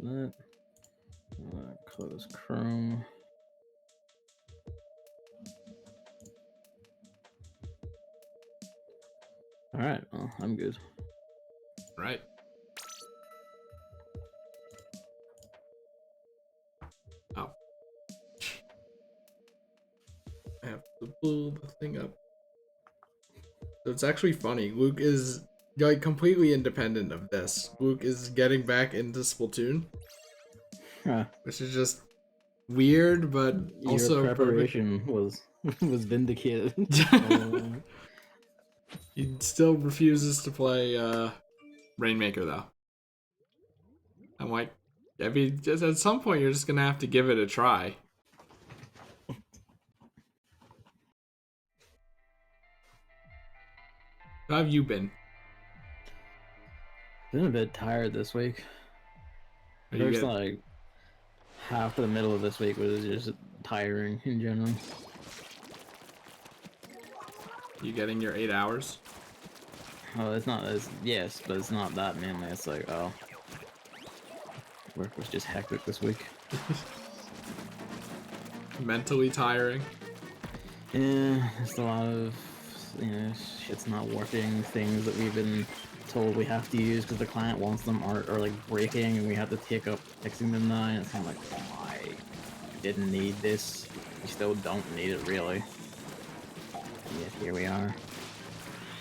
that. Close Chrome. All right, well, I'm good. Right. Oh. I have to pull the thing up. So it's actually funny. Luke is like completely independent of this. Luke is getting back into Splatoon, which is just weird, but also your preparation was vindicated. He still refuses to play Rainmaker though. I'm like, I mean, just at some point you're just gonna have to give it a try. How have you been? Been a bit tired this week. First, like half to the middle of this week was just tiring in general. You getting your 8 hours? Oh, it's not as yes, but it's not that mainly. It's like, oh, work was just hectic this week. Mentally tiring. Yeah, just a lot of shit's not working. Things that we've been told we have to use because the client wants them are like breaking, and we have to take up fixing them now. And it's kind of like, oh, I didn't need this. We still don't need it really. Yet here we are.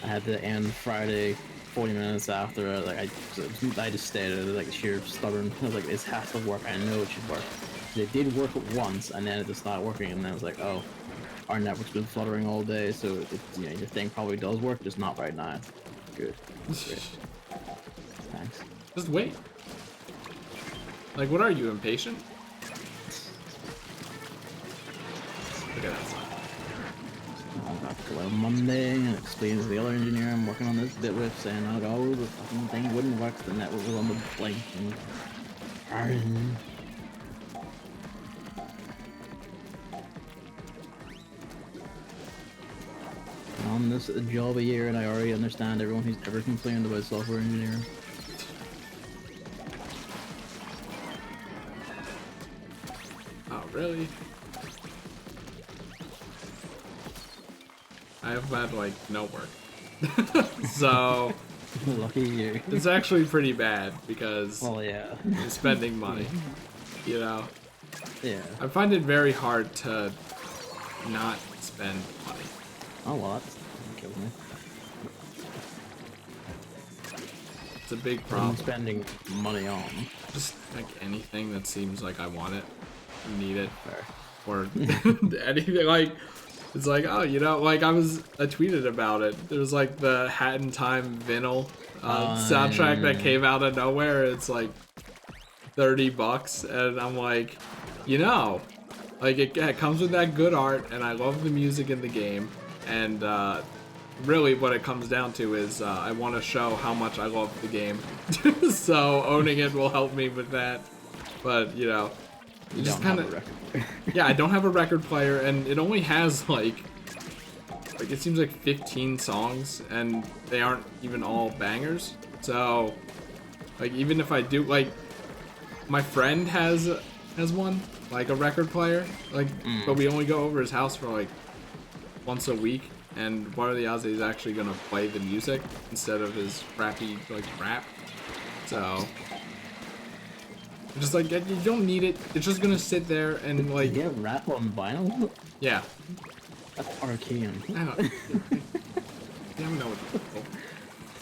I had to end Friday 40 minutes after I just stayed at like sheer stubborn. I was like, this has to work. I know it should work. It did work once, and then it just stopped working, and then I was like, oh, our network's been fluttering all day, so your thing probably does work, just not right now. Good. Great. Thanks. Just wait. Like, what are you, impatient? Look at that. I'll have to go out Monday and explain to the other engineer I'm working on this bit with, saying, oh, the fucking thing wouldn't work, the network was on the blink. And... on this job a year, and I already understand everyone who's ever complained about software engineering. Oh, really? I have had, like, no work. So... Lucky you. It's actually pretty bad, because... Well, yeah. I'm spending money, you know? Yeah. I find it very hard to not spend money. Oh, well, that kills me. It's a big problem. Spending money on. Just, like, anything that seems like I want it, need it, Fair. or anything, like... It's like, oh, you know, like I tweeted about it. There's like the Hat in Time vinyl soundtrack that came out of nowhere. It's like $30, and I'm like, you know, like it comes with that good art, and I love the music in the game, and really what it comes down to is I want to show how much I love the game, so owning it will help me with that. But you know. You just kind of, yeah, I don't have a record player, and it only has like it seems like 15 songs, and they aren't even all bangers. So, like, even if I do, like, my friend has one, like a record player, like, but we only go over his house for like once a week, and what are the odds that he's actually gonna play the music instead of his crappy like rap? So. Just like, you don't need it. It's just gonna sit there and like. You have rap on vinyl? Yeah. That's arcane. I don't. Damn, know what.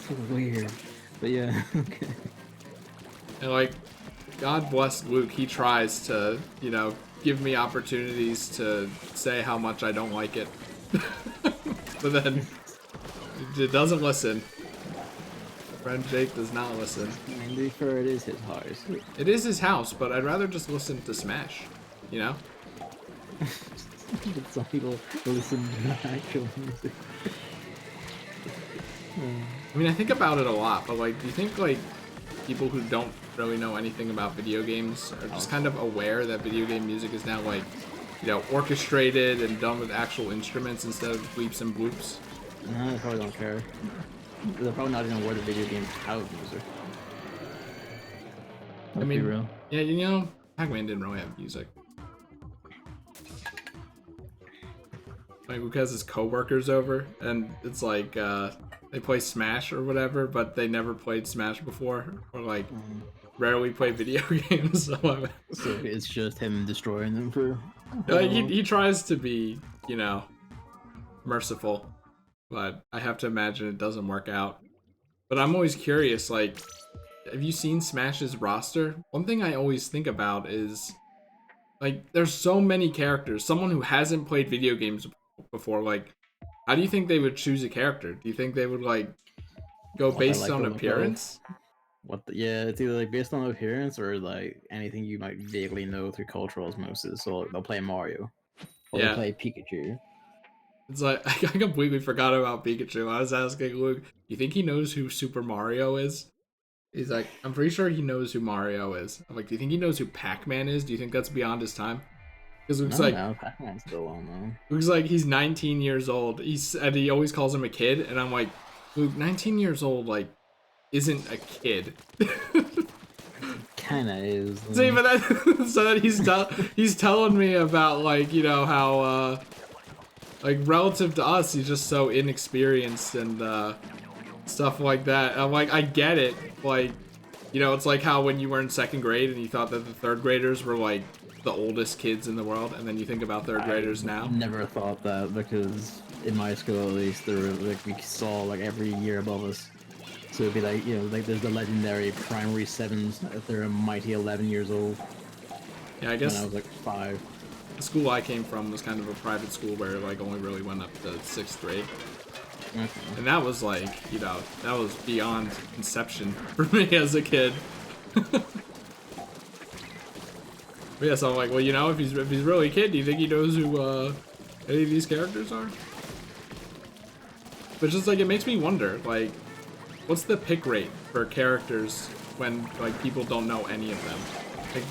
So weird, but yeah. Okay. And like, God bless Luke. He tries to, you know, give me opportunities to say how much I don't like it, but then it doesn't listen. Friend Jake does not listen. I mean, to be fair, it is his house. It is his house, but I'd rather just listen to Smash, you know? Some people listen to actual music. I mean, I think about it a lot, but like, do you think like people who don't really know anything about video games are just kind of aware that video game music is now like, you know, orchestrated and done with actual instruments instead of bleeps and bloops? No, they probably don't care. They're probably not even aware the video game's house music. I Let's be mean, real. yeah, you know, Pac-Man didn't really have music. Like, because his coworkers over, and it's like, they play Smash or whatever, but they never played Smash before, or like, rarely play video games, so So it's just him destroying them for. like, he tries to be, you know, merciful, but I have to imagine it doesn't work out. But I'm always curious, like, have you seen Smash's roster? One thing I always think about is, like, there's so many characters. Someone who hasn't played video games before, like, how do you think they would choose a character? Do you think they would, like, go What they based like on the look of. appearance? Yeah, it's either like based on appearance or like anything you might vaguely know through cultural osmosis. So like, they'll play Mario or they'll Yeah. play Pikachu. It's like, I completely forgot about Pikachu. I was asking Luke, you think he knows who Super Mario is? He's like, I'm pretty sure he knows who Mario is. I'm like, do you think he knows who Pac-Man is? Do you think that's beyond his time? Because No, Pac-Man's still on though. Looks like he's 19 years old. And he always calls him a kid, and I'm like, Luke, 19 years old, like, isn't a kid. Kinda is. See, but that, so that he's telling me about, like, you know, how like, relative to us, he's just so inexperienced and stuff like that. I'm like, I get it. Like, you know, it's like how when you were in second grade and you thought that the third graders were like the oldest kids in the world, and then you think about third graders now. Never thought that, because in my school at least, there were like, we saw like every year above us. So it'd be like, you know, like there's the legendary primary sevens. They're a mighty 11 years old. Yeah, I guess when I was like 5. the school I came from was kind of a private school where it, like, only really went up to 6th grade. Okay. And that was like, you know, that was beyond conception for me as a kid. But yeah, so I'm like, well, you know, if he's really a kid, do you think he knows who any of these characters are? But just like, it makes me wonder, like, what's the pick rate for characters when, like, people don't know any of them? Like,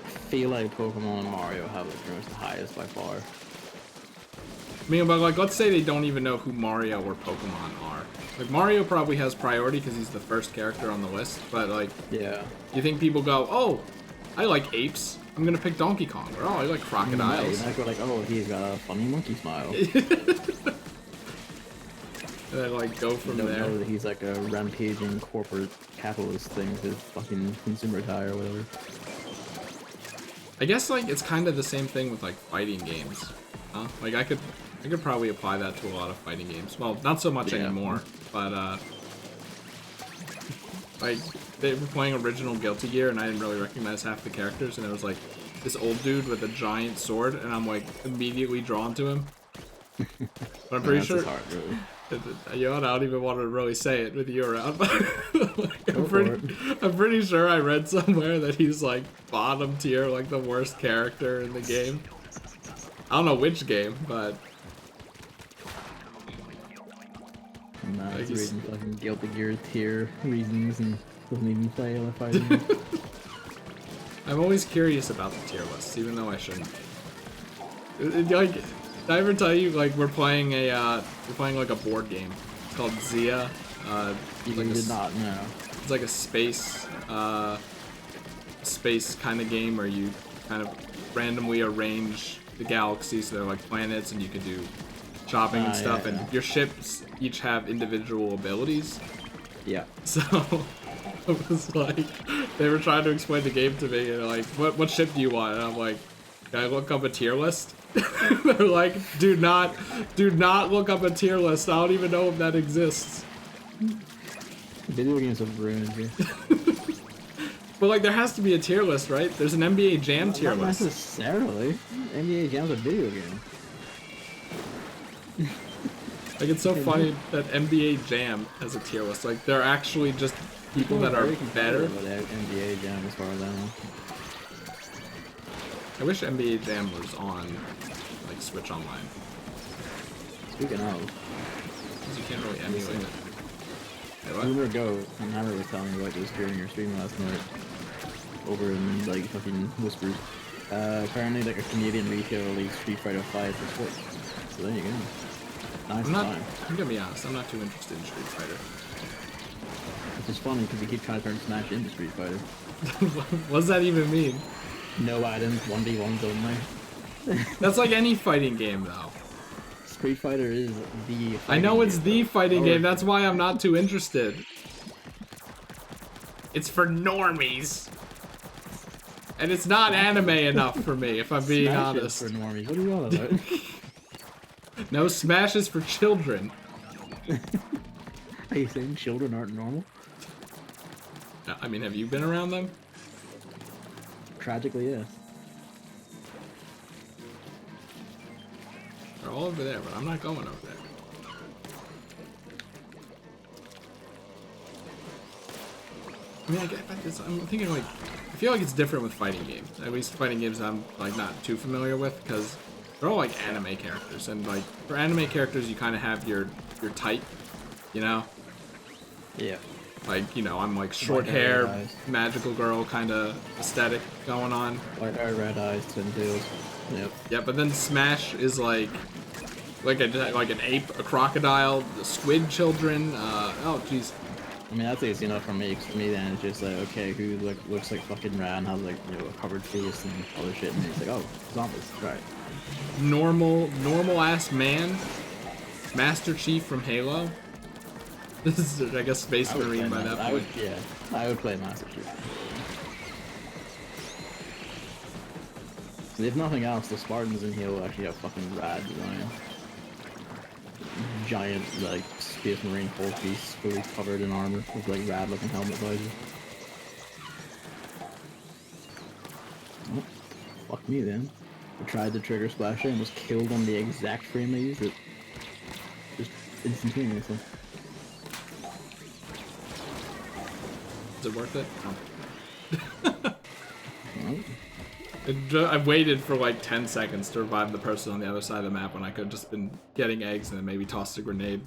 I feel like Pokemon and Mario have like pretty much the highest by far. I mean, but like, let's say they don't even know who Mario or Pokemon are. Like, Mario probably has priority because he's the first character on the list, but like, Yeah. you think people go, oh, I like apes, I'm gonna pick Donkey Kong, or oh, I like crocodiles. I go like, oh, he's got a funny monkey smile. And then, like, go from Don't there. know that he's like a rampaging corporate capitalist thing with fucking consumer tie or whatever. I guess, like, it's kind of the same thing with, like, fighting games. Huh? Like, I could probably apply that to a lot of fighting games. Well, not so much anymore, but, like, they were playing original Guilty Gear, and I didn't really recognize half the characters, and there was, like, this old dude with a giant sword, and I'm, like, immediately drawn to him. But I'm pretty sure... Hard, really. You know, I don't even want to really say it with you around, but like, I'm pretty sure I read somewhere that he's like bottom tier, like the worst character in the game. I don't know which game, but Nah, like, he's reading fucking Guilty Gear tier reasons and doesn't even play other fighting games. I'm always curious about the tier lists, even though I shouldn't. Like, did I ever tell you, like, we're playing like a board game. It's called Zia. You like did not know. It's like a space kind of game where you kind of randomly arrange the galaxy, so they're like planets, and you can do shopping and stuff. And your ships each have individual abilities. Yeah. So it was like, they were trying to explain the game to me, and they're like, what ship do you want? And I'm like, can I look up a tier list? They're like, do not look up a tier list. I don't even know if that exists. Video games have ruined you. But like, there has to be a tier list, right? There's an NBA Jam tier Not list. necessarily. NBA Jam's a video game. Like, it's so funny that NBA Jam has a tier list. Like, they're actually just people that are better. NBA Jam, as far as I know. I wish NBA Jam was on, like, Switch Online. Speaking of, Because you can't really emulate it. Hey, what? rumor goes, and Hammer was telling me about this during your stream last night, over in, like, fucking whispers. Apparently, like, a Canadian retailer released Street Fighter 5 for Switch. So there you go. Nice time. I'm gonna be honest, I'm not too interested in Street Fighter. Which is funny because we keep trying to turn Smash into Street Fighter. What does that even mean? No items, 1v1s only. That's like any fighting game, though. Street Fighter is the. I know it's the fighting game. That's why I'm not too interested. It's for normies. And it's not anime enough for me, if I'm being honest. Smash is for normies. What are you on about? No, Smash is for children. Are you saying children aren't normal? I mean, have you been around them? Tragically, yes. They're all over there, but I'm not going over there. I mean, I'm thinking like, I feel like it's different with fighting games. At least fighting games I'm like not too familiar with because they're all like anime characters, and like for anime characters you kind of have your type, you know? Yeah. Like, you know, I'm like short hair, magical girl kind of aesthetic going on. White hair, red eyes, twin tails. Yep. Yeah, but then Smash is like an ape, a crocodile, the squid children. Oh jeez. I mean, that's easy enough for me. For me, then it's just like, okay, who looks like fucking Rad and has like, you know, a covered face and other shit, and it's like, oh, zombies, right? Normal ass man, Master Chief from Halo. This is, I guess, Space Marine by that point. I would play Master Chief. If nothing else, the Spartans in Halo actually have fucking rad design. Giant, like, Space Marine full piece, fully covered in armor, with like rad looking helmet visor. Oh, fuck me then. I tried the trigger splasher and was killed on the exact frame I used it. Just instantaneously. Is it worth it? No. I waited for like 10 seconds to revive the person on the other side of the map when I could have just been getting eggs and then maybe tossed a grenade.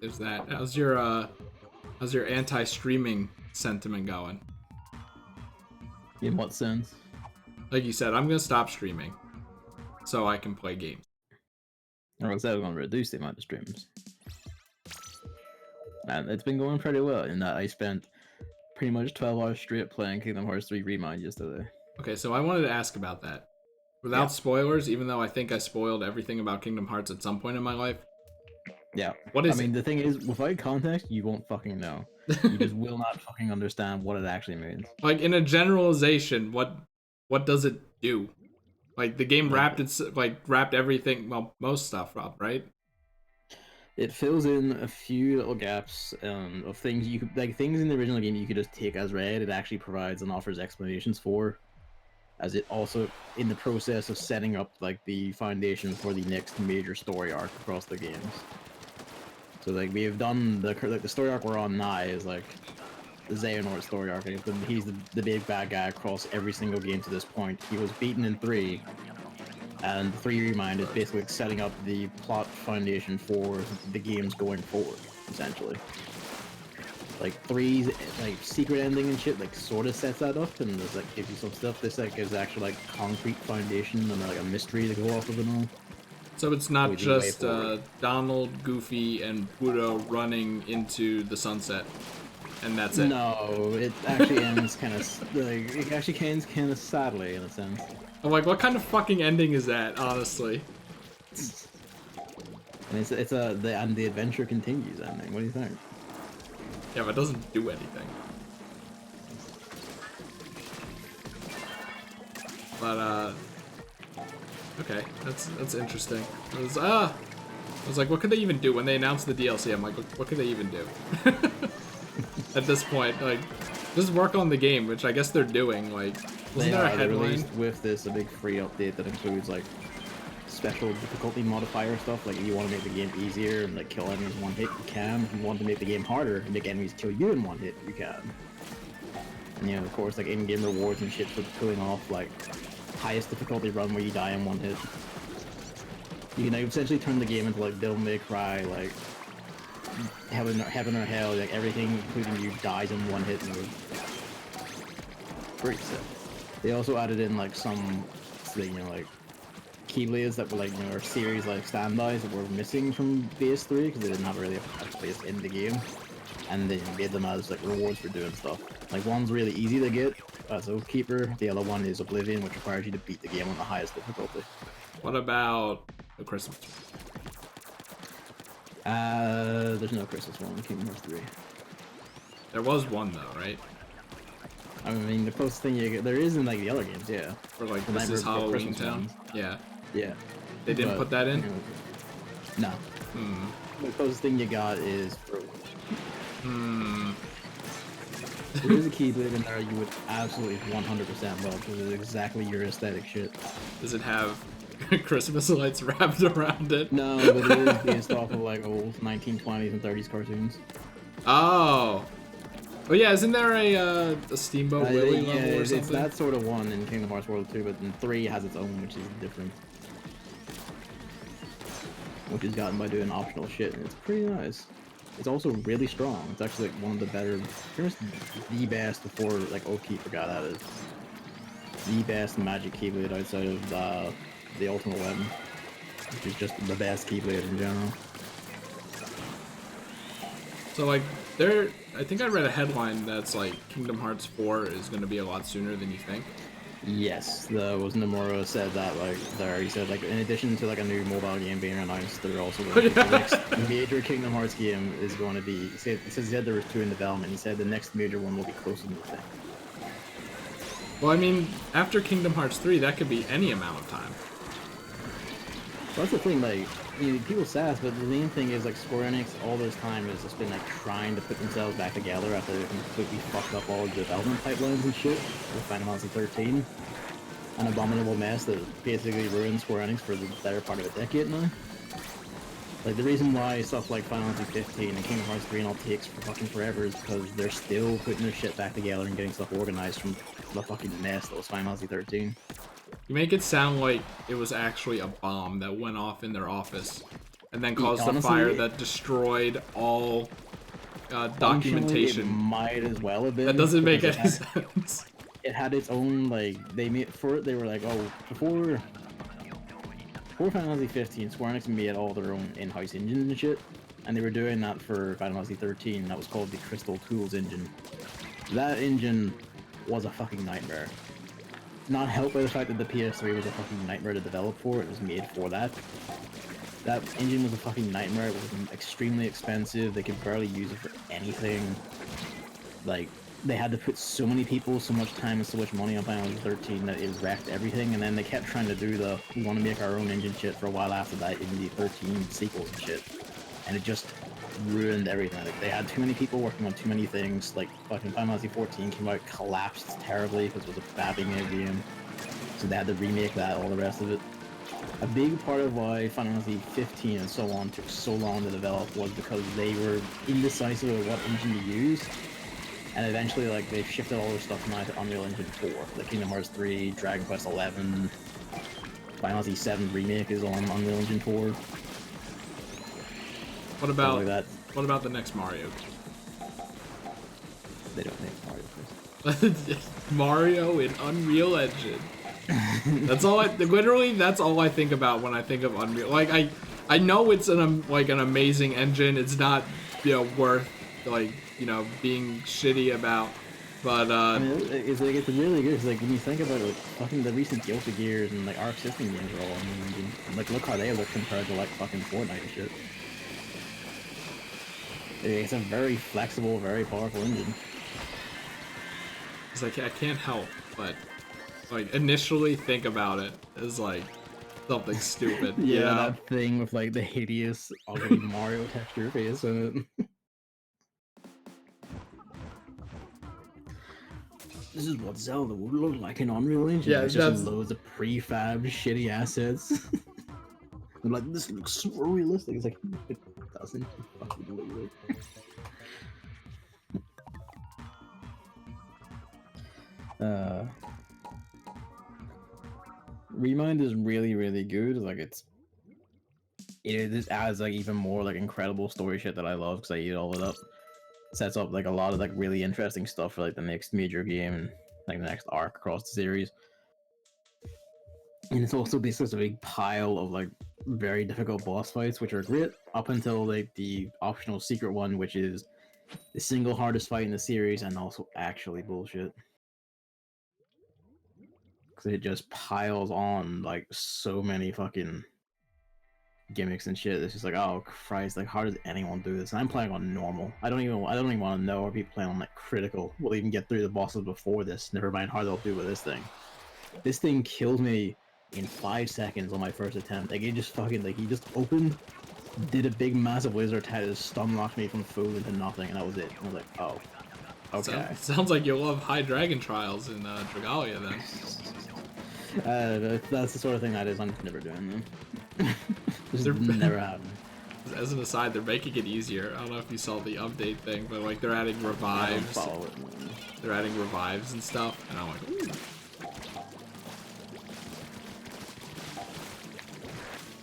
There's that. How's your anti-streaming sentiment going? In what sense? Like you said, I'm gonna stop streaming so I can play games. Or was that going to reduce the amount of streams? And it's been going pretty well in that I spent pretty much 12 hours straight playing Kingdom Hearts 3 Remind yesterday. Okay, so I wanted to ask about that. Without spoilers, even though I think I spoiled everything about Kingdom Hearts at some point in my life. Yeah. What is I mean, the thing is, without context, you won't fucking know. You just will not fucking understand what it actually means. Like, in a generalization, what does it do? Like, the game wrapped everything, well, most stuff up, right? It fills in a few little gaps of things you could, like, things in the original game you could just take as read. It actually provides and offers explanations for, as it also, in the process of setting up, like, the foundation for the next major story arc across the games. So, like, we have done the story arc we're on now is, like, the Xehanort story arc. He's the big bad guy across every single game to this point. He was beaten in 3, and 3 Remind is basically setting up the plot foundation for the games going forward, essentially. Like, 3's, like, secret ending and shit, like, sort of sets that up, and there's, like, gives you some stuff. This, like, gives actual, like, concrete foundation and, like, a mystery to go off of and all. So it's not just Donald, Goofy, and Pluto running into the sunset, and that's it. No, it actually ends kind of like it actually ends kind of sadly in a sense. I'm like, what kind of fucking ending is that, honestly? And the adventure continues ending. What do you think? Yeah, but it doesn't do anything. But okay, that's interesting. I was like, what could they even do when they announced the DLC? I'm like, what could they even do? At this point, like, just work on the game, which I guess they're doing. Like, wasn't there a headline? They released with this a big free update that includes like special difficulty modifier stuff. Like, if you want to make the game easier and like kill enemies in one hit, you can. If you want to make the game harder and make enemies kill you in one hit, you can. And you know, of course, like in-game rewards and shit for pulling off like highest difficulty run where you die in one hit. You can essentially turn the game into like Devil May Cry, like heaven or hell, like everything including you dies in one hit mode. Great stuff. They also added in like some fix the, you know, like keyblades that were like, you know, or series like standbys that were missing from base 3 because they didn't have really a place in the game, and they made them as like rewards for doing stuff. Like one's really easy to get as Oathkeeper, the other one is Oblivion, which requires you to beat the game on the highest difficulty. What about the Christmas one? There's no Christmas one in Kingdom Hearts 3. There was one though, right? I mean, the closest thing you get, there is in like the other games, yeah. Or like The this is Nightmare Before Halloween Christmas Town. ones. Yeah. Yeah. They didn't put that in? You know, no. Hmm. The closest thing you got is Fruit. Hmm. There is a Keyblade in there you would absolutely 100% love because it's exactly your aesthetic shit. Does it have Christmas lights wrapped around it? No, but it is based off of like old 1920s and 30s cartoons. Oh. Oh yeah, isn't there a Steamboat Willie yeah, level or it's something? that sort of one in Kingdom Hearts World 2, but then 3 has its own, which is different. Which is gotten by doing optional shit, and it's pretty nice. It's also really strong. It's actually like one of the better, pretty much the best before like Oathkeeper got at it. The best magic Keyblade outside of the Ultimate Weapon, which is just the best Keyblade in general. So like I think I read a headline that's like Kingdom Hearts 4 is going to be a lot sooner than you think. Yes, was Nomura said that like there. He said like in addition to like a new mobile game being announced, they're also going to, the next major Kingdom Hearts game is going to be. He said there were 2 in development. He said the next major one will be closer than you think. Well, I mean, after Kingdom Hearts 3, that could be any amount of time. Well, that's the thing. Like, you know, people sass, but the main thing is like Square Enix all this time has just been like trying to put themselves back together after they completely fucked up all the development pipelines and shit with Final Fantasy 13. An abominable mess that basically ruined Square Enix for the better part of a decade now. Like, the reason why stuff like Final Fantasy 15 and Kingdom Hearts 3 and all takes for fucking forever is because they're still putting their shit back together and getting stuff organized from the fucking mess that was Final Fantasy 13. You make it sound like it was actually a bomb that went off in their office and then caused a fire that destroyed all documentation. It might as well have been. That doesn't make any sense. It had its own, like, they were like, oh, before Final Fantasy 15, Square Enix made all their own in-house engines and shit, and they were doing that for Final Fantasy 13. That was called the Crystal Tools engine. That engine was a fucking nightmare. Not helped by the fact that the PS3 was a fucking nightmare to develop for. It was made for that. That engine was a fucking nightmare. It was extremely expensive. They could barely use it for anything. Like, they had to put so many people, so much time, and so much money on Final Fantasy 13 that it wrecked everything. And then they kept trying to do the we want to make our own engine shit for a while after that in the 13 sequels and shit. And it just ruined everything. Like, they had too many people working on too many things. Like, fucking Final Fantasy 14 came out, collapsed terribly because it was a badly made game. So they had to remake that, all the rest of it. A big part of why Final Fantasy 15 and so on took so long to develop was because they were indecisive of what engine to use. And eventually, like, they shifted all their stuff now to Unreal Engine 4. Like Kingdom Hearts 3, Dragon Quest 11, Final Fantasy 7 Remake is on Unreal Engine 4. What about like that. What about the next Mario? They don't make Mario first. Mario in Unreal Engine. That's all. Literally, that's all I think about when I think of Unreal. Like, I know it's an amazing engine. It's not, you know, worth like, you know, being shitty about. But I mean, it's really good. Cause, like, when you think about it, like, fucking the recent Guilty Gears and like Arc System games are all Unreal Engine. Like, look how they look compared to like fucking Fortnite and shit. It's a very flexible, very powerful engine. It's like I can't help but like initially think about it as like something stupid. Yeah, you know? that thing with like the hideous, ugly Mario texture face in it. This is what Zelda would look like in Unreal Engine. Yeah, it's just loads of prefab shitty assets. I'm like, this looks so realistic. It's like, it doesn't fucking look like. Remind is really, really good. Like, it just adds like even more like incredible story shit that I love because I eat all of it up. Sets up like a lot of like really interesting stuff for like the next major game and like the next arc across the series. And it's also basically just a big pile of like very difficult boss fights, which are great up until like the optional secret one, which is the single hardest fight in the series, and also actually bullshit. Because it just piles on like so many fucking gimmicks and shit. It's just like, oh Christ, like how does anyone do this? And I'm playing on normal. I don't even want to know if people playing on like critical will even get through the bosses before this. Never mind how they'll do with this thing. This thing killed me in 5 seconds on my first attempt. Like, it just fucking, like, he just opened, did a big massive wizard attack, just stun locked me from food into nothing, and that was it. I was like, oh, okay. Sounds like you'll love High Dragon Trials in Dragalia then. That's the sort of thing that is, I'm never doing them. Just never happened. As an aside, they're making it easier. I don't know if you saw the update thing, but like they're adding revives. They're adding revives and stuff, and I'm like, ooh.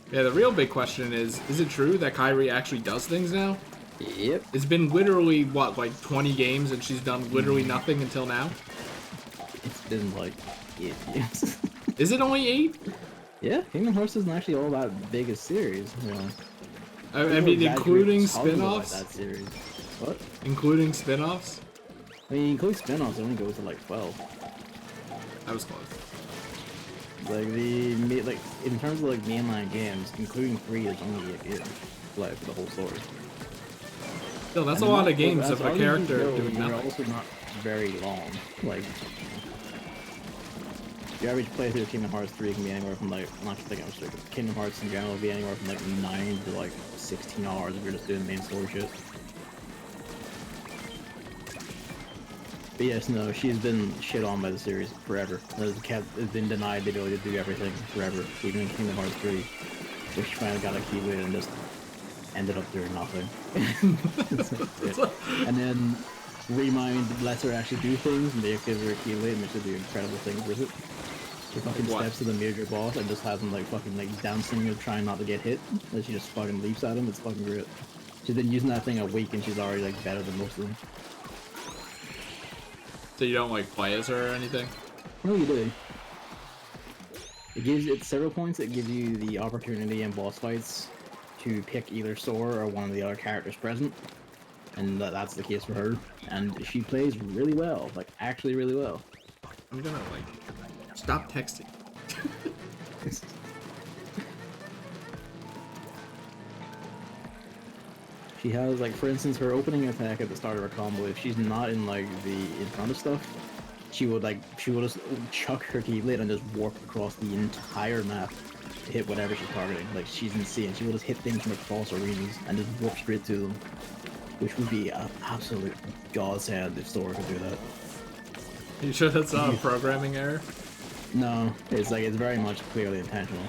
Yeah, the real big question is it true that Kairi actually does things now? Yep. It's been literally, what, like 20 games and she's done literally nothing until now? It's been like 8 years. Is it only 8? Yeah, Kingdom Hearts isn't actually all that big a series. You know. I mean, including spin-offs? That series. What? Including spin-offs? I mean, including spin-offs, it only goes to like 12. That was close. Like in terms of like mainline games, including 3 is only a game like for the whole story. Still, that's a lot of games of a character doing nothing. They're also not very long. Like the average playthrough of Kingdom Hearts 3 can be anywhere from like, not to think I'm straight, but Kingdom Hearts in general will be anywhere from like 9 to like 16 hours if you're just doing main story shit. But yes, no, she's been shit on by the series forever. Has been denied the ability to do everything forever, even in Kingdom Hearts 3, where she finally got a keyword and just ended up doing nothing. And then Remind lets her actually do things, and they give her a keyword and makes her do incredible things with it. She fucking steps to the major boss and just has him like fucking like dancing and trying not to get hit, and she just fucking leaps at him. It's fucking great. She's been using that thing a week and she's already like better than most of them. So you don't like play as her or anything? No, you do. It gives it several points. It gives you the opportunity in boss fights to pick either Sora or one of the other characters present, and that's the case for her. And she plays really well, like actually really well. I'm gonna like stop texting. She has, like, for instance, her opening attack at the start of her combo, if she's not in, like, the in front of stuff, she will just chuck her keyblade and just warp across the entire map to hit whatever she's targeting. Like, she's insane. She will just hit things from across arenas and just warp straight to them, which would be an absolute godsend if Sora could do that. You sure that's not a programming error? No, it's like, it's very much clearly intentional.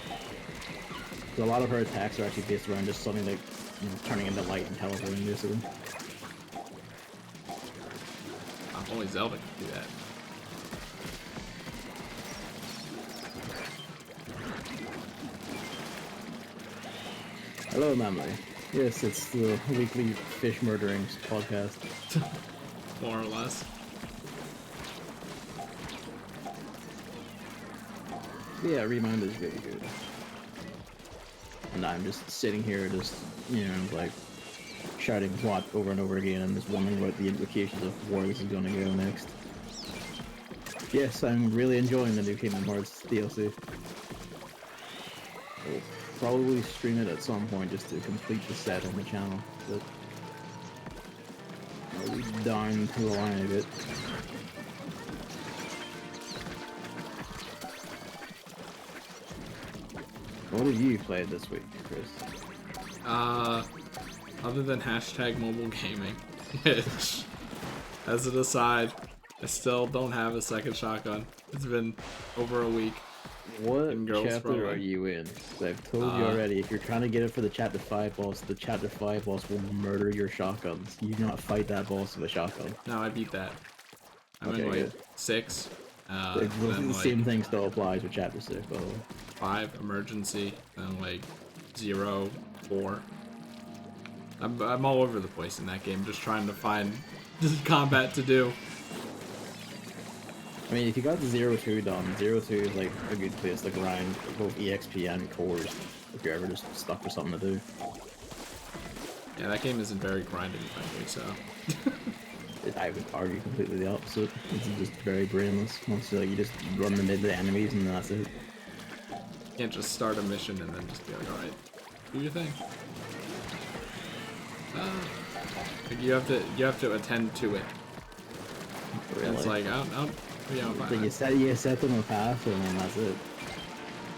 So a lot of her attacks are actually based around just something like, you know, turning into light and teleporting basically. Only Zelda can do that. Hello, Mamley. Yes, it's the weekly fish murdering podcast. More or less. Yeah, Remind is really good. And I'm just sitting here just, you know, like, shouting what over and over again and just wondering what the implications of where this is going to go next. Yes, I'm really enjoying the new Kingdom Hearts DLC. I'll probably stream it at some point just to complete the set on the channel, but I'll be down to the line a bit. What have you played this week, Chris? Other than hashtag mobile gaming, which, as an aside, I still don't have a second shotgun. It's been over a week. What chapter are you in? I've told you already, if you're trying to get it for the chapter 5 boss, the chapter 5 boss will murder your shotguns. You do not fight that boss with a shotgun. No, I beat that. I'm in like 6. The same thing still applies with chapter 6, by the way. 5 emergency, then like 0, 4. I'm all over the place in that game, just trying to find combat to do. I mean, if you got the 0-2 done, 0-2 is like a good place to grind both EXP and cores if you're ever just stuck for something to do. Yeah, that game isn't very grinding friendly, so. I would argue completely the opposite. It's just very brainless. Once you just run them into the enemies and that's it. You can't just start a mission and then just be like, alright, do your thing. Like you have to attend to it. Really. It's like You set them a path and then that's it.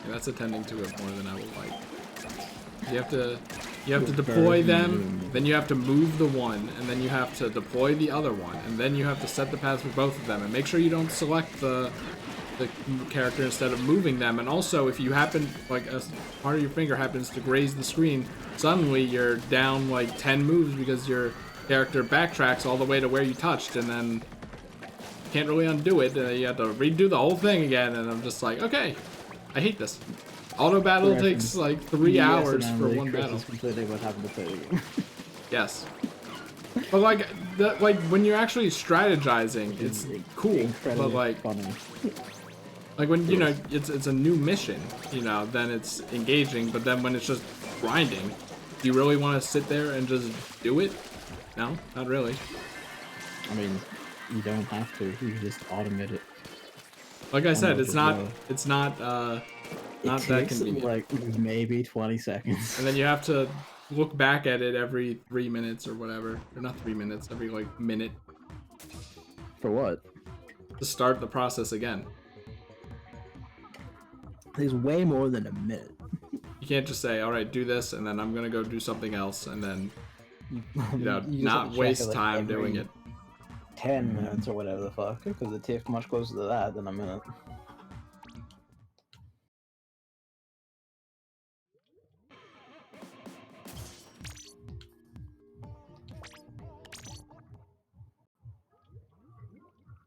Yeah, that's attending to it more than I would like. You have to deploy them, then you have to move the one, and then you have to deploy the other one, and then you have to set the paths for both of them, and make sure you don't select the character instead of moving them. And also, if you happen, like a part of your finger happens to graze the screen, suddenly you're down like 10 moves because your character backtracks all the way to where you touched, and then can't really undo it. You have to redo the whole thing again, and I'm just like, okay, I hate this. Auto battle takes like 3 hours for one battle. That's completely what happened to play the game. Yes. But like when you're actually strategizing, it's cool. But like funny. Like when you know it's a new mission, you know, then it's engaging. But then when it's just grinding, do you really want to sit there and just do it? No, not really. I mean, you don't have to. You can just automate it. Like I said, it's not It that takes convenient. like maybe 20 seconds. And then you have to look back at it every 3 minutes or whatever. Or not 3 minutes, every like minute. For what? To start the process again. There's way more than a minute. You can't just say, alright, do this, and then I'm gonna go do something else, and then, you know, You just not have to waste check it, like, time every doing it. 10 minutes or whatever the fuck, because it takes much closer to that than a minute.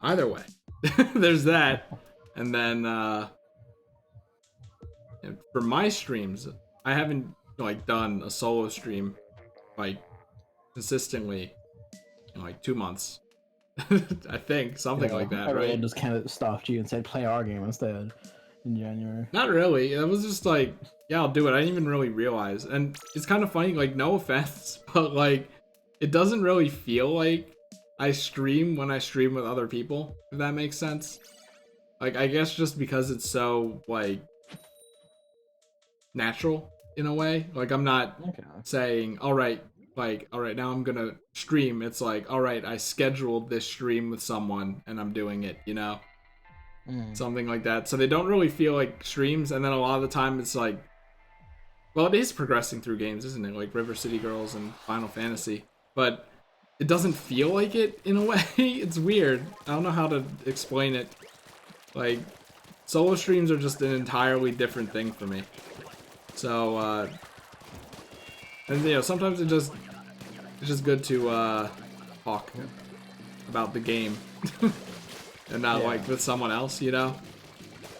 Either way, there's that. And then, for my streams, I haven't, like, done a solo stream, like, consistently in, like, 2 months. I think, something like that, Everyone right? just kind of stopped you and said, play our game instead in January. Not really. It was just like, yeah, I'll do it. I didn't even really realize. And it's kind of funny, like, no offense, but, like, it doesn't really feel like I stream when I stream with other people, if that makes sense. Like, I guess just because it's so, like, natural in a way. Like, I'm not saying, alright, like, alright, now I'm gonna stream. It's like, alright, I scheduled this stream with someone and I'm doing it, you know? Something like that. So they don't really feel like streams, and then a lot of the time it's like, well, it is progressing through games, isn't it? Like River City Girls and Final Fantasy. But it doesn't feel like it in a way. It's weird. I don't know how to explain it. Like, solo streams are just an entirely different thing for me. So, and you know, sometimes it's just good to talk about the game and not like with someone else, you know.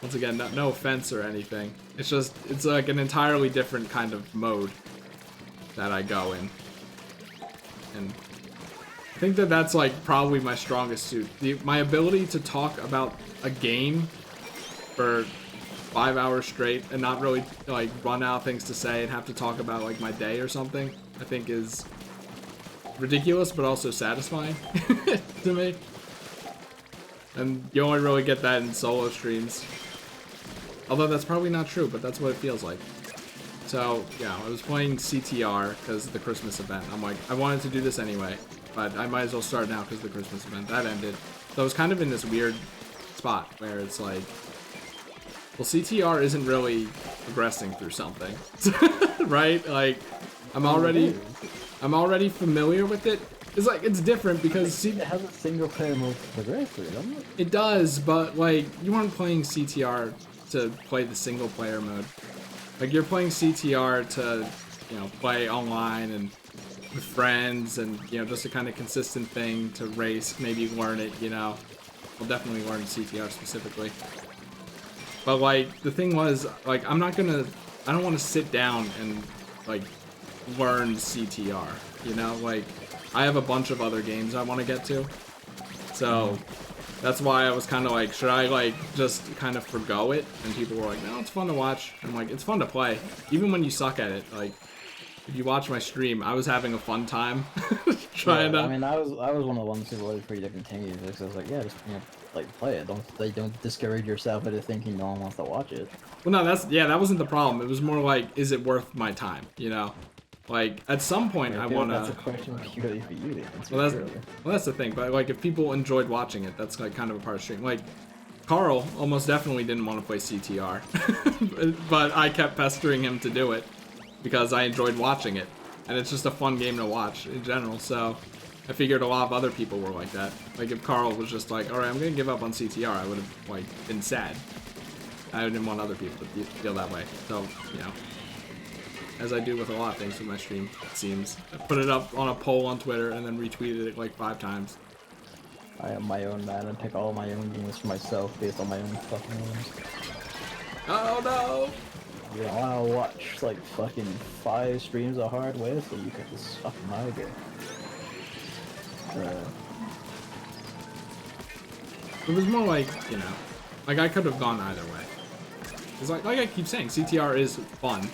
Once again, no offense or anything. It's like an entirely different kind of mode that I go in, and I think that's like probably my strongest suit. My ability to talk about a game for 5 hours straight and not really like run out of things to say and have to talk about like my day or something, I think is ridiculous but also satisfying to me. And you only really get that in solo streams. Although that's probably not true, but that's what it feels like. So, yeah, I was playing CTR because of the Christmas event. I'm like, I wanted to do this anyway, but I might as well start now because the Christmas event. That ended. So I was kind of in this weird spot where it's like, well, CTR isn't really progressing through something, right? Like, I'm already familiar with it. It's like, it's different because It has a single player mode to progress through, doesn't it? it does, but like, you weren't playing CTR to play the single player mode. Like, you're playing CTR to, you know, play online and with friends and, you know, just a kind of consistent thing to race, maybe learn it, you know. I'll definitely learn CTR specifically. But like, the thing was, like, I don't want to sit down and like learn CTR, you know. Like, I have a bunch of other games I want to get to, so That's why I was kind of like, should I like just kind of forgo it? And people were like, no, it's fun to watch. I'm like, it's fun to play, even when you suck at it. Like, if you watch my stream, I was having a fun time trying to. I mean, I was one of the ones who voted for you to continue because I was like, yeah, just like play it. Don't discourage yourself into thinking no one wants to watch it. Well, no, that wasn't the problem. It was more like, is it worth my time? You know, like at some point I want to. That's a question purely for you to answer. Well, that's the thing. But like, if people enjoyed watching it, that's like kind of a part of stream. Like, Carl almost definitely didn't want to play CTR, but I kept pestering him to do it because I enjoyed watching it, and it's just a fun game to watch in general. So I figured a lot of other people were like that. Like if Carl was just like, all right, I'm gonna give up on CTR, I would have like been sad. I didn't want other people to feel that way. So, you know, as I do with a lot of things with my stream, it seems. I put it up on a poll on Twitter and then retweeted it like 5 times. I am my own man and pick all my own games for myself based on my own fucking games. Oh no! You don't wanna watch like fucking 5 streams of hard way so you can just fucking my game. It was more like, you know, like I could have gone either way. It's like I keep saying, CTR is fun.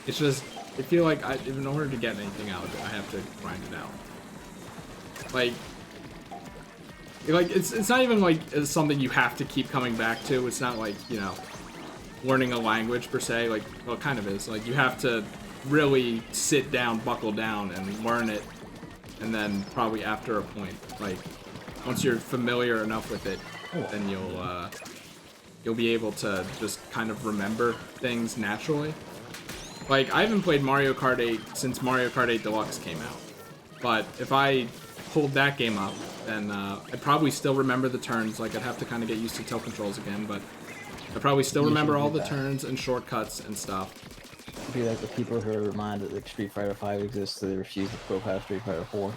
It's just, I feel like in order to get anything out of it, I have to grind it out. Like it's not even like it's something you have to keep coming back to. It's not like, you know, learning a language per se. Like, well, it kind of is. Like you have to really sit down, buckle down, and learn it. And then probably after a point, like once you're familiar enough with it, then you'll be able to just kind of remember things naturally. Like, I haven't played Mario Kart 8 since Mario Kart 8 Deluxe came out. But if I pulled that game up, then I'd probably still remember the turns. Like, I'd have to kind of get used to tilt controls again, but I probably still remember all the turns and shortcuts and stuff. Be like the people who are reminded that like, Street Fighter 5 exists, so they refuse to go past Street Fighter 4.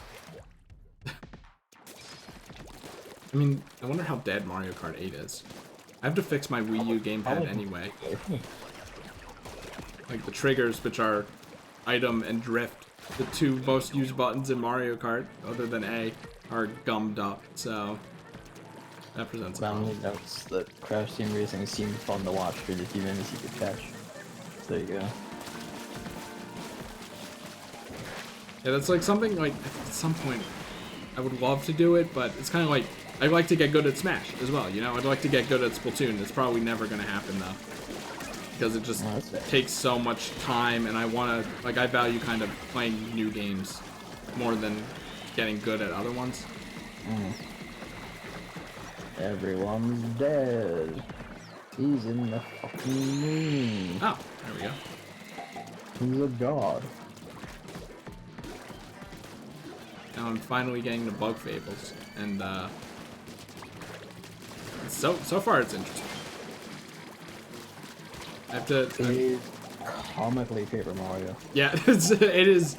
I mean, I wonder how dead Mario Kart 8 is. I have to fix my Wii U gamepad anyway. Like the triggers, which are item and drift, the 2 most used buttons in Mario Kart, other than A, are gummed up, so that presents a problem. Notes that Crash Team Racing seemed fun to watch for the few minutes you could catch. So there you go. Yeah, that's like something like, at some point, I would love to do it, but it's kind of like, I'd like to get good at Smash as well, you know? I'd like to get good at Splatoon. It's probably never going to happen, though. Because it just takes so much time, and I want to, like, I value kind of playing new games more than getting good at other ones. Everyone's dead. He's in the fucking moon. Oh, there we go. He's a god. Now I'm finally getting the Bug Fables, and so far it's interesting. I have to. It is comically Paper Mario. Yeah, it is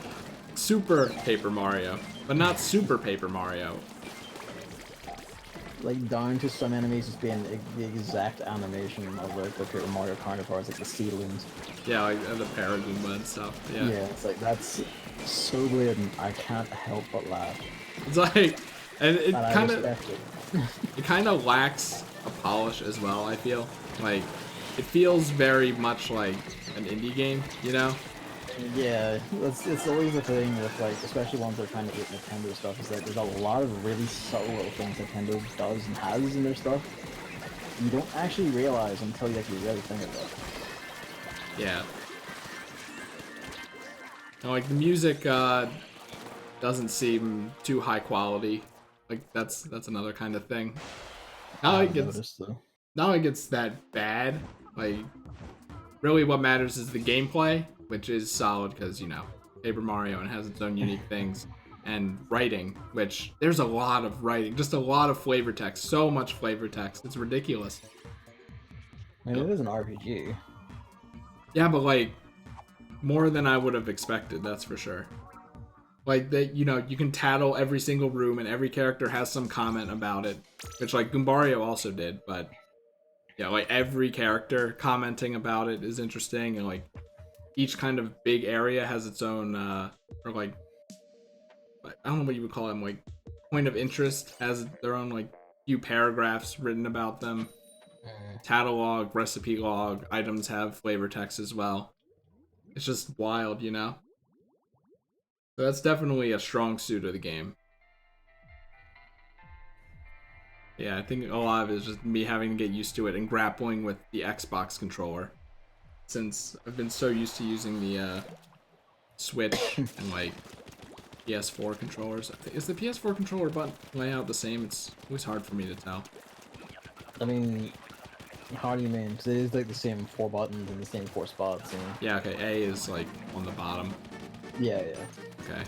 super Paper Mario, but not super Paper Mario. Like down to some enemies just being the exact animation of like the Paper Mario counterparts, like the seedlings. Yeah, like the Paragon and stuff. Yeah. Yeah, it's like that's so weird, and I can't help but laugh. It's like, and it kind of, it. it kind of lacks a polish as well. I feel like it feels very much like an indie game, you know? Yeah, it's always the thing with like, especially ones that are trying to get Nintendo stuff, is that there's a lot of really subtle little things Nintendo does and has in their stuff you don't actually realize until you actually really think about it. Yeah. And, like the music doesn't seem too high quality. Like that's another kind of thing. Not like it's that bad. Like really what matters is the gameplay, which is solid because, you know, Paper Mario and has its own unique things. And writing, which there's a lot of writing, just a lot of flavor text, so much flavor text. It's ridiculous. I mean, it is an RPG. Yeah, but like more than I would have expected, that's for sure. Like that, you know, you can tattle every single room and every character has some comment about it, which like Goombario also did, but yeah, like every character commenting about it is interesting, and like each kind of big area has its own or like I don't know what you would call them, like point of interest, has their own like few paragraphs written about them. Catalog, recipe log, items have flavor text as well. It's just wild, you know? So that's definitely a strong suit of the game. Yeah, I think a lot of it is just me having to get used to it and grappling with the Xbox controller. Since I've been so used to using the Switch and like PS4 controllers. Is the PS4 controller button layout the same? It's always hard for me to tell. I mean, how do you mean? Because it is like the same 4 buttons in the same 4 spots. And... Yeah, okay, A is like on the bottom. Yeah. Okay.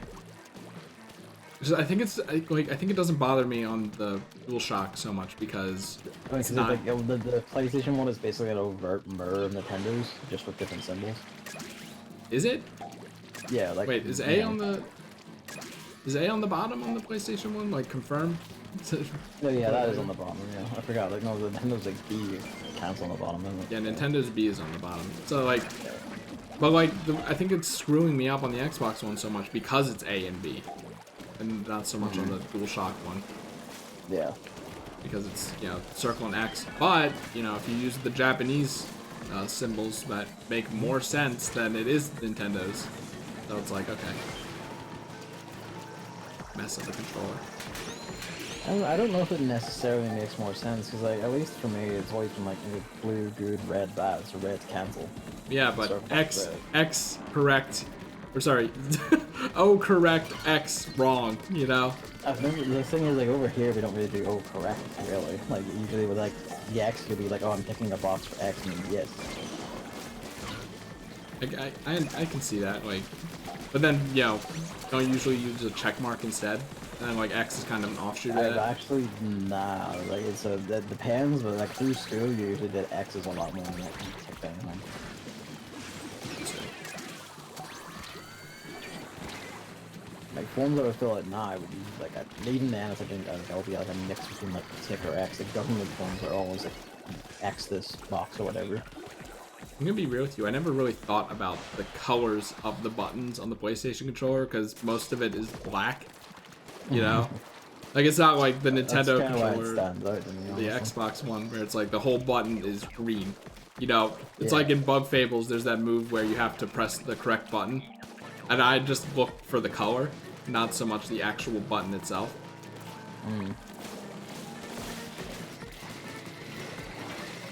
I think it's like I think it doesn't bother me on the DualShock so much because it's not. Like, the PlayStation one is basically an overt mirror of Nintendo's, just with different symbols. Is it? Yeah. Like. Wait, is A on the? Is A on the bottom on the PlayStation one? Like confirm? Yeah, that is on the bottom. Yeah, I forgot. Like no, the Nintendo's like B counts on the bottom. Isn't it? Yeah, Nintendo's B is on the bottom. So like, but like I think it's screwing me up on the Xbox one so much because it's A and B. And not so much on the DualShock one. Yeah. Because it's, you know, circle and X. But, you know, if you use the Japanese symbols that make more sense than it is Nintendo's. So it's like, okay. Mess up the controller. I don't know if it necessarily makes more sense, because like, at least for me, it's always been like blue, good, red, bad, so red's cancel. Yeah, but X correct. Or sorry, O correct, X wrong, you know? The thing is, like, over here, we don't really do O correct, really. Like, usually with, like, the X could be like, oh, I'm ticking a box for X, and yes. I can see that, like, but then, you know, don't usually use a check mark instead? And then, like, X is kind of an offshoot of it? Actually, nah, like, that depends, but, like, through school, you usually did X's a lot more than, like, tick anything. Like forms that would fill at I would use like even then it's like it'll be like a mix between like tick or X. Like government forms are always like X this box or whatever. I'm gonna be real with you. I never really thought about the colors of the buttons on the PlayStation controller because most of it is black. You know, like it's not like the Nintendo controller, the Xbox one, where it's like the whole button is green. You know, it's like in Bug Fables. There's that move where you have to press the correct button. And I just looked for the color, not so much the actual button itself.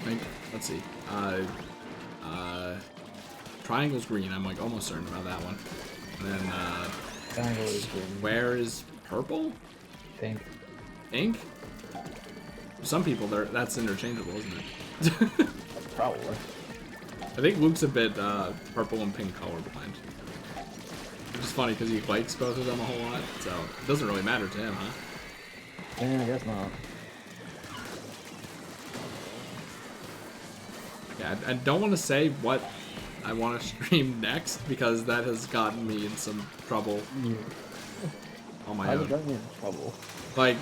Like, let's see. Triangle's green. I'm like almost certain about that one. And then Triangle is green. Where is purple? Pink. Pink? For some people, that's interchangeable, isn't it? Probably. I think Luke's a bit purple and pink colorblind. Which is funny because he likes both of them a whole lot, so it doesn't really matter to him, huh? Yeah, I guess not. Yeah, I don't want to say what I want to stream next because that has gotten me in some trouble on my own. Got me in trouble. Like,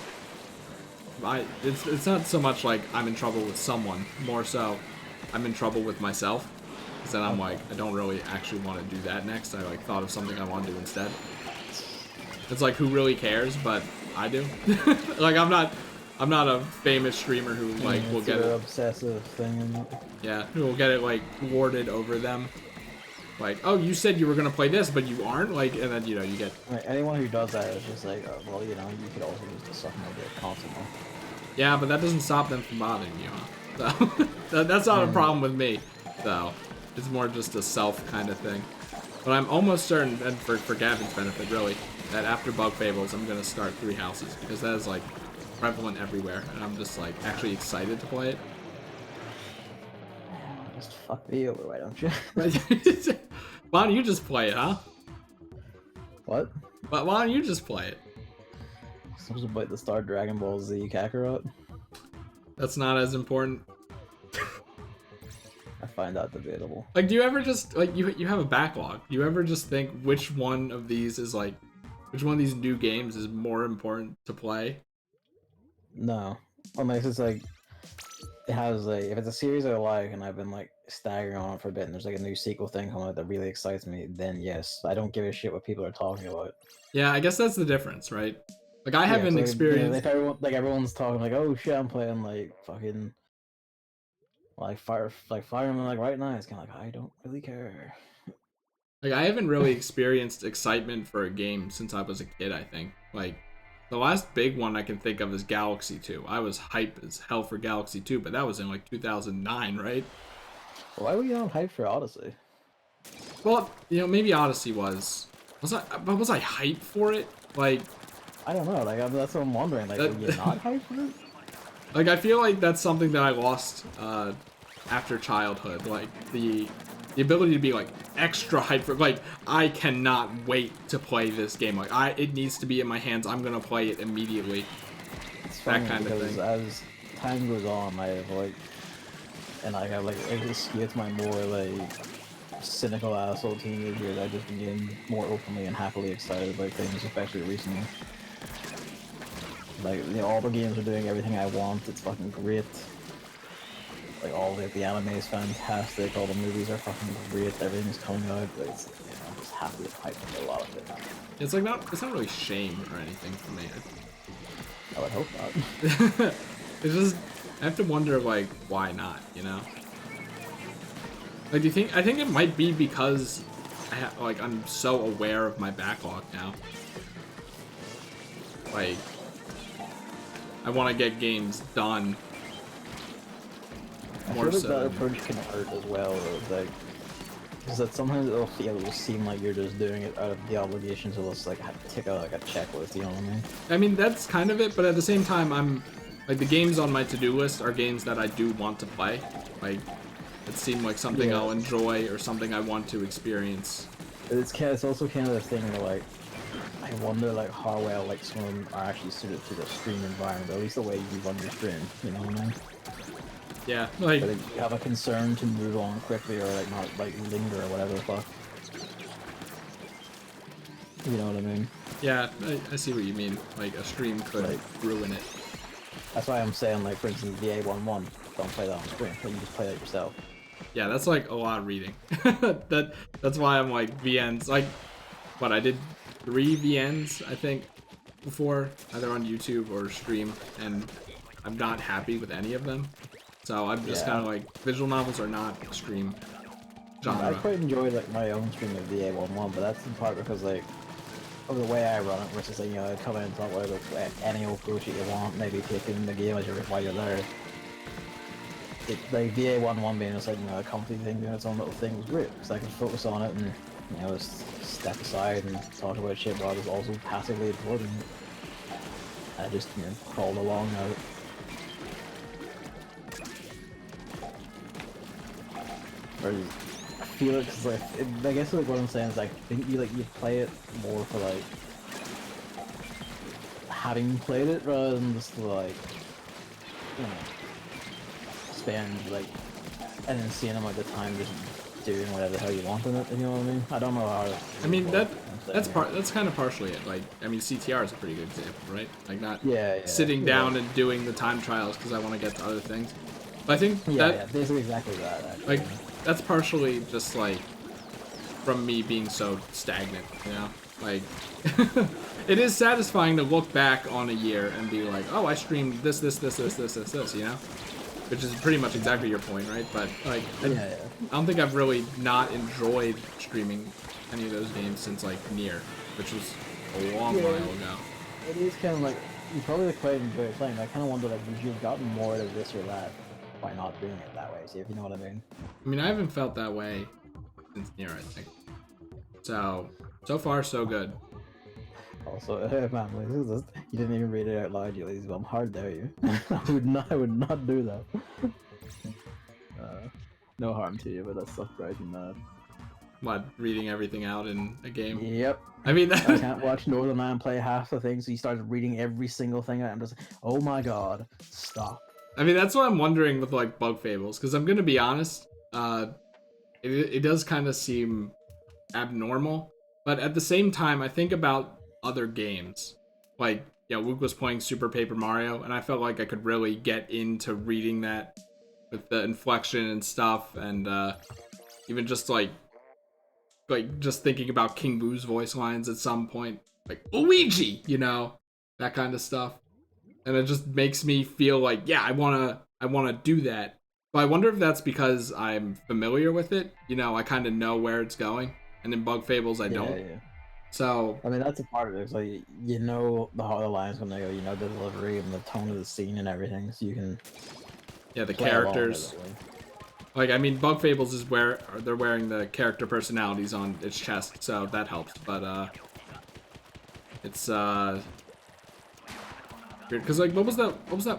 it's not so much like I'm in trouble with someone, more so I'm in trouble with myself. Because then I'm like, I don't really actually want to do that next. I like thought of something I want to do instead. It's like, who really cares? But I do. Like, I'm not a famous streamer who like will get it. Obsessive thing. Yeah, who will get it like warded over them. Like, oh, you said you were gonna play this, but you aren't. Like, and then you get. Like, anyone who does that is just like, oh, well, you know, you could also use the suck my dick constantly. Yeah, but that doesn't stop them from bothering you, huh? So that's not a problem with me, though. It's more just a self kind of thing. But I'm almost certain, and for Gavin's benefit, really, that after Bug Fables, I'm gonna start 3 Houses because that is like prevalent everywhere, and I'm just like actually excited to play it. Just fuck me over, why don't you? Why don't you just play it, huh? What? But why don't you just play it? Supposed to play the Star Dragon Ball Z Kakarot? That's not as important. I find that debatable. Like, do you ever just like you have a backlog? Do you ever just think which one of these is like, which one of these new games is more important to play? No, unless it's like it has like if it's a series I like and I've been like staggering on it for a bit and there's like a new sequel thing coming out that really excites me, then yes, I don't give a shit what people are talking about. Yeah, I guess that's the difference, right? Like I Yeah, haven't so experienced. if everyone's talking like, oh shit, I'm playing like fucking Fire Emblem like right now. It's kind of like I don't really care. Like I haven't really experienced excitement for a game since I was a kid, I think. Like the last big one I can think of is Galaxy 2. I was hype as hell for Galaxy 2, but that was in like 2009, right? Why were you on hype for Odyssey? Well, you know, maybe Odyssey was. Was I hyped for it? Like I don't know. That's what I'm wondering. Like, were that you not hyped for it? like I feel like that's something that I lost after childhood. Like the ability to be like extra hyped for like I cannot wait to play this game. Like it needs to be in my hands. I'm gonna play it immediately. It's That funny kind of because thing. as time goes on, I have like, and I have like, I just get my more like cynical asshole teenage years. I just became more openly and happily excited about things, especially recently. Like, all the games are doing everything I want. It's fucking great. Like, the anime is fantastic. All the movies are fucking great. Everything's coming out. Like, I'm just happy and hyped for a lot of things. It's not really shame or anything for me. I would hope not. It's just I have to wonder like why not, you know? Like do you think I think it might be because I'm so aware of my backlog now. Like I want to get games done I more feel like that so. approach can hurt as well, though. Like, because that sometimes it'll seem like you're just doing it out of the obligation to just like tick out like a checklist. You know what I mean? I mean that's kind of it, but at the same time I'm like the games on my to-do list are games that I do want to play. Like it seemed like something Yeah. I'll enjoy or something I want to experience. It's also kind of the thing where like I wonder like how well like some of them are actually suited to the stream environment, or at least the way you run your stream. You know what I mean? Yeah, like But you have a concern to move on quickly or like not like linger or whatever the fuck. You know what I mean? yeah, I see what you mean. Like a stream could Like ruin it. that's why I'm saying like for instance the A11, don't play that on stream. But you just play that yourself. Yeah, that's like a lot of reading. That's why I'm like VNs. Like what I did 3 VNs I think before either on YouTube or stream, and I'm not happy with any of them. So I'm just Yeah. kind of like visual novels are not stream I genre. quite enjoy like my own stream of the A11, but that's in part because like of the way I run it, which is like, come in and talk about any old bullshit you want, maybe taking the game as while you're there. Like the A11 being just like a comfy thing doing its own little thing was great because I could focus on it and just step aside and talk about shit while I was also passively absorbing it. I just crawled along now. Whereas I feel it because like I guess like what I'm saying is like, I think you play it more for like having played it rather than just to like spend like an insane amount of time just doing whatever the hell you want in it. You know what I mean? I don't know how. I mean I'm saying. that's kind of partially it. Like I mean CTR is a pretty good example, right? Like not Yeah, sitting yeah. down and doing the time trials because I want to get to other things. But I think Yeah, basically exactly that. Actually. like that's partially just like from me being so stagnant, you know? Like it is satisfying to look back on a year and be like, oh, I streamed this, you know? Which is pretty much exactly your point, right? But like Yeah. I don't think I've really not enjoyed streaming any of those games since like Nier, which was a long while ago. It is kind of like you probably quite enjoy playing. I kind of wonder like would you have gotten more out of this or that by not doing it that way? See if you know what I mean. I mean, I haven't felt that way since Nier, I think. So far so good. Also, man, you didn't even read it out loud, you lazy bum. How dare you? I would not do that. No harm to you, but that stuff drives me mad. What, reading everything out in a game? Yep. I mean, I can't watch Northern Man play half the things. So he started reading every single thing out. I'm just, oh my god, stop. I mean, that's what I'm wondering with like Bug Fables, because I'm gonna be honest, it does kind of seem abnormal, but at the same time, I think about other games, like yeah, Luke was playing Super Paper Mario, and I felt like I could really get into reading that with the inflection and stuff, and even just like just thinking about King Boo's voice lines at some point, like Luigi, you know. that kind of stuff. And it just makes me feel like, yeah, I wanna do that. But I wonder if that's because I'm familiar with it. You know, I kind of know where it's going, and in Bug Fables I don't. Yeah. So I mean, that's a part of it. It's like, you know, how the line's gonna go, you know, the delivery and the tone of the scene and everything, so you can yeah, the play along with characters. it. Like, I mean, Bug Fables is where they're wearing the character personalities on its chest, so that helps. But it's weird because like, what was that?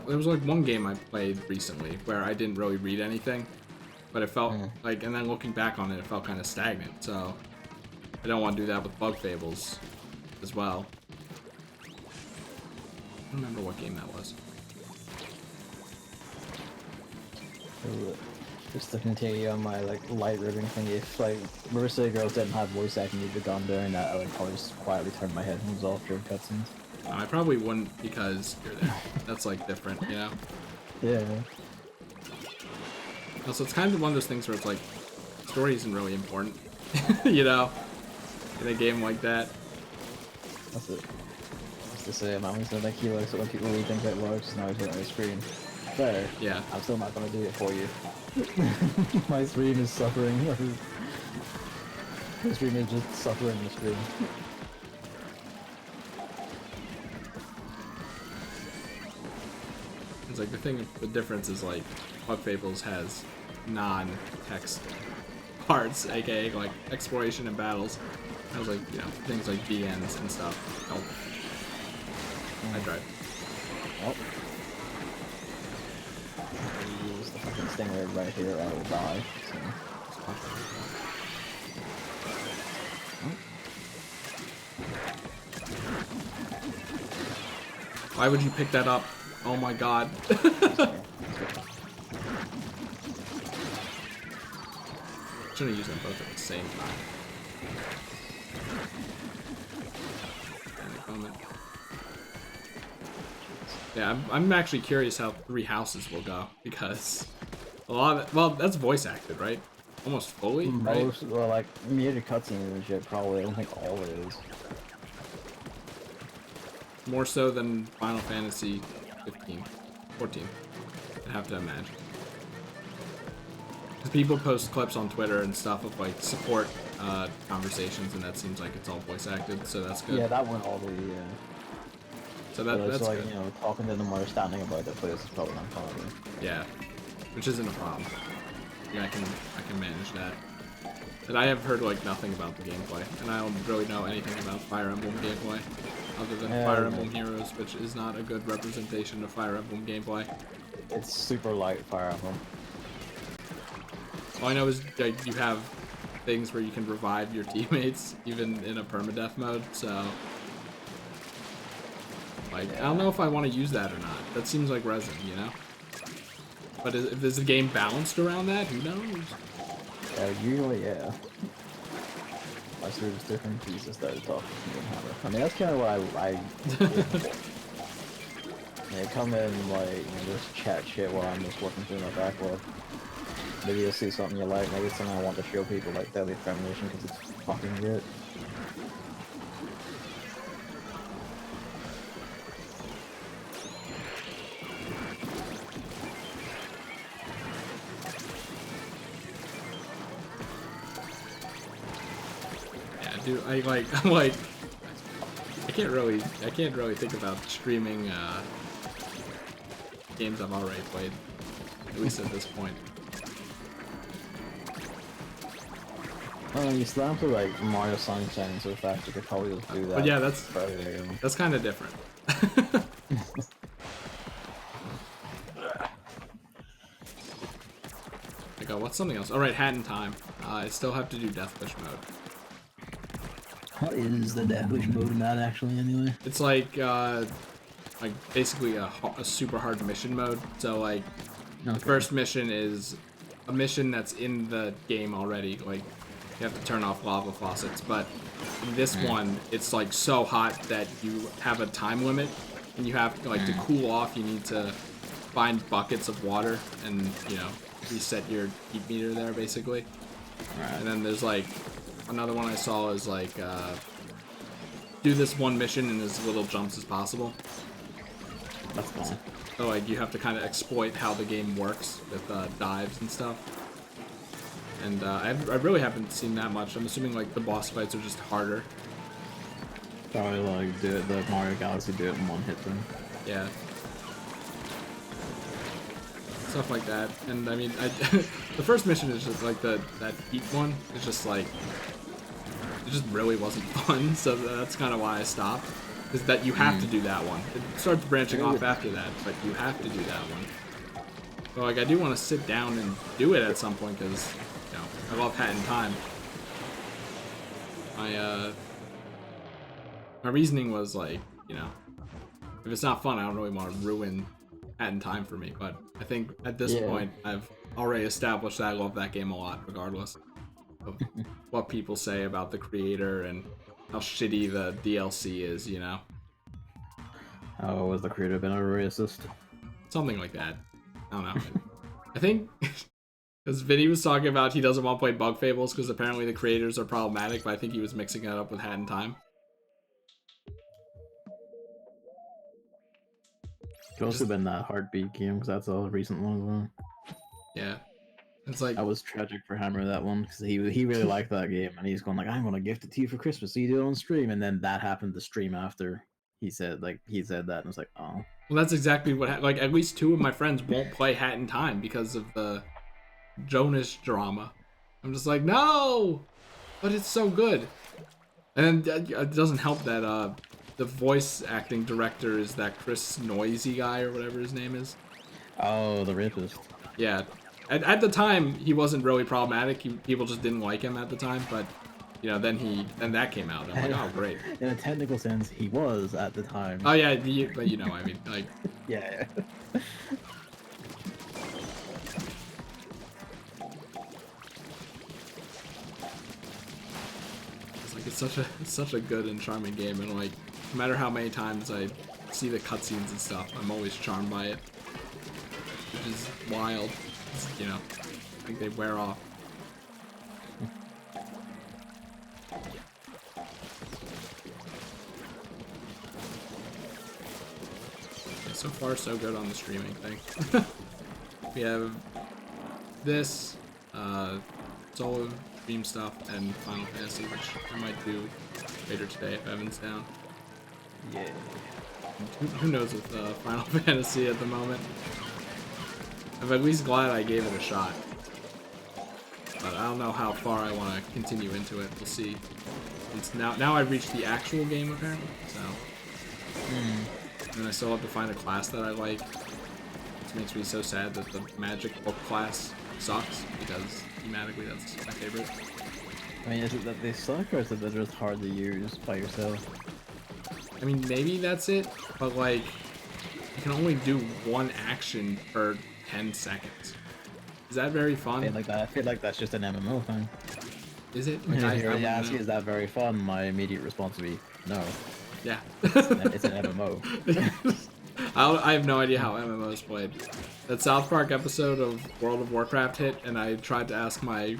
There was like one game I played recently where I didn't really read anything, but it felt like, and then looking back on it, it felt kind of stagnant. So I don't want to do that with Bug Fables as well. I don't remember what game that was. Just to continue on my like light ribbon thing, if like River City Girls didn't have voice acting you'd gone during that, I would probably just quietly turn my headphones off during cutscenes. I probably wouldn't because you're there. That's like different, you know? Yeah. Also, it's kind of one of those things where it's like, story isn't really important, you know? In a game like that. That's it. What's to say, man? We said like he looks at when people really think that works, now he's looking at the screen. Fair. Yeah. I'm still not gonna do it for you. My stream is suffering. My stream is just suffering the screen. It's like the difference is like, Bug Fables has non-text parts, aka like exploration and battles. I was like, you know, things like DNs and stuff. Nope. I tried. Oh. Use the fucking stinger right here, I will die. So. Why would you pick that up? Oh my god. Shouldn't use them both at the same time. Yeah, I'm actually curious how 3 houses will go, because a lot of it, well, that's voice acted, right? Almost fully, right? Most, well, like, muted cutscenes and shit, probably. I don't think all of it is. More so than Final Fantasy 15, 14, I have to imagine. Because people post clips on Twitter and stuff of, like, support conversations, and that seems like it's all voice acted, so that's good. Yeah, that one all the, So that's like, good. you know, talking to them or standing about their place is probably not probably. Yeah, which isn't a problem. Yeah, I can manage that. And I have heard like nothing about the gameplay, and I don't really know anything about Fire Emblem gameplay, other than Fire Emblem Heroes, which is not a good representation of Fire Emblem gameplay. It's super light Fire Emblem. All I know is like you have things where you can revive your teammates even in a permadeath mode, so like I don't know if I want to use that or not. That seems like resin, you know? But if there's a game balanced around that, who knows? Usually, yeah. Unless there's different pieces that are tough. I mean, that's kind of what I yeah, come in, like, you know, just chat shit while I'm just working through my backlog. Maybe you'll see something you like, maybe it's something I want to show people, like Deadly Premonition, because it's fucking good. Dude, I'm like, I can't really think about streaming games I've already played, at least at this point. You slam through like Mario Sunshine so fast you could probably just do that. But yeah, that's kind of different. Like, what's something else? All right, Hat in Time. I still have to do Deathwish mode. What is the Deathwish mode in that actually, anyway? It's like basically a super hard mission mode. So like, the first mission is a mission that's in the game already. Like, you have to turn off lava faucets. But in this one, it's like so hot that you have a time limit, and you have like to cool off. You need to find buckets of water and, you know, reset your heat meter there basically. And then there's like another one I saw is like do this one mission in as little jumps as possible. That's fine. So like you have to kind of exploit how the game works with dives and stuff. And I really haven't seen that much. I'm assuming like the boss fights are just harder. Probably like do it the Mario Galaxy do it in one hit thing. Yeah. Stuff like that. And I mean, the first mission is just like that heat one. It's just like it just really wasn't fun. So that's kind of why I stopped. Is that you have to do that one. It starts branching off after that, but you have to do that one. So like I do want to sit down and do it at some point because you know I love Hat in Time. My reasoning was like, you know, if it's not fun, I don't really want to ruin Hat in Time for me. But I think at this point, I've already established that I love that game a lot, regardless of what people say about the creator and how shitty the DLC is, you know? Oh, was the creator been a racist? Something like that. I don't know. I think because Vinny was talking about he doesn't want to play Bug Fables because apparently the creators are problematic, but I think he was mixing it up with Hat in Time. Could also been that Heartbeat game because that's a recent one as well. Yeah. It's like that was tragic for Hammer, that one, because he really liked that game and he's going like, I'm gonna gift it to you for Christmas so you do it on stream, and then that happened to stream after he said that, and I was like, oh. Well, that's exactly what like at least 2 of my friends won't play Hat in Time because of the Jonas drama. I'm just like, no, but it's so good. And it doesn't help that the voice acting director is that Chris Noisy guy or whatever his name is. Oh, the rapist. Yeah. At the time, he wasn't really problematic. People just didn't like him at the time, but you know, then that came out. I'm like, oh, great. In a technical sense, he was at the time. Oh yeah, but you know, I mean, like. Yeah. It's like it's such a good and charming game, and like, no matter how many times I see the cutscenes and stuff, I'm always charmed by it, which is wild. You know, I think they wear off. Yeah, so far, so good on the streaming thing. We have this, solo stream stuff, and Final Fantasy, which I might do later today if Evan's down. Yeah. Who knows with Final Fantasy at the moment. I'm at least glad I gave it a shot. But I don't know how far I want to continue into it. We'll see. It's now I've reached the actual game apparently, so. And I still have to find a class that I like. Which makes me so sad that the magic book class sucks, because thematically that's my favorite. I mean, is it that they suck, or is it that they're just hard to use by yourself? I mean, maybe that's it, but like, you can only do one action per 10 seconds. Is that very fun? I feel like that's just an MMO thing. Is it? Like, I if you ask, is that very fun? My immediate response would be, no. Yeah. It's an MMO. I have no idea how MMOs played. That South Park episode of World of Warcraft hit, and I tried to ask my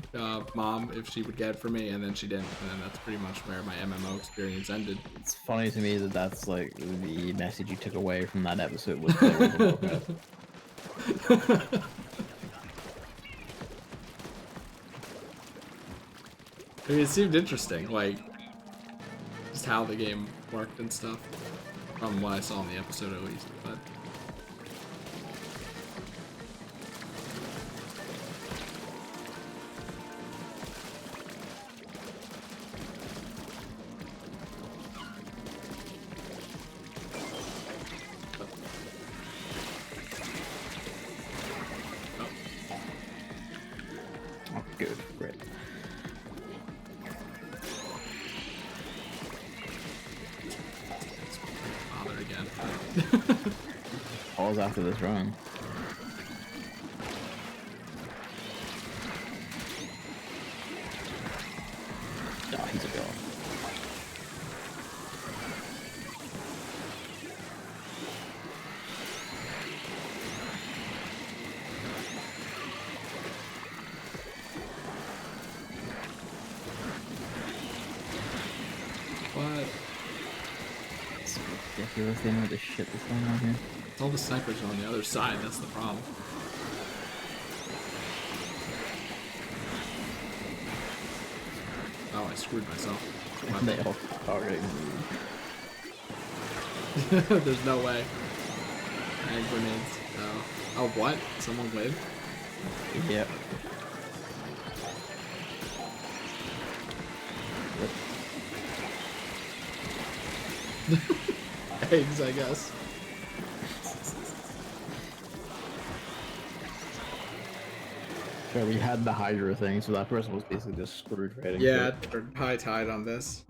mom if she would get it for me, and then she didn't. And then that's pretty much where my MMO experience ended. It's funny to me that that's like the message you took away from that episode was play World of Warcraft. I mean, it seemed interesting, like, just how the game worked and stuff. From what I saw in the episode, at least, but... Oh, good, great. Falls after this run. Oh, he's a god. What? ridiculous. They know the shit that's going on here. All the snipers are on the other side. That's the problem. Oh, I screwed myself. They all targeting me. There's no way. Hand grenades. Oh. Oh, what? Someone win? Yep. Eggs, I guess. Sure, we had the Hydra thing, so that person was basically just screwed trading. Yeah, we're high tide on this.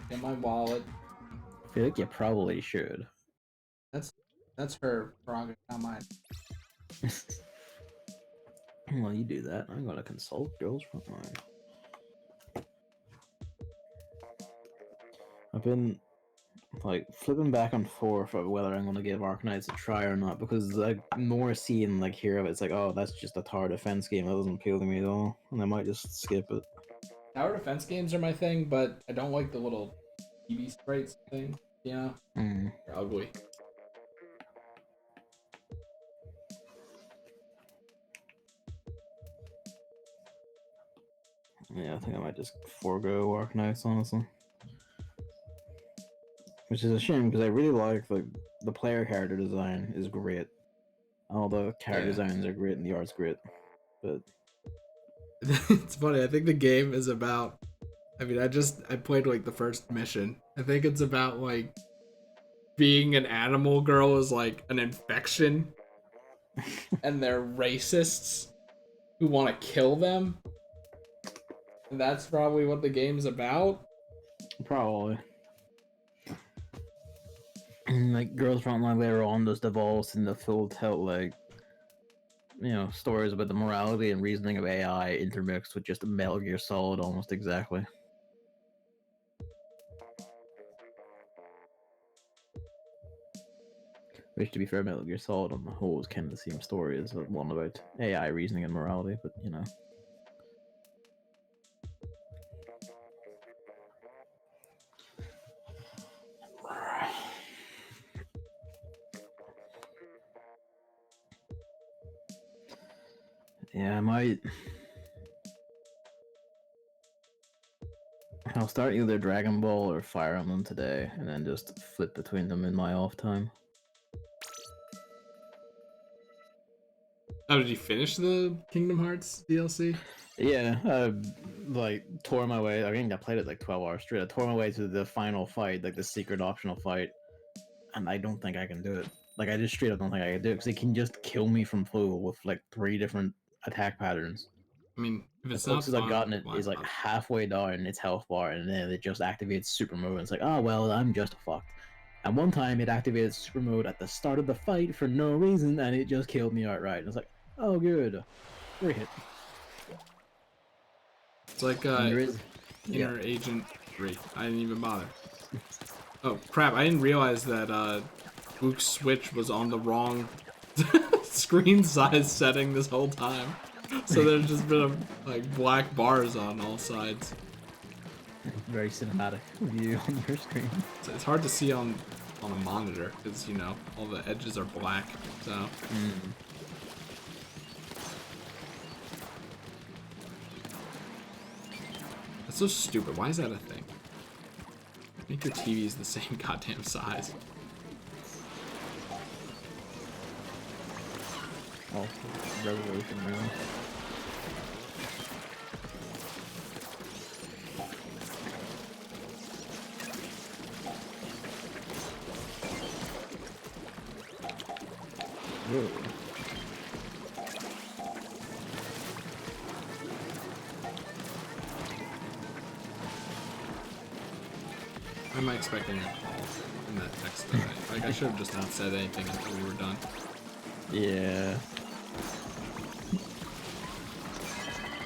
Get my wallet. I feel like you probably should. That's her prerogative, not mine. While you do that, I'm gonna consult Girls Frontline. I've been like flipping back and forth of whether I'm gonna give Arknights a try or not, because like more see and like hear of it, it's like, oh, that's just a tower defense game, that doesn't appeal to me at all, and I might just skip it. Tower defense games are my thing, but I don't like the little TV sprites thing. You know, they're ugly. Yeah, I think I might just forego Arknights, honestly. Which is a shame, because I really like the player character design is great. All the character designs are great and the art's great. But It's funny, I think the game is about, I mean, I played like the first mission. I think it's about like being an animal girl is like an infection and they're racists who want to kill them. And that's probably what the game's about. probably. Like Girls Frontline later on just evolves into full tilt, like, you know, stories about the morality and reasoning of AI intermixed with just a Metal Gear Solid almost exactly. Which, to be fair, Metal Gear Solid on the whole is kind of the same story as the one about AI reasoning and morality, but you know. Yeah, I might. I'll start either Dragon Ball or Fire Emblem today, and then just flip between them in my off time. Oh, did you finish the Kingdom Hearts DLC? Yeah, I like tore my way. I think I played it like 12 hours straight. I tore my way to the final fight, like the secret optional fight, and I don't think I can do it. Like I just straight up don't think I can do it because it can just kill me from full with like 3 different attack patterns. I mean, if The it's not closest I've gotten it why is like not? halfway down its health bar, and then it just activates super mode. And it's like, oh well, I'm just fucked. And one time it activated super mode at the start of the fight for no reason, and it just killed me outright. And it's like, oh good, great. It's like Inner Agent 3. I didn't even bother. Oh crap! I didn't realize that Luke's Switch was on the wrong screen size setting this whole time. So there's just been like black bars on all sides. Very cinematic view on your screen. So it's hard to see on a monitor because you know all the edges are black. So. That's so stupid. Why is that a thing? Make your TVs the same goddamn size. Oh, Revolution room. Whoa. Why am I expecting a call in that text? Like, I should have just not said anything until we were done. Yeah.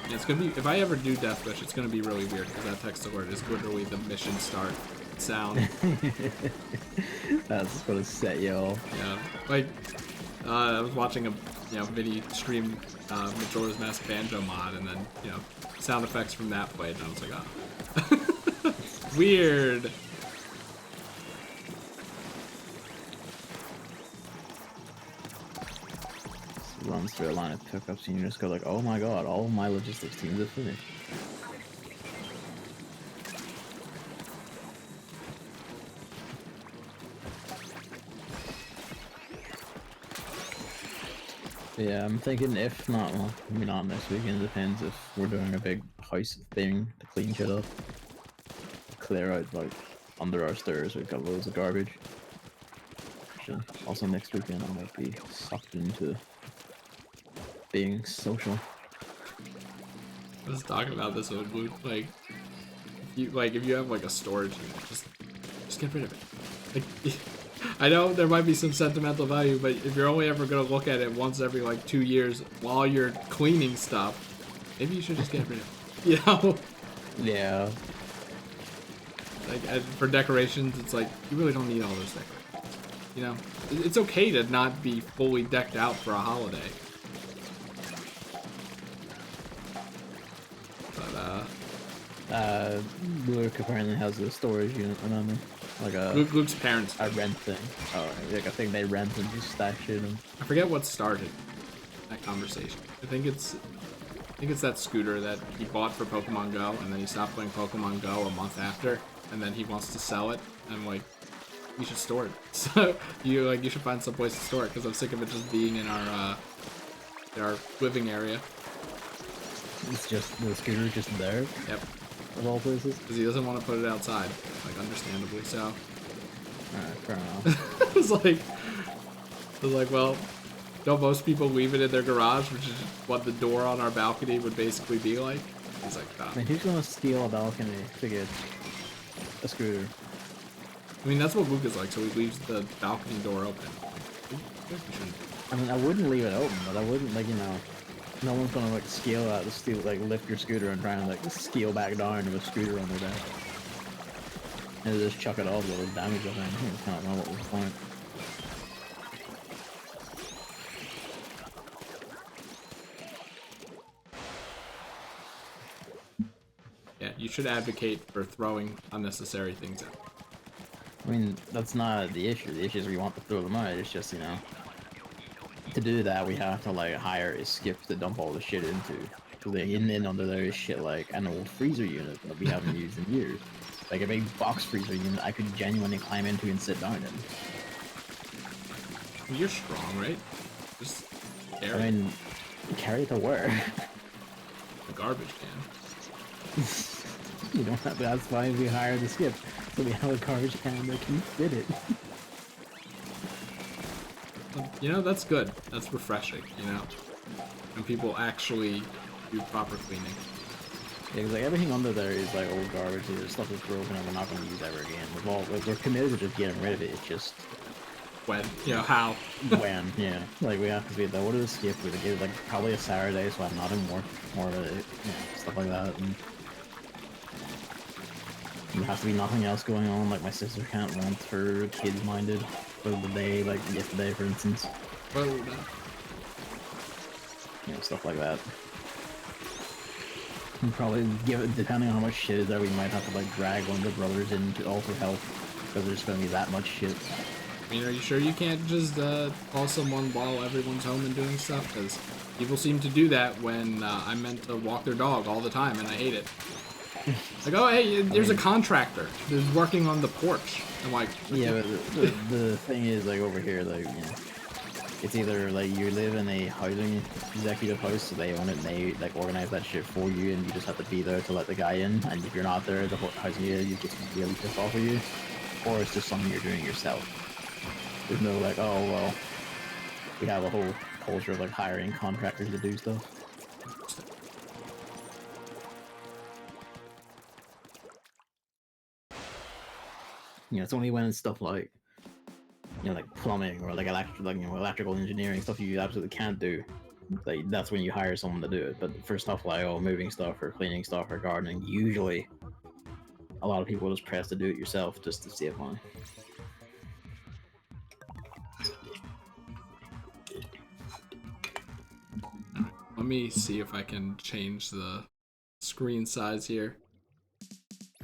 Yeah, it's gonna be, if I ever do Deathwish, it's gonna be really weird because that text alert is literally the mission start sound. That's gonna set you off. Yeah, like I was watching a video stream Majora's Mask Banjo mod, and then sound effects from that played, and I was like, oh, weird. Runs through a line of pickups, and you just go like, "Oh my god, all of my logistics teams are finished." Yeah, I'm thinking if not, well, maybe not next weekend. Depends if we're doing a big house thing to clean shit up, clear out like under our stairs. We've got loads of garbage. Actually, also next weekend I might be sucked into being social. I was talking about this with Luke, like if you have like a storage unit, just get rid of it. Like, I know there might be some sentimental value, but if you're only ever gonna look at it once every like 2 years while you're cleaning stuff, maybe you should just get rid of it. You know? Yeah. Like for decorations, it's like you really don't need all those decorations. You know, it's okay to not be fully decked out for a holiday. But Luke apparently has a storage unit, remember? Like a Luke's parents. a rent thing. Oh, like a thing they rent and just stash shit in. I forget what started that conversation. I think it's that scooter that he bought for Pokemon Go, and then he stopped playing Pokemon Go a month after, and then he wants to sell it. And I'm like, you should store it. So you should find some place to store it, because I'm sick of it just being in our living area. It's just the scooter just there. Yep. Of all places. Because he doesn't want to put it outside, like understandably so. Alright, fair enough. I was like, well, don't most people leave it in their garage, which is what the door on our balcony would basically be like? He's like, nah. I mean, who's gonna steal a balcony to get a scooter? I mean, that's what Luke is like, so he leaves the balcony door open. I mean, I wouldn't leave it open, but I wouldn't, like, no one's gonna, like, scale out to steal, like, lift your scooter and try and, like, scale back down to a scooter on their back. And just chuck it off with the damage of it. I think it's kind of not what was the point. Yeah, you should advocate for throwing unnecessary things out. I mean, that's not the issue. The issue is we want to throw them out. It's just, to do that, we have to, like, hire a skip to dump all the shit into. So in under there is shit like an old freezer unit that we haven't used in years. Like a big box freezer unit I could genuinely climb into and sit down in. Well, you're strong, right? Just carry I mean, carry it to where? a garbage can. You don't have to, that's why we hired the skip. So we have a garbage can that can fit it. You know, that's good. That's refreshing, when people actually do proper cleaning. Yeah, because like everything under there is like old garbage. There's stuff that's broken and we're not going to use ever again. We're committed to just getting rid of it. It's just When, how. when, yeah. Like we have to be the order the skip. We give like probably a Saturday, so I'm not in more of it, stuff like that. And there has to be nothing else going on. Like my sister can't want her kids minded for the day, like yesterday, for instance. Well, Stuff like that. And probably give it, depending on how much shit is there, we might have to like drag one of the brothers in to also help, because there's gonna be that much shit. I mean, are you sure you can't just call someone while everyone's home and doing stuff? Because people seem to do that when I'm meant to walk their dog all the time, and I hate it. Like, oh, hey, there's a contractor who's working on the porch. I'm like, yeah, but the thing is, like, over here, like, it's either, like, you live in a housing executive house, so they own it, and they, like, organize that shit for you, and you just have to be there to let the guy in, and if you're not there, the housing executive gets really pissed off of you, or it's just something you're doing yourself. There's no, like, oh, well, we have a whole culture of, like, hiring contractors to do stuff. It's only when it's stuff like, like plumbing or like electrical engineering stuff you absolutely can't do. like that's when you hire someone to do it. But for stuff like moving stuff or cleaning stuff or gardening, usually a lot of people just press to do it yourself just to save money. Let me see if I can change the screen size here.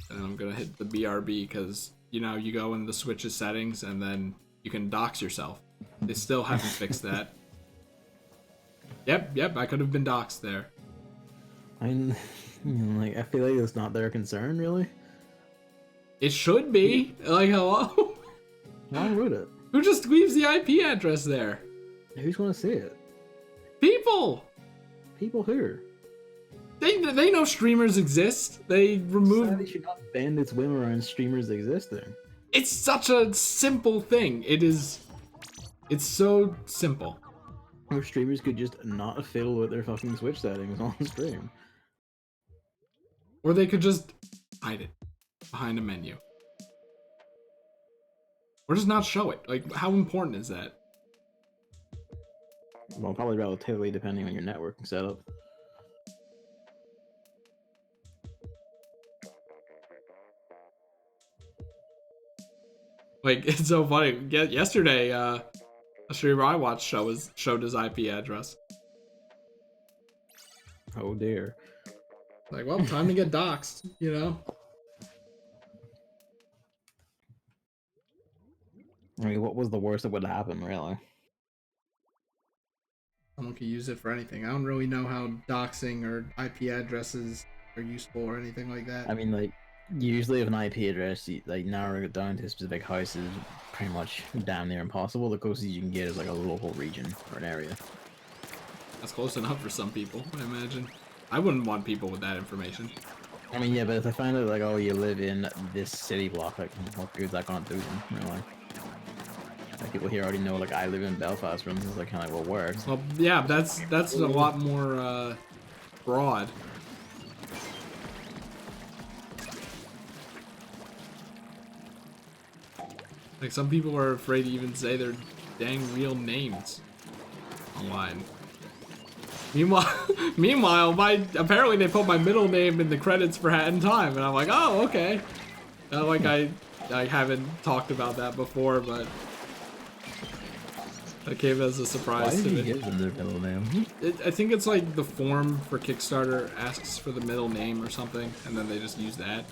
And I'm gonna hit the BRB because you know you go in the Switch's settings and then you can dox yourself. They still haven't fixed that. Yep, I could have been doxed there. I mean, like I feel like it's not their concern really. It should be. Like, hello? Why would it? Who just leaves the IP address there? Who's gonna see it? People! People who? They know streamers exist. They remove... Society should not bend its whim around streamers existing. It's such a simple thing. It's so simple. Or streamers could just not fiddle with their fucking Switch settings on stream. Or they could just hide it behind a menu. Or just not show it. Like, how important is that? Well, probably relatively depending on your networking setup. Like, it's so funny. Yesterday, a streamer I watched showed his IP address. Oh dear. Like, well, time to get doxxed, you know? I mean, what was the worst that would happen, really? Someone could use it for anything. I don't really know how doxing or IP addresses are useful or anything like that. I mean, like, usually if an IP address, like, narrowing it down to a specific house is pretty much damn near impossible. The closest you can get is, like, a local region or an area. That's close enough for some people, I imagine. I wouldn't want people with that information. I mean, yeah, but if I find out, like, oh, you live in this city block, like, what good is that gonna do them, really? Like, people here already know, like, I live in Belfast, for instance, like, kind of what works. Well, yeah, that's a lot more, broad. Like, some people are afraid to even say their dang real names online. Meanwhile, apparently they put my middle name in the credits for Hat in Time, and I'm like, oh, okay. Like, I haven't talked about that before, but that came as a surprise to me. Why did you give them their middle name? I think it's like the form for Kickstarter asks for the middle name or something, and then they just use that.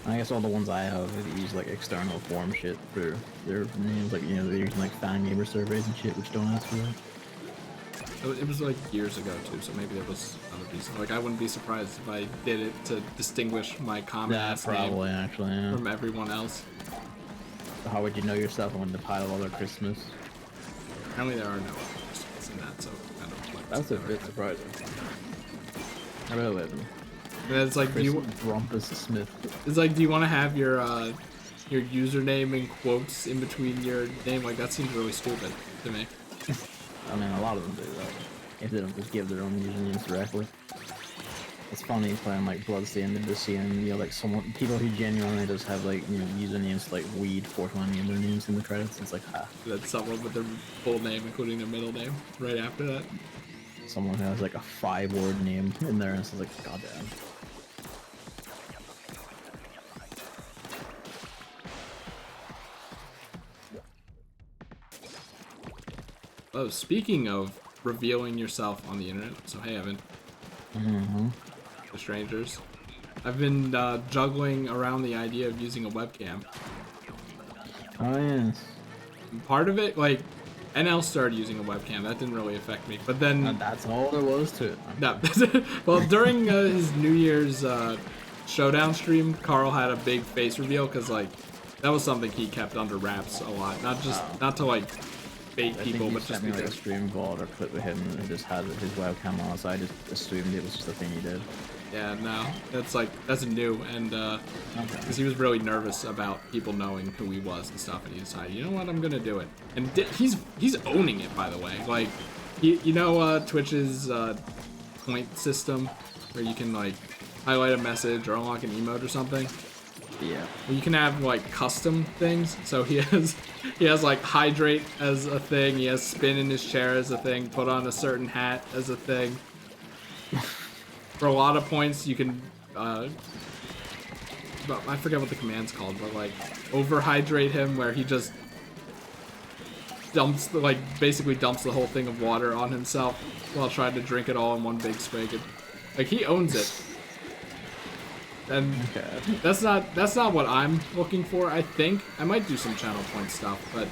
I guess all the ones I have use like external form shit for their names, like, you know, they're using like fan gamer surveys and shit, which don't ask for that. It was like years ago too, so maybe there was other reason. Like, I wouldn't be surprised if I did it to distinguish my common ass probably, name actually, yeah. from everyone else. So how would you know yourself when the pile of other Christmas? Apparently there are no other Christmas in that, so I don't know. That's a bit surprising. I really live. And it's like, do you Rumpus Smith. It's like, do you want to have your username in quotes in between your name? Like, that seems really stupid to me. I mean, a lot of them do that. If they don't just give their own usernames directly. It's funny playing like Bloodstained and just seeing, you know, like people who genuinely just have like, you know, usernames like Weed 420 in their names in the credits. It's like, ha. That's someone with their full name, including their middle name, right after that. Someone who has like a 5-word name in there, and it's like, goddamn. Oh, speaking of revealing yourself on the internet, so hey, Evan. The strangers. I've been juggling around the idea of using a webcam. Oh, yes. Part of it, like, NL started using a webcam. That didn't really affect me. But then... that's all there was to it. No. Well, during his New Year's Showdown stream, Carl had a big face reveal because, like, that was something he kept under wraps a lot. Not to, like, bait people, but just me like a stream VOD or clip with him and just had his webcam on, so I just assumed it was just a thing he did. Yeah, no, that's new, and because he was really nervous about people knowing who he was and stuff, and he decided, you know what, I'm gonna do it, and he's owning it, by the way. Like, you know, Twitch's point system, where you can like highlight a message or unlock an emote or something. Yeah. You can have like custom things. So he has like hydrate as a thing. He has spin in his chair as a thing. Put on a certain hat as a thing. For a lot of points, you can. But I forget what the command's called, but like overhydrate him, where he just dumps basically dumps the whole thing of water on himself while trying to drink it all in one big swig. Like he owns it. And that's not what I'm looking for. I think I might do some channel point stuff, but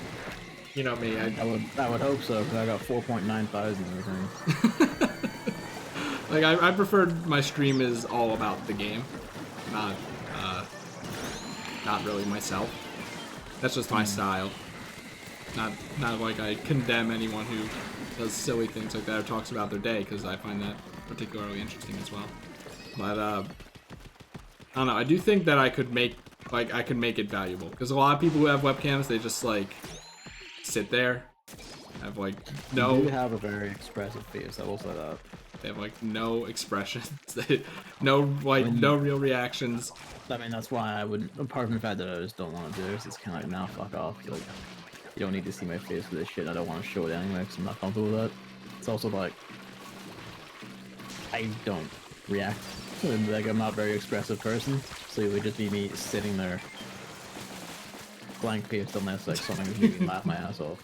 you know me, I would hope so, because I got 4.9 thousand everything. Like I preferred my stream is all about the game, not really myself. That's just my style. Not like I condemn anyone who does silly things like that or talks about their day, because I find that particularly interesting as well. But I don't know. I do think that I could make it valuable, because a lot of people who have webcams, they just like sit there, have like no. You do have a very expressive face. I will say that. They have like no expressions, no real reactions. I mean, that's why I would. Apart from the fact that I just don't want to do this, it's kind of like, now fuck off. Like, you don't need to see my face for this shit. I don't want to show it anyway, because I'm not comfortable with that. It's also like, I don't react. Like, I'm not a very expressive person, so it would just be me sitting there, blank faced, unless like something would make me laugh my ass off.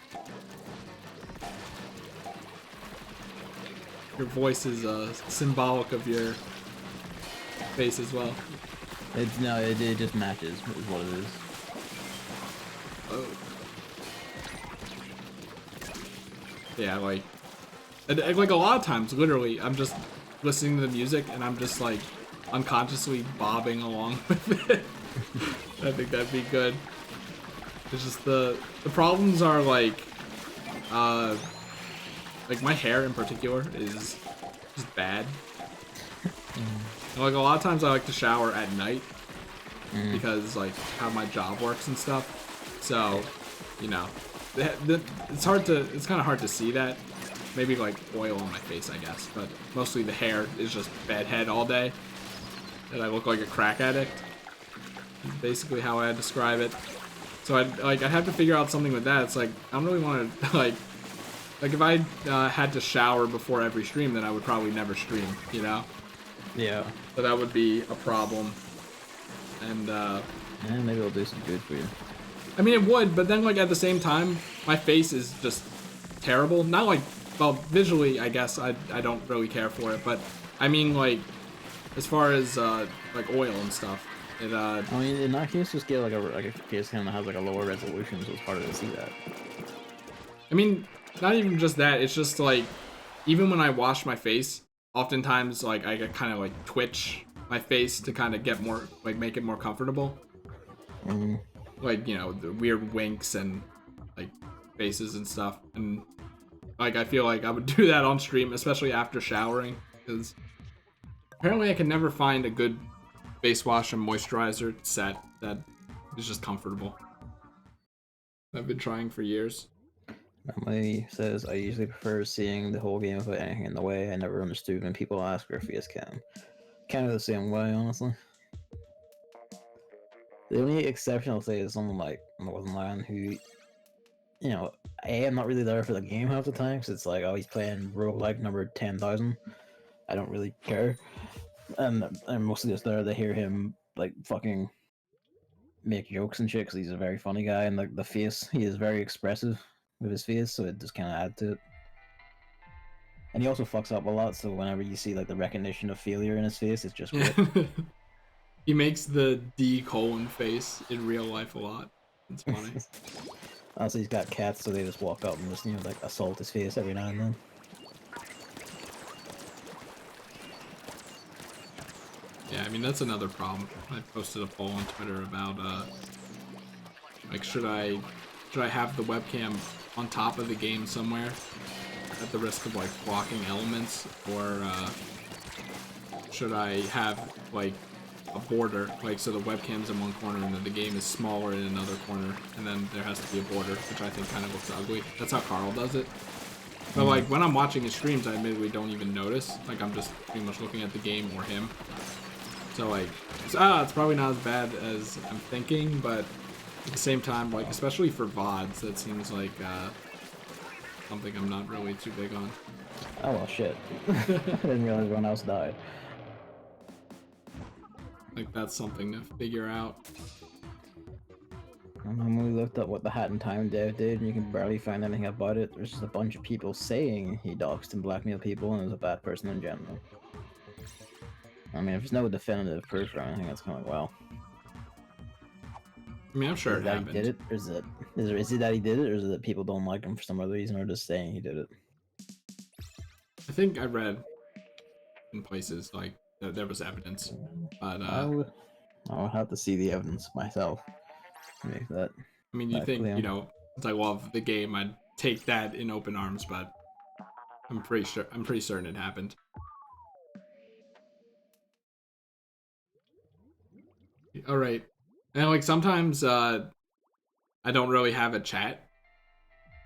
Your voice is symbolic of your face as well. It just matches is what it is. Oh. Yeah, like a lot of times, literally, I'm just listening to the music and I'm just like unconsciously bobbing along with it. I think that'd be good. It's just the problems are like my hair in particular is just bad. Like a lot of times I like to shower at night because like how my job works and stuff. So, you know, it's kind of hard to see that. Maybe like oil on my face, I guess, but mostly the hair is just bedhead all day. And I look like a crack addict. Is basically how I describe it. So I have to figure out something with that. It's like I don't really want to like if I had to shower before every stream, then I would probably never stream, you know? Yeah. So that would be a problem. And maybe it'll do some good for you. I mean, it would, but then like at the same time, my face is just terrible. Not like, well, visually, I guess I don't really care for it, but I mean like as far as like oil and stuff. I mean, in that case, just get like a face cam that has like a lower resolution, so it's harder to see that. I mean, not even just that. It's just like, even when I wash my face, oftentimes like I kind of like twitch my face to kind of get more like make it more comfortable. Like, you know, the weird winks and like faces and stuff, and like I feel like I would do that on stream, especially after showering, because apparently I can never find a good face wash and moisturizer set that is just comfortable. I've been trying for years. Emily says, I usually prefer seeing the whole game without anything in the way. I never understood when people ask for a face cam. Kind of the same way, honestly. The only exception I'll say is someone like Northern Lion who, you know, I'm not really there for the game half the time, because it's like, oh, he's playing roguelike number 10,000. I don't really care. And I'm mostly just there to hear him, like, fucking make jokes and shit, because he's a very funny guy, and like the face, he is very expressive with his face, so it just kind of adds to it. And he also fucks up a lot, so whenever you see like the recognition of failure in his face, it's just great. He makes the D colon face in real life a lot. It's funny. Also, he's got cats, so they just walk up and just, you know, like assault his face every now and then. Yeah, I mean, that's another problem. I posted a poll on Twitter about like should I have the webcam on top of the game somewhere at the risk of like blocking elements, or should I have like a border, like so the webcam's in one corner and then the game is smaller in another corner, and then there has to be a border, which I think kind of looks ugly. That's how Carl does it. But like when I'm watching his streams, I admittedly don't even notice. Like I'm just pretty much looking at the game or him. So like, it's probably not as bad as I'm thinking, but at the same time, like especially for VODs, that seems like something I'm not really too big on. Oh well, shit. I didn't realize everyone else died. Like that's something to figure out. And when we looked up what the Hat in Time dev did, and you can barely find anything about it. There's just a bunch of people saying he doxed and blackmailed people and is a bad person in general. I mean, if there's no definitive proof or anything, that's kind of like, well. I mean, I'm sure Is it that happened. he did it, or is it that he did it, or is it that people don't like him for some other reason, or just saying he did it? I think I read in places like that there was evidence, but I would have to see the evidence myself to make that. I mean, you That think, clear. you know, since I love the game, I'd take that in open arms, but I'm pretty certain it happened. All right, and like sometimes I don't really have a chat,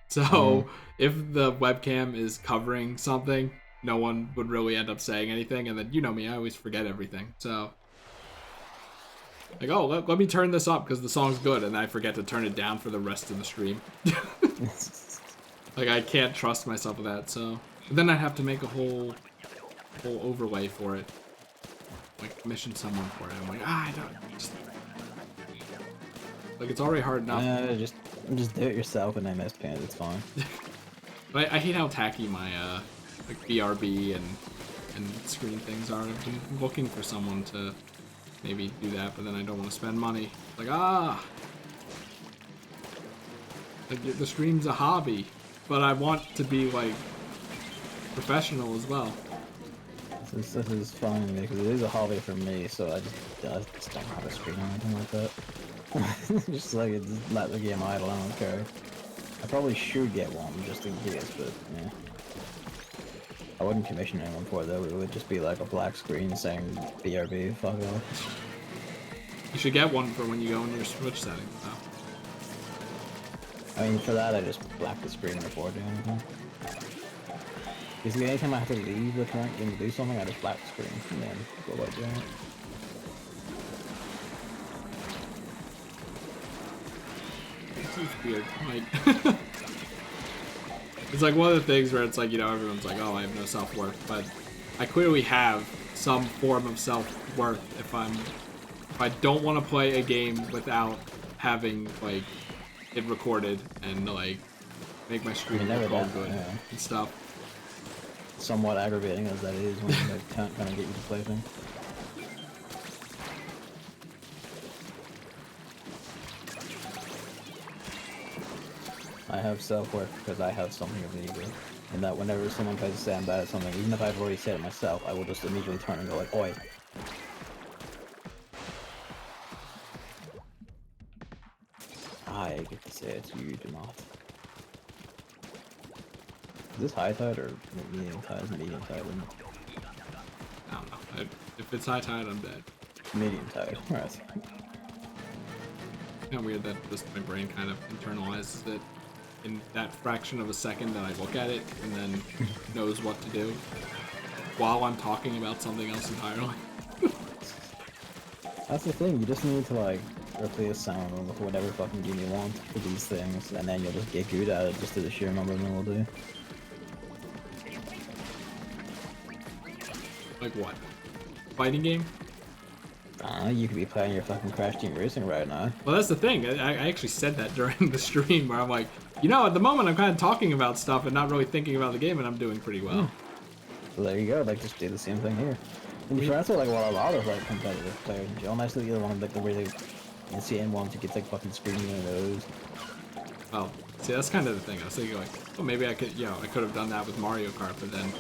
so if the webcam is covering something, no one would really end up saying anything, and then you know me, I always forget everything, so. Like, oh, let me turn this up because the song's good, and I forget to turn it down for the rest of the stream. Like, I can't trust myself with that, so. But then I'd have to make a whole overlay for it. Like, commission someone for it. I'm like, I don't. Just... Like, it's already hard enough. Just do it yourself and MS Paint. It's fine. But I hate how tacky my like BRB and screen things are. I've been looking for someone to maybe do that, but then I don't want to spend money. Like, like the stream's a hobby, but I want to be like professional as well. This is fun because it is a hobby for me, so I just don't have a screen or anything like that. Just like just let the game idle. I don't care. I probably should get one just in case, but yeah. I wouldn't commission anyone for it though. It would just be like a black screen saying BRB. Fuck off. You should get one for when you go in your Switch settings, though. I mean, for that, I just black the screen before doing anything. Because anytime I have to leave the current game to do something, I just black the screen and then go about doing it. It's weird. Like, it's like one of the things where it's like, you know, everyone's like, oh, I have no self-worth, but I clearly have some form of self-worth if I don't want to play a game without having like it recorded and like make my stream look all good and stuff. Somewhat aggravating as that is when they can't kind of get you to play things. I have self-worth because I have something of an ego. And that whenever someone tries to say I'm bad at something, even if I've already said it myself, I will just immediately turn and go like, oi. I get to say it, you do not. Is this high tide or medium tide? It's medium tide, isn't it? I don't know. If it's high tide, I'm dead. Medium tide, alright. Kind of weird that just my brain kind of internalizes it in that fraction of a second that I look at it and then knows what to do while I'm talking about something else entirely. That's the thing, you just need to like replace sound with whatever fucking game you want for these things, and then you'll just get good at it just to the sheer number of them will do. Like what? Fighting game? You could be playing your fucking Crash Team Racing right now. Well, that's the thing. I actually said that during the stream where I'm like, you know, at the moment I'm kind of talking about stuff and not really thinking about the game, and I'm doing pretty well. So there you go, like just do the same thing here. And sure, that's what like what a lot of like competitive players do. Unless the other one like the really insane ones who gets like fucking screaming in those. Well, see, that's kind of the thing. I was thinking like, oh, maybe I could, you know, I could have done that with Mario Kart, but then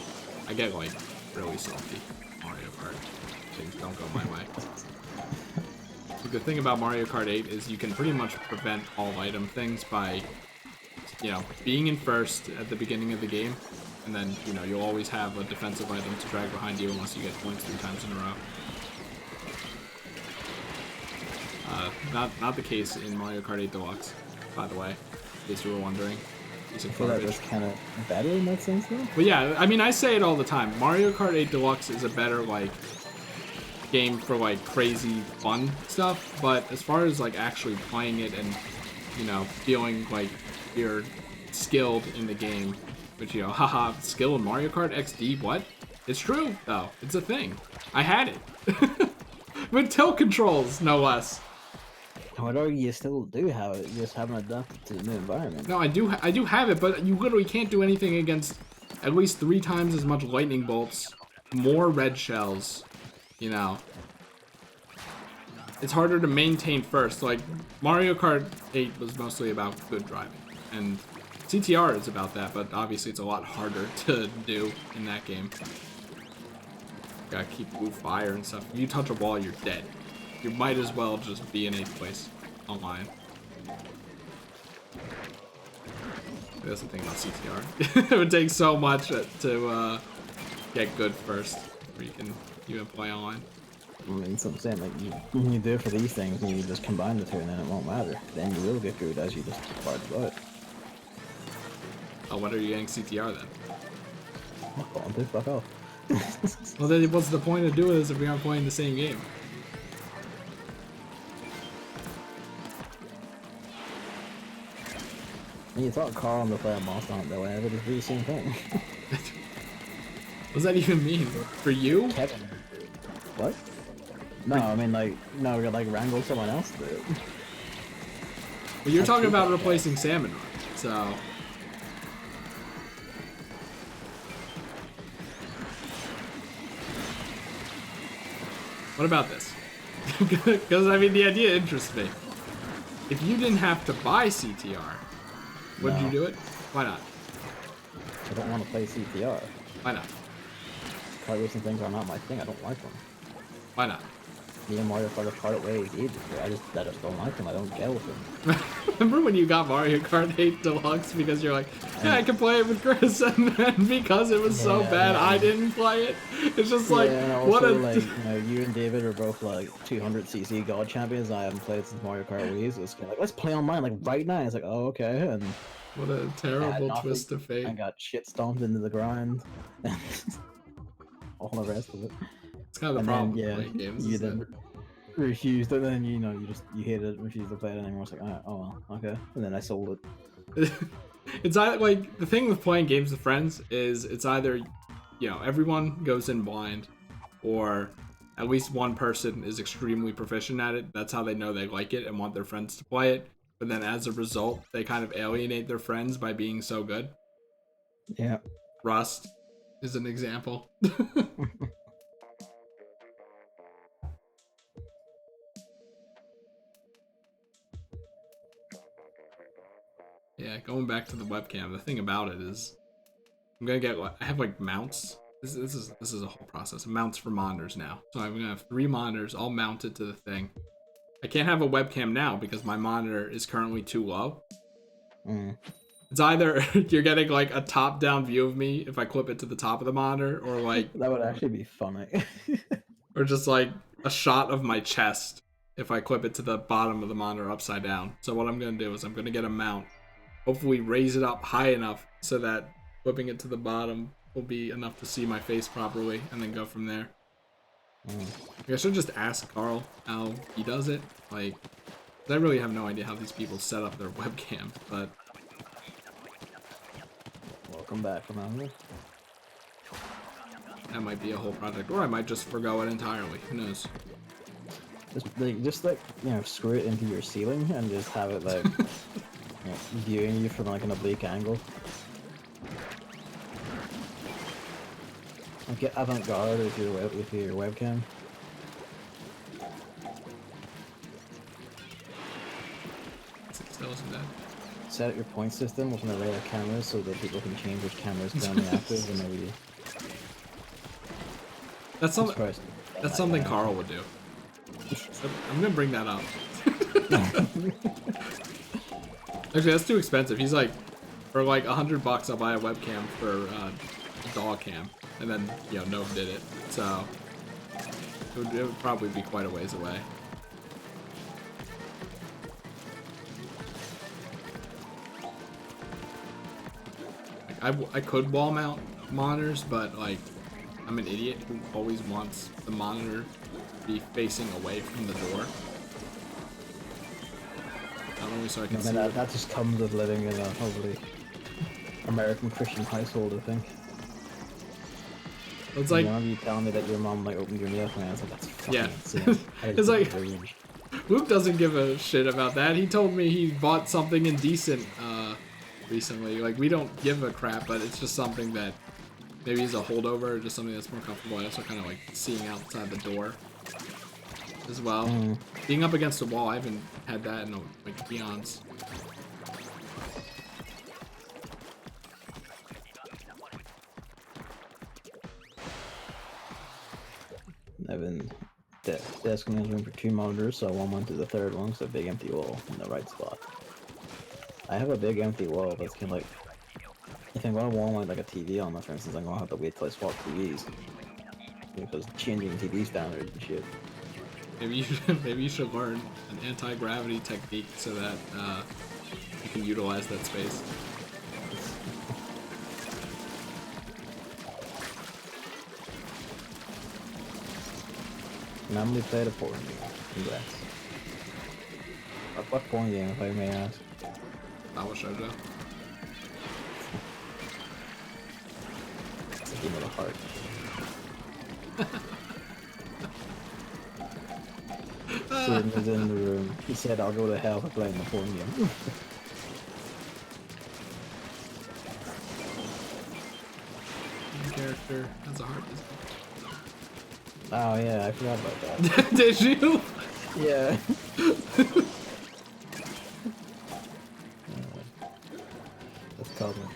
I get like really salty. Mario Kart things don't go my way. The good thing about Mario Kart 8 is you can pretty much prevent all item things by, you know, being in first at the beginning of the game, and then, you know, you'll always have a defensive item to drag behind you unless you get points 3 times in a row. Not the case in Mario Kart 8 Deluxe, by the way, in case you were wondering. I feel that was kind of better in that sense, though. But yeah, I mean, I say it all the time. Mario Kart 8 Deluxe is a better, like, game for like crazy fun stuff, but as far as like actually playing it and, you know, feeling like you're skilled in the game, which, you know, haha, skill in Mario Kart XD, what? It's true, though. It's a thing. I had it. With tilt controls, no less. I would argue you still do have it, you just haven't adapted to the new environment. No, I do have it, but you literally can't do anything against at least 3 times as much lightning bolts, more red shells, you know. It's harder to maintain first. Like, Mario Kart 8 was mostly about good driving, and CTR is about that, but obviously it's a lot harder to do in that game. Gotta keep blue fire and stuff. If you touch a wall, you're dead. You might as well just be in 8th place online. That's the thing about CTR. It would take so much to get good first before you can even play online. I mean, that's what I'm saying, like, when you do it for these things, and you just combine the two, and then it won't matter. Then you will get good as you just hard to it. Oh, what are you getting CTR then? Oh, dude, fuck off. Well, then what's the point of doing this if we aren't playing the same game? You thought Carl and the player Monster Hunt though, but it's the same thing. What does that even mean? For you? Kevin. What? No, I mean, like, no, we got like wrangle someone else to do it. Well, you're talking about replacing Salmon, so. What about this? Because, I mean, the idea interests me. If you didn't have to buy CTR, would you do it? Why not? I don't want to play CTR. Why not? Kart racing things are not my thing, I don't like them. Why not? Me and Mario Kart have tried it way ages ago. I just don't like them, I don't gel with them. Remember when you got Mario Kart 8 Deluxe because you're like, yeah, I can play it with Chris, and then because it was so bad, I didn't play it. It's just like, and also, what a... like, you know, you and David are both like 200cc God champions. I haven't played since Mario Kart Wii, so it's kind of like, let's play online like right now. It's like, oh, okay, and what a terrible twist of fate. I got shit stomped into the grind, and all the rest of it. It's kind of the problem with playing games. You then refused, and then you know you hated it, refused to play it anymore. It's like, oh well, okay, and then I sold it. It's either like the thing with playing games with friends is it's either, you know, everyone goes in blind, or at least one person is extremely proficient at it. That's how they know they like it and want their friends to play it. But then as a result, they kind of alienate their friends by being so good. Yeah. Rust is an example. Yeah, going back to the webcam, the thing about it is I'm gonna get, I have like mounts. This is a whole process. Mounts for monitors now. So I'm gonna have 3 monitors all mounted to the thing. I can't have a webcam now because my monitor is currently too low. It's either you're getting like a top-down view of me if I clip it to the top of the monitor, or like that would actually be funny. or just like a shot of my chest if I clip it to the bottom of the monitor upside down. So what I'm gonna do is I'm gonna get a mount, hopefully raise it up high enough so that flipping it to the bottom will be enough to see my face properly, and then go from there. I should just ask Carl how he does it. Like, I really have no idea how these people set up their webcam, but... Welcome back from Amber. That might be a whole project, or I might just forgo it entirely. Who knows? Just like, you know, screw it into your ceiling and just have it like you know, viewing you from like an oblique angle. Like, get avant-garde with your webcam. Set up your point system with an array of cameras so that people can change which cameras are currently active whenever you... That's something Carl would do. I'm gonna bring that up. Actually, that's too expensive. He's like, for like $100 I'll buy a webcam for dog cam, and then, you know, no did it. So it would probably be quite a ways away. Like, I could wall mount monitors, but like I'm an idiot who always wants the monitor be facing away from the door. Not only so I can see. That just comes with living in a probably American Christian household, I think. It's like, you telling me that your mom like opened your meal plan, I was like, that's fucking yeah. insane. It's like, Whoop doesn't give a shit about that. He told me he bought something indecent recently. Like, we don't give a crap, but it's just something that maybe is a holdover or just something that's more comfortable. I also kind of like seeing outside the door as well. Being up against the wall, I haven't had that in like eons. I've been desking this room for 2 monitors, so one went to the third one, so a big empty wall in the right spot. I have a big empty wall, but it's kind of like, if I'm going to want like a TV on it, for instance, I'm going to have to wait till I swap TVs. Because changing TV standards and shit. Maybe you should learn an anti-gravity technique so that you can utilize that space. Normally played a porn game. Congrats. What porn game, if I may ask? I wish I know. It's a game of the heart. Sweden was in the room. He said, I'll go to hell for playing the porn game. Character has a heart. Oh yeah, I forgot about that. Did you? Yeah. That's common.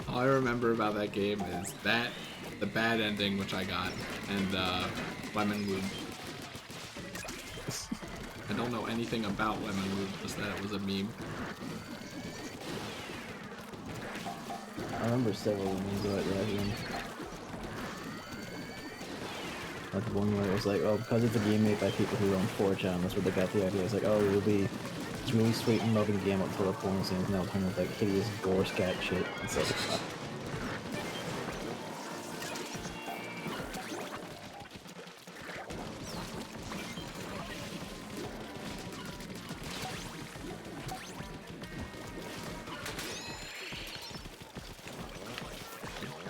All I remember about that game is that, the bad ending, which I got, and Lemon Lube. I don't know anything about Lemon Lube, just that it was a meme. I remember several memes about that. Like the one where it was like, oh, because it's a game made by people who run 4chan, that's where they got the idea. It's like, oh, it'll be this really sweet and loving game up for the porn scenes, and they'll turn with like hideous gore scat shit and stuff.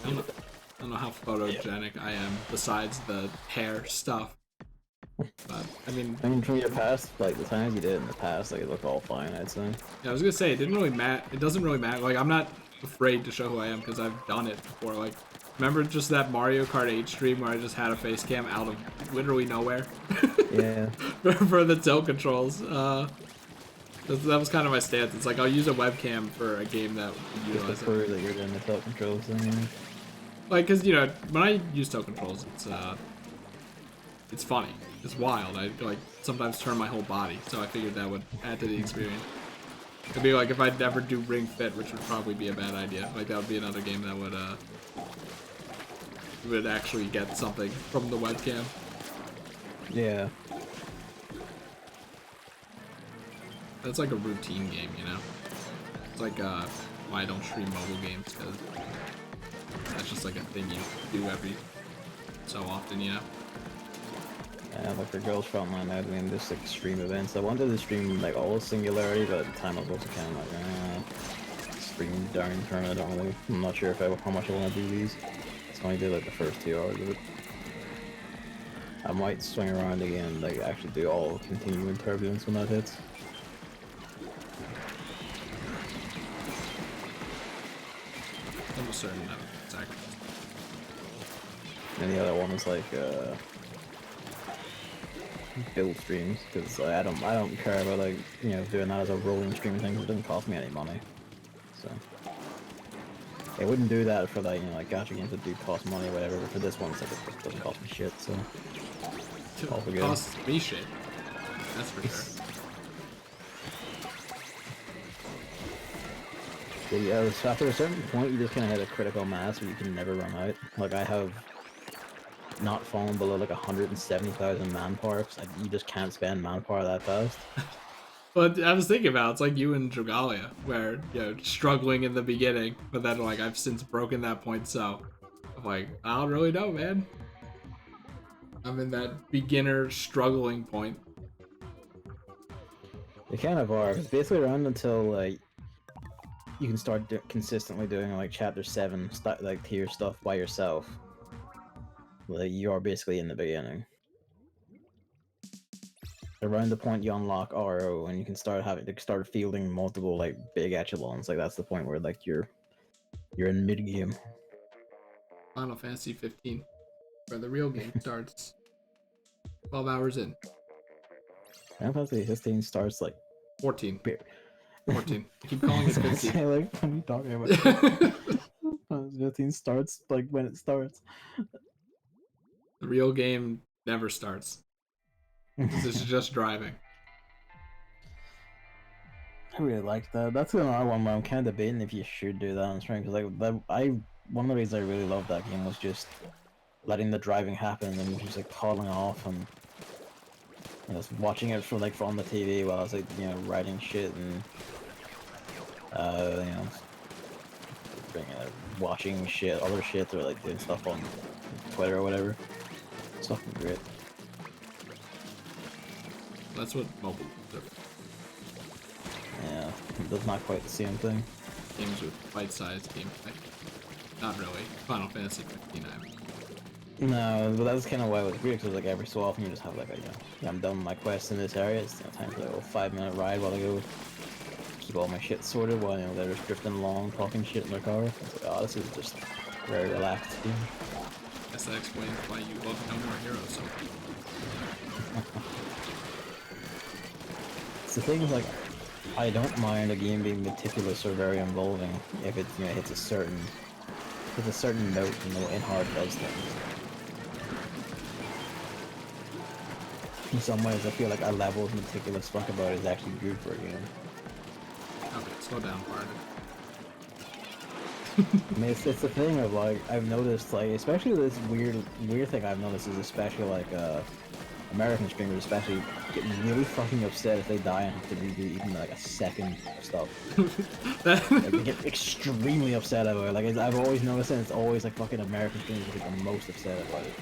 I don't know how photogenic I am besides the hair stuff. But I mean from your past, like the times you did in the past, like it looked all fine, I'd say. Yeah, I was gonna say it didn't really matter. It doesn't really matter. Like, I'm not afraid to show who I am because I've done it before. Like, remember just that Mario Kart 8 stream where I just had a face cam out of literally nowhere? Yeah. for the tilt controls. That was kind of my stance. It's like I'll use a webcam for a game that would utilize it. That you're doing the tilt controls thing. Like, cause you know when I use tilt controls, it's funny. It's wild. I like sometimes turn my whole body, so I figured that would add to the experience. It'd be like if I'd never do Ring Fit, which would probably be a bad idea. Like that would be another game that would actually get something from the webcam. Yeah. That's like a routine game, you know. It's like why I don't stream mobile games, because that's just like a thing you do every so often, you know. Yeah, like for Girls Frontline, now doing this like stream events. I wanted to stream like all Singularity, but at the time I was also kind of like, stream during tournament. I'm not sure how much I want to do these. So I only did like the first 2 hours of it. I might swing around again and like actually do all continuing turbulence when that hits. Almost certain that exactly. And the other one is like build streams, because I don't care about like doing that as a rolling stream thing, because it doesn't cost me any money. So I wouldn't do that for like like gacha games that do cost money or whatever. But for this one, it's like it doesn't cost me shit. So all good. Costs me shit. That's for sure. Yeah, after a certain point, you just kind of hit a critical mass where you can never run out. Like I have not fallen below like 170,000 manpower, because you just can't spend manpower that fast. But I was thinking about it's like you and Dragalia, where struggling in the beginning, but then like I've since broken that point. So I'm like, I don't really know, man. I'm in that beginner struggling point. They kind of are. It's basically around until like you can start consistently doing like chapter 7 like tier stuff by yourself. Like you are basically in the beginning. Around the point you unlock RO and you can start fielding multiple like big echelons. Like that's the point where like you're in mid game. Final Fantasy 15, where the real game starts 12 hours in. Final Fantasy 15 starts like 14. 14. I keep calling it 15. Say, like, what are you talking about? Final Fantasy 15 starts like when it starts. The real game never starts. This is just driving. I really like that. That's another one where I'm kind of debating if you should do that on stream because one of the reasons I really loved that game was just letting the driving happen and just like calling off and just watching it from the TV while I was like writing shit and watching other shit or like doing stuff on Twitter or whatever. It's fucking great. That's what mobile games are. Yeah, that's not quite the same thing. Games with bite-sized gameplay. Not really. Final Fantasy 15, No, but that's kind of why it was weird, because like every so often you just have like I'm done with my quest in this area, it's time for like a 5-minute ride while I go keep all my shit sorted while they're just drifting along, talking shit in their car. It's like, oh, this is just very relaxed game. guess that explains why you love No More Heroes so much. It's the thing is like, I don't mind a game being meticulous or very involving if it hits a certain note in how it does things. In some ways, I feel like a level of meticulous fuck about it is actually good for a game. Okay, slow down, pardon. I mean, it's the thing of like I've noticed like especially this weird thing I've noticed is especially like American streamers especially get really fucking upset if they die and have to redo even like a second of stuff. Like, they get extremely upset about it. Like I've always noticed it. It's always like fucking American streamers that get the most upset about it.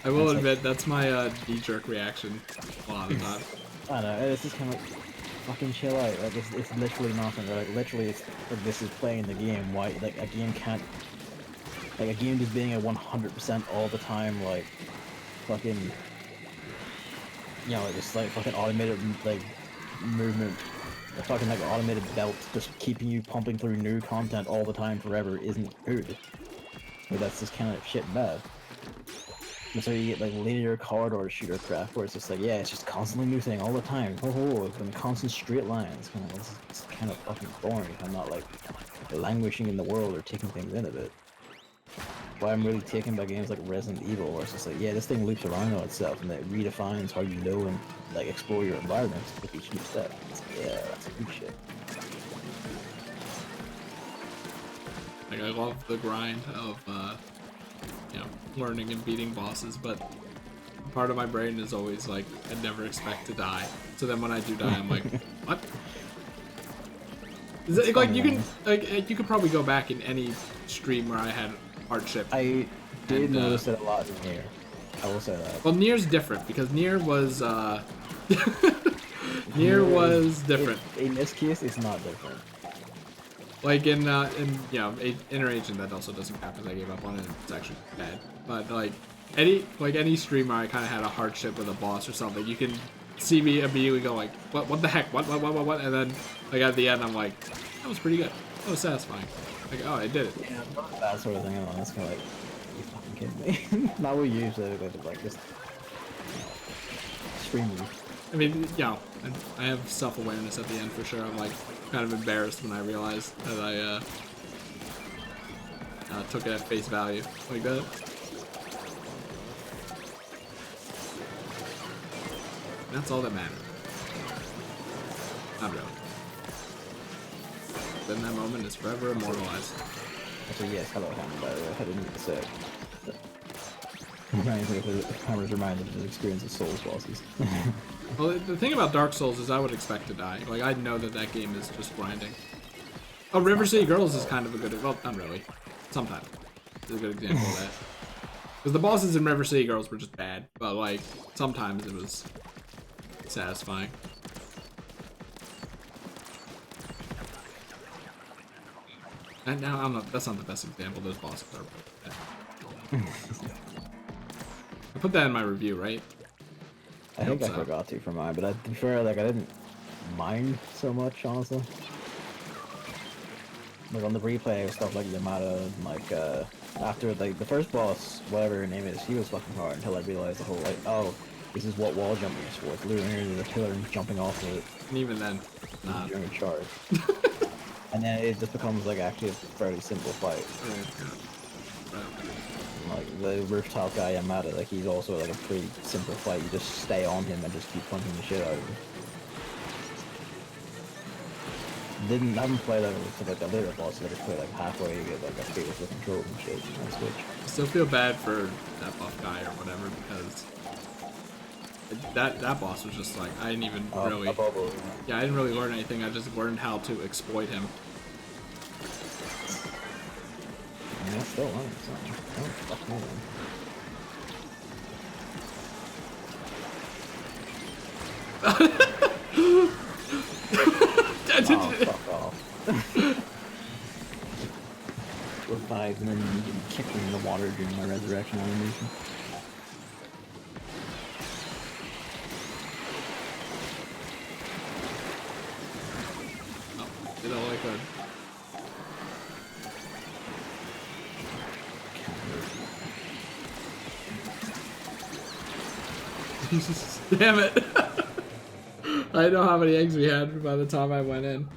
I will admit that's my knee-jerk reaction a lot of the time. I don't know. It's just kind of like fucking chill out. Like it's literally nothing. Like literally, it's like this is playing the game. Why like a game can't like a game just being at 100% all the time. Like fucking like just like fucking automated like movement. A fucking like automated belt just keeping you pumping through new content all the time forever isn't good. Like that's just kind of shit bad. And so you get like linear corridor shooter craft where it's just like, yeah, it's just constantly new thing all the time. It's been constant straight lines. It's kind of fucking boring if I'm not like languishing in the world or taking things in a bit. Why I'm really taken by games like Resident Evil where it's just like, yeah, this thing loops around on itself and it redefines how you know and like explore your environment with each new step. It's like, yeah, that's good shit. Like I love the grind of learning and beating bosses, but part of my brain is always like, I never expect to die. So then when I do die, I'm like, what? Is it, like you could probably go back in any stream where I had hardship. I did notice it a lot in Nier. I will say that. Well, Nier's different because Nier was Nier was different. In this case, it's not different. Like in Inner Agent, that also doesn't count because I gave up on it. It's actually bad. But like any streamer, I kind of had a hardship with a boss or something. You can see me immediately go like, what the heck, what, and then like at the end, I'm like, that was pretty good. That was satisfying. Like, oh, I did it. Yeah, that sort of thing. I'm just kind of like, you fucking kidding me? Not what you usually like just streaming. I mean, I have self-awareness at the end for sure. I'm like kind of embarrassed when I realized that I took it at face value like that. And that's all that matters. Not really. Then that moment is forever immortalized. Actually, yes, hello, Hammer, by the way. I didn't need to say it. Hammer's reminded of his experience with Souls bosses. Well, the thing about Dark Souls is I would expect to die. Like, I know that game is just grinding. Oh, River City Girls is kind of a good... Well, not really. Sometimes. It's a good example of that. Because the bosses in River City Girls were just bad, but like sometimes it was satisfying. And now that's not the best example. Those bosses are bad. I put that in my review, right? I think I forgot to for mine, but I prefer like I didn't mind so much, honestly. Like on the replay, stuff like Yamada, like after like the first boss, whatever her name is, he was fucking hard until I realized the whole like, oh, this is what wall jumping is for. It's literally the pillar and jumping off of it. And even then, not during a charge. And then it just becomes like actually a fairly simple fight. Like the rooftop guy Yamada, like he's also like a pretty simple fight. You just stay on him and just keep punching the shit out of him. Haven't played that with like the later boss, I just played like halfway to get like a feel for control and shit on Switch. I still feel bad for that buff guy or whatever because that boss was just like I didn't even really I didn't really learn anything. I just learned how to exploit him. I mean, I still learning something. Oh, fuck me, man. Oh, fuck off. Revive and then you get kicked in the water during my resurrection animation. Oh, did I like that? Damn it! I know how many eggs we had by the time I went in.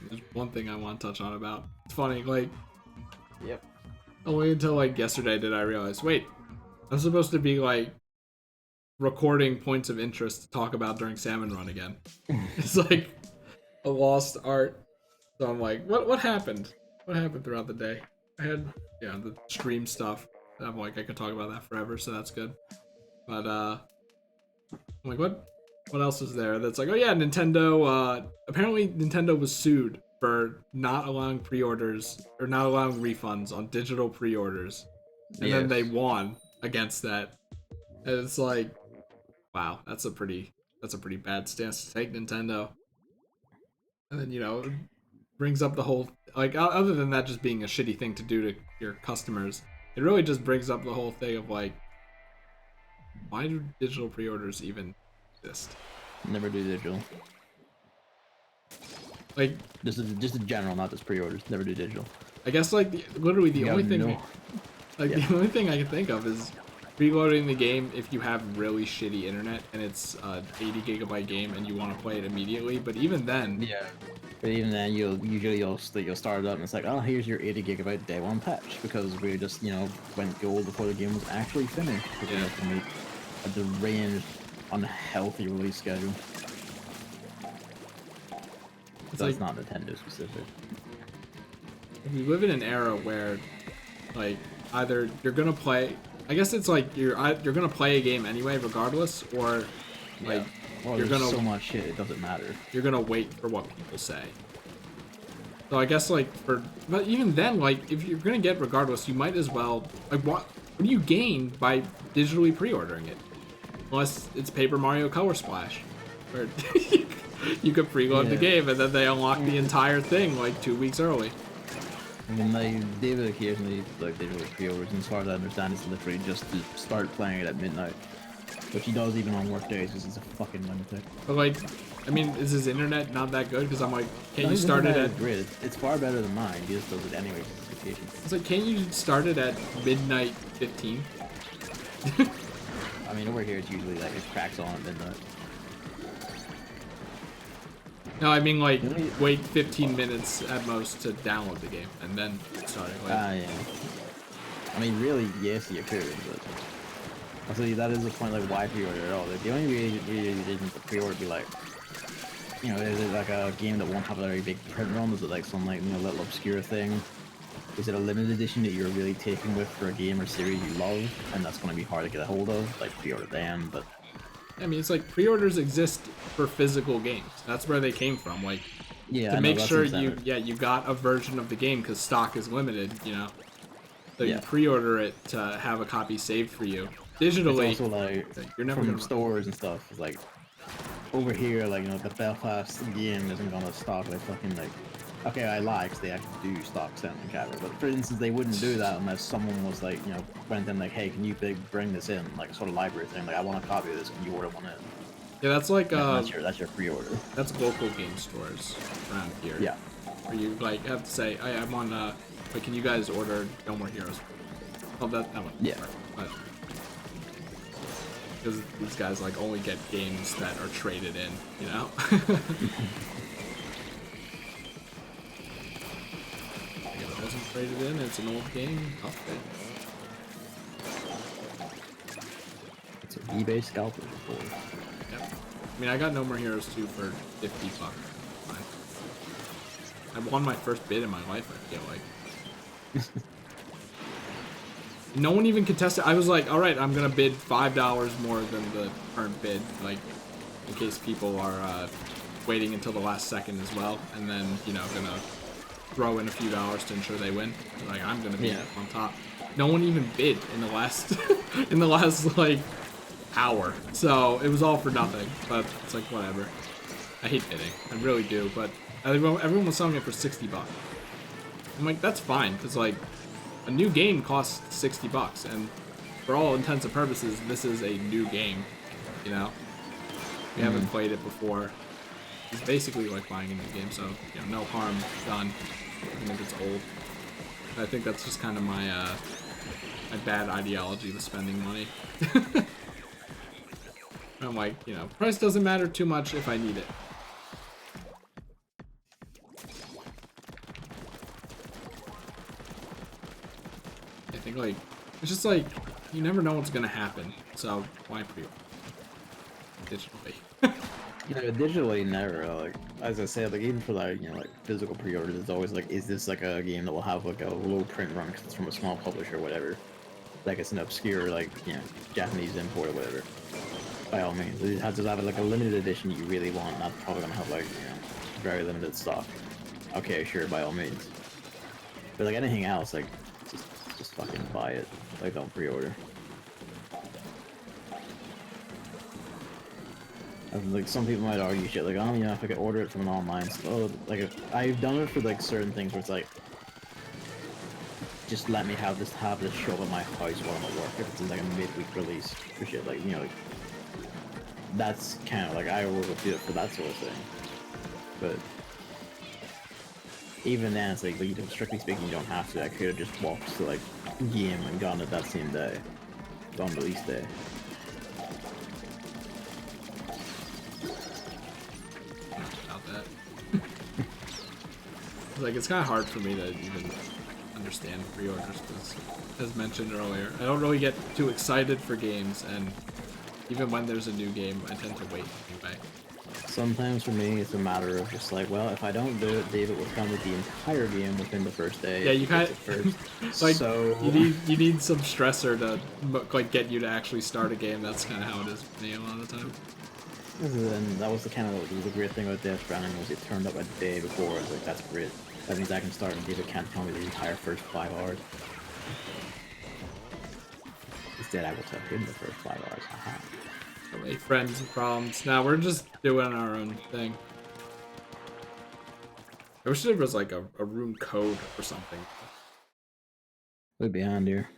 There's one thing I want to touch on about. It's funny, like, yep. Only until like yesterday did I realize, wait, I'm supposed to be like recording points of interest to talk about during Salmon Run again. It's like a lost art. So I'm like, what happened? What happened throughout the day? I had the stream stuff. I'm like I could talk about that forever, so that's good. But I'm like, what else is there? That's like, oh yeah, Nintendo. Apparently Nintendo was sued for not allowing pre-orders or not allowing refunds on digital pre-orders, and then they won against that. And it's like, wow, that's a pretty bad stance to take, Nintendo. And then it brings up the whole, like, other than that just being a shitty thing to do to your customers, it really just brings up the whole thing of like, why do digital pre-orders even exist? Never do digital. Like, just in general, not just pre-orders. Never do digital. I guess like literally the only thing, the only thing I can think of is preloading the game if you have really shitty internet and it's an 80 gigabyte game and you want to play it immediately. But even then, but even then, you'll start it up and it's like, oh, here's your 80 gigabyte day one patch because we just went gold before the game was actually finished because we have to meet a deranged, unhealthy release schedule. That's not Nintendo specific. We live in an era where, like, either you're gonna play. I guess it's like you're gonna play a game anyway, regardless, or like you're gonna so much shit it doesn't matter. You're gonna wait for what people say. So I guess but even then, like, if you're gonna get regardless, you might as well what do you gain by digitally pre-ordering it? Unless it's Paper Mario Color Splash, where you could preload the game and then they unlock the entire thing like 2 weeks early. I mean, David occasionally digitally pre-orders, and as far as I understand, it's literally just to start playing it at midnight, which he does even on work days because he's a fucking lunatic. But like, I mean, is his internet not that good? Because I'm like, can't you start it at? Grid. It's far better than mine. He just does it anyway. It's like, can't you start it at midnight 15? I mean, over here it's usually like it cracks on at midnight. No, I mean like wait 15 minutes at most to download the game and then start it. Yeah. I mean, really, yes, you could, but also that is the point. Like, why pre-order at all? Like, the only reason to pre-order would be like, is it like a game that won't have a very big print run? Is it like some little obscure thing? Is it a limited edition that you're really taking with for a game or series you love, and that's going to be hard to get a hold of? Like pre-order them, but I mean, it's like pre-orders exist for physical games. That's where they came from. Like, yeah, to I know make that's sure incentive. you got a version of the game because stock is limited, you know. So you Yeah, pre-order it to have a copy saved for you. it's Digitally, also like you're never from gonna run. stores and stuff. It's like over here, like the Belfast game isn't gonna stock like fucking like. Okay, I lie 'cause they actually do stock Salmon cover, but for instance, they wouldn't do that unless someone was like, went in like, hey, can you bring this in, like a sort of library thing, like I want a copy of this, can you order one in? Yeah, that's like And that's your pre-order. that's local game stores around here. Yeah. Where you like have to say, hey, I'm on but can you guys order No More Heroes? Oh, that one. Yeah. But because these guys like only get games that are traded in, you know. If it wasn't traded in, it's an old game. Okay. It's an eBay scalper report. Yep. I mean, I got No More Heroes 2 for $50. Fine. I won my first bid in my life, I feel like. No one even contested. I was like, all right, I'm going to bid $5 more than the current bid, like, in case people are waiting until the last second as well, and then, going to throw in a few dollars to ensure they win. Like, I'm going to be on top. No one even bid in the last, like, hour. So it was all for nothing, but it's like, whatever. I hate bidding. I really do, but everyone was selling it for $60. I'm like, that's fine, because, like, a new game costs $60, and for all intents and purposes, this is a new game, you know? We haven't played it before. It's basically like buying a new game, so, no harm done, even if it's old. I think that's just kind of my, my bad ideology with spending money. I'm like, price doesn't matter too much if I need it. I think, like, it's just like, you never know what's gonna happen, so why pre-order digitally? Digitally never, like, as I said, like, even for, like, like, physical pre-orders, it's always like, is this, like, a game that will have, like, a low print run because it's from a small publisher or whatever? Like, it's an obscure, like, Japanese import or whatever. By all means, it has to have, like, a limited edition you really want, that's probably gonna have, like, very limited stock. Okay, sure, by all means. But, like, anything else, like, just fucking buy it. Like, don't pre-order. Like, some people might argue shit, like, oh, if I could order it from an online store. Like, I've done it for, like, certain things where it's like, just let me have this show at my house while I'm at work if it's like a midweek release for shit, like, like, that's kind of like, I will do it for that sort of thing. But even then, it's like, strictly speaking, you don't have to. I could have just walked to, like, game and gotten it that same day, on release day. Like, it's kind of hard for me to even understand pre-orders because, as mentioned earlier, I don't really get too excited for games, and even when there's a new game, I tend to wait anyway. Sometimes for me, it's a matter of just like, well, if I don't do it, David will come with the entire game within the first day. Yeah, you kind of like, so you need some stressor to like get you to actually start a game. That's kind of how it is for me a lot of the time. And that was the great thing about Death Stranding was it turned up a day before. I was like, that's great. That means I can start and David can't tell me the entire first 5 hours. Instead, I will tell him the first 5 hours. Aha. Really, friends and problems. Now we're just doing our own thing. I wish there was like a room code or something. Way behind here.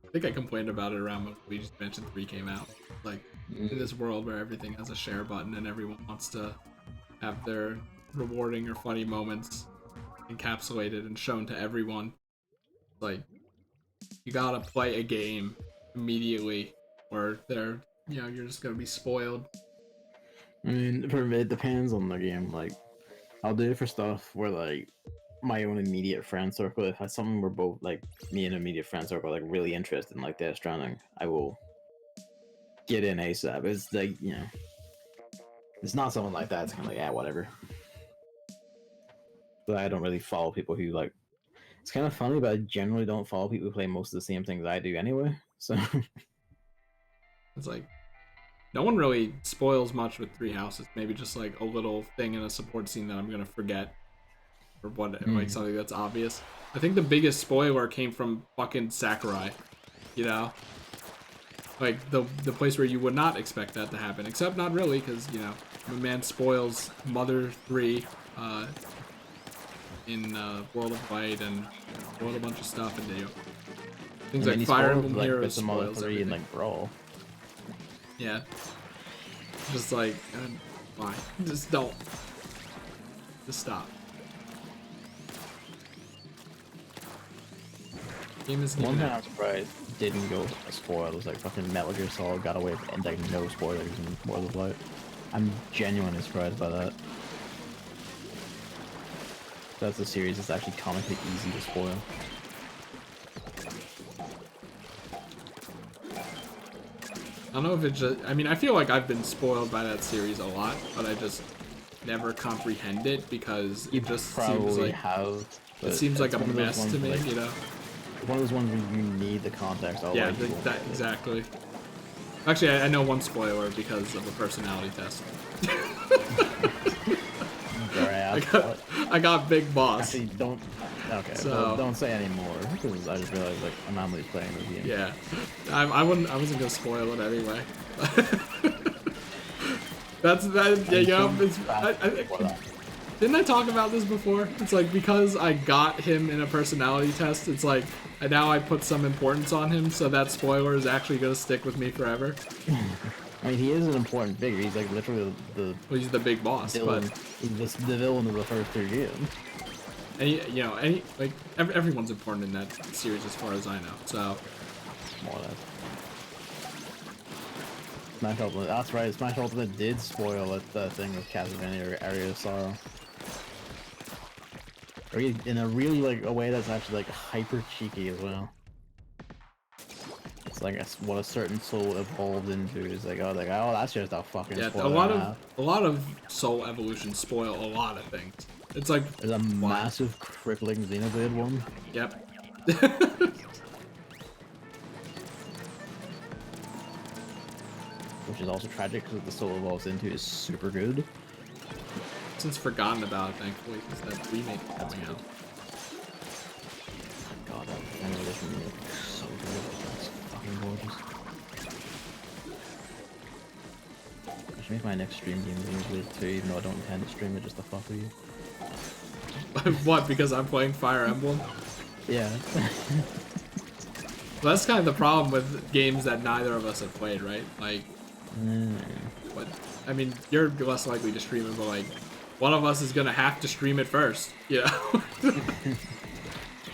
I think I complained about it around when Luigi's Mansion 3 came out. Like, in this world where everything has a share button and everyone wants to have their rewarding or funny moments encapsulated and shown to everyone. Like, you gotta play a game immediately or they're, you're just gonna be spoiled. I mean, for me, it depends on the game. Like, I'll do it for stuff where, like, my own immediate friend circle, if it's something we're both, like, me and immediate friend circle, like, really interested in, like, Death Stranding, I will get in ASAP. It's like, you know, it's not someone like that. It's kind of like, yeah, whatever. But I don't really follow people who like. It's kind of funny, but I generally don't follow people who play most of the same things I do anyway. So It's like no one really spoils much with Three Houses. Maybe just like a little thing in a support scene that I'm gonna forget, or what, like something that's obvious. I think the biggest spoiler came from fucking Sakurai. You know, like the place where you would not expect that to happen, except not really, because you know, my man spoils Mother 3 in World of Light and spoiled a bunch of stuff and things like Fire Emblem Heroes spoils everything. And like Brawl. Yeah. Just like, why? Just don't. Just stop. Game is one thing I'm surprised didn't go spoiled was like fucking Metal Gear Solid got away with like no spoilers in World of Light. I'm genuinely surprised by that. That's a series that's actually comically easy to spoil. I don't know if it's just, I mean, I feel like I've been spoiled by that series a lot, but I just never comprehend it because it just seems like it seems like a mess to me, you know. One of those ones where you need the context. Yeah, that exactly. Actually, I know one spoiler because of a personality test. I got Big Boss. Actually, don't. Okay, so well, don't say any more because I just realized like I'm not really playing the game. Yeah, I wasn't gonna spoil it anyway. That's that. Yeah, you know, didn't I talk about this before? It's like because I got him in a personality test, it's like now I put some importance on him, so that spoiler is actually gonna stick with me forever. I mean, he is an important figure. He's like literally the. Well, he's the big boss, villain, but he's the villain of the first 3 games. And you know, like everyone's important in that series as far as I know. So. More or less. Smash Ultimate. That's right. Smash Ultimate did spoil that thing with Castlevania or Area of Sorrow. In a really like a way that's actually like hyper cheeky as well. It's like what a certain soul evolved into is like oh that's just a fucking spoiler. A lot of soul evolutions spoil a lot of things. It's like there's a massive crippling Xenoblade one. Yep. Which is also tragic because the soul evolves into is super good. Since forgotten about it, thankfully, because that remake that's coming out. God, that animation is so good. That's fucking gorgeous. I should make my next stream game Xenoblade 2, even though I don't intend to stream it just to fuck with you. What? Because I'm playing Fire Emblem? Yeah. Well, that's kind of the problem with games that neither of us have played, right? Like, what? I mean, you're less likely to stream it, but like, one of us is gonna have to stream it first, you know?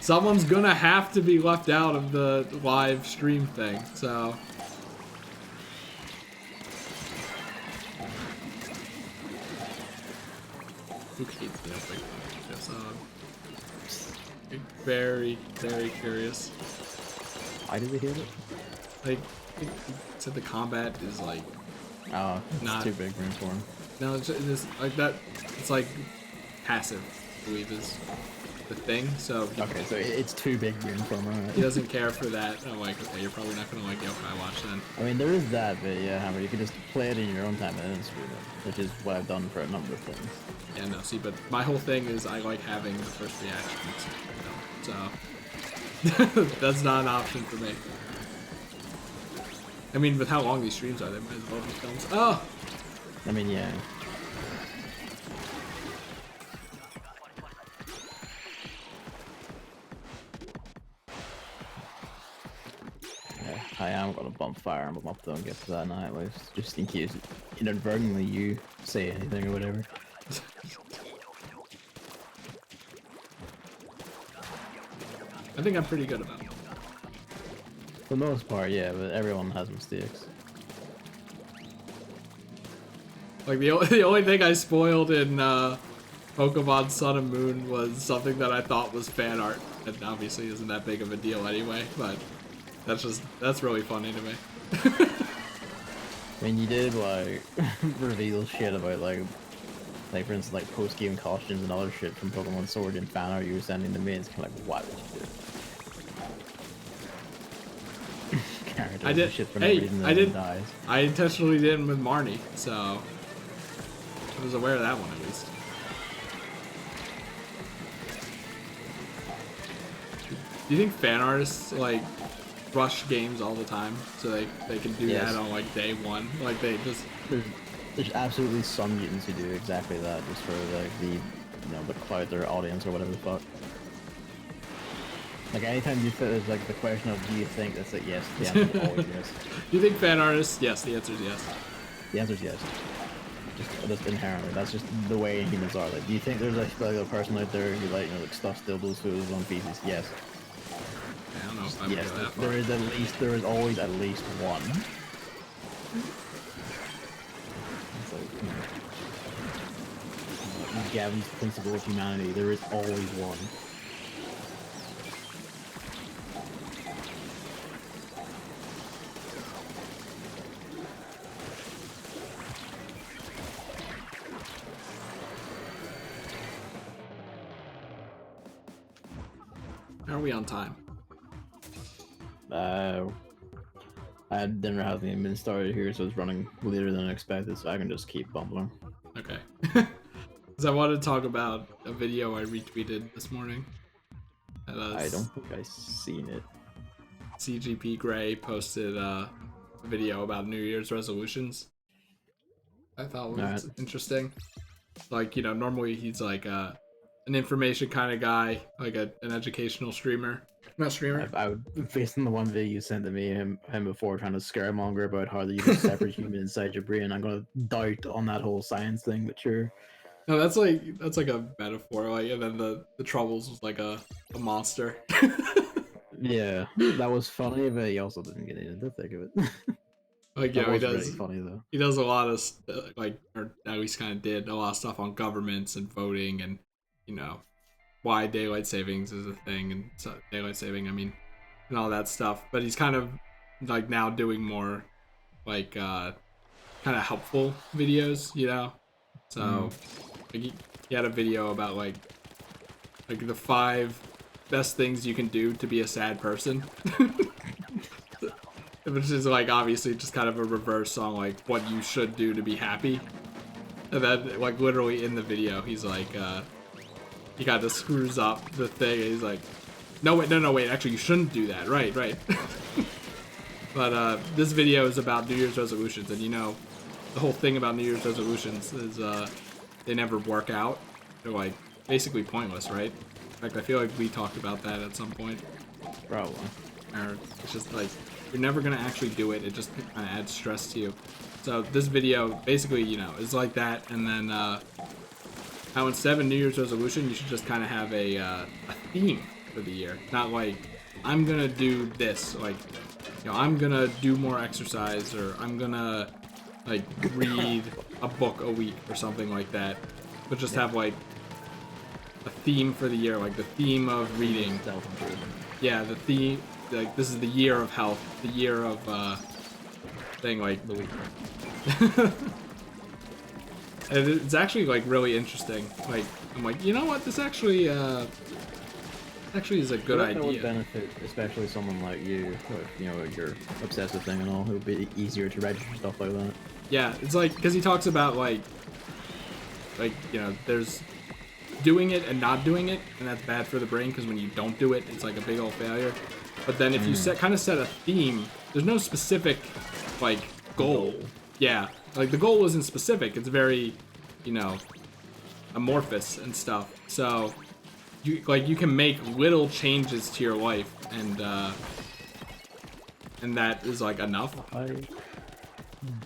Someone's gonna have to be left out of the live stream thing, so. Who hates the opening? Very, very curious. Why did we hear it? Like, it said the combat is like. Oh, it's not too big room for him. No, it's just like that. It's like passive, I believe is the thing. So okay, so it's too big room for him. Right? He doesn't care for that. I'm like, okay, you're probably not gonna like Yokai Watch then. I mean, there is that bit, yeah. But you can just play it in your own time and then stream it, which is what I've done for a number of things. Yeah, no, see, but my whole thing is I like having the first reactions, you know, so that's not an option for me. I mean, with how long these streams are, they might as well be films. Oh! I mean, yeah. Yeah, I am gonna bump Fire Emblem up though and get to that night list, just in case inadvertently you say anything or whatever. I think I'm pretty good about it. For the most part, yeah, but everyone has mistakes. Like, the only thing I spoiled in Pokemon Sun and Moon was something that I thought was fan art. It obviously isn't that big of a deal anyway, but that's really funny to me. I mean, you did like reveal shit about like for instance, like post-game costumes and other shit from Pokemon Sword and fan art you were sending to me. It's kind of like, why would you do it? Characters I did. and shit for no Hey, reason I and then did. dies. I intentionally did with Marnie, so I was aware of that one at least. Do you think fan artists like rush games all the time so they can do Yes. that on like day one? Like they just There's absolutely some mutants who do exactly that just for like the the clout their audience or whatever the fuck. Like anytime you fit there's like the question of do you think that's like yes, the answer is always yes. Do you think fan artists? Yes, the answer is yes. The answer is yes. Just inherently, that's just the way humans are. Like, do you think there's like a person out there who like like stuffs dildos through his own feces? Yes. I don't know if I'm Yes, go that far. there is always at least one. It's like, Gavin's principle of humanity, there is always one. How are we on time? Dinner hasn't even been started here, so it's running later than expected, so I can just keep bumbling. Okay. Because I wanted to talk about a video I retweeted this morning. I don't think I've seen it. CGP Grey posted a video about New Year's resolutions. I thought was interesting. Like, normally he's like an information kind of guy, like an educational streamer. Not streamer. I would, based on the one video you sent to me, him before trying to scaremonger about how there's a separate human inside your brain, I'm gonna doubt on that whole science thing, but sure. No, that's like a metaphor, like, and then the troubles was like a monster. Yeah, that was funny, but he also didn't get into the thick of it. Like, that he was does. really funny though. He does a lot of like, or at least kind of did a lot of stuff on governments and voting, and why daylight savings is a thing, and so daylight saving, I mean, and all that stuff. But he's kind of like now doing more like kind of helpful videos, So like he had a video about like the 5 best things you can do to be a sad person. Which is like obviously just kind of a reverse on like what you should do to be happy. And then like literally in the video he's like he kind of screws up the thing and he's like, no wait, actually you shouldn't do that, right. But this video is about New Year's resolutions, and the whole thing about New Year's resolutions is they never work out. They're like basically pointless, right? In fact, I feel like we talked about that at some point. Probably. Or it's just like you're never gonna actually do it. It just kind of adds stress to you. So this video basically, is like that, and then how instead of a New Year's resolution, you should just kind of have a theme for the year. Not like I'm gonna do this, like I'm gonna do more exercise, or I'm gonna like read a book a week or something like that. But just have like a theme for the year, like the theme of reading. Yeah, the theme, like this is the year of health, the year of thing, like The week. and it's actually like really interesting. Like I'm like, you know what, this actually is a good That would idea. benefit, especially someone like you, with, your obsessive thing and all. It would be easier to register stuff like that. Yeah, it's like because he talks about like there's doing it and not doing it, and that's bad for the brain because when you don't do it, it's like a big old failure. But then if you set a theme, there's no specific like goal. Yeah, like the goal isn't specific. It's very, amorphous and stuff. So you can make little changes to your life, and that is like enough.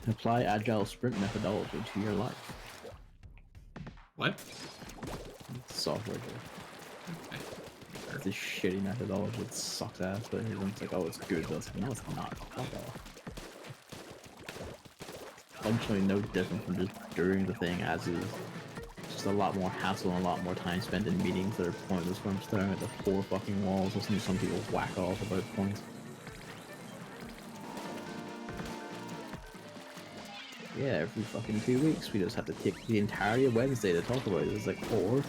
Apply agile sprint methodology to your life. What? Software. Okay. It's a shitty methodology. It sucks ass, but everyone's like, oh, it's good. But no, it's not. Fuck off. Functionally no different from just doing the thing as is. Just a lot more hassle and a lot more time spent in meetings that are pointless from staring at the 4 fucking walls, listening to some people whack off about points. Yeah, every fucking 2 weeks we just have to take the entirety of Wednesday to talk about it. It's like, or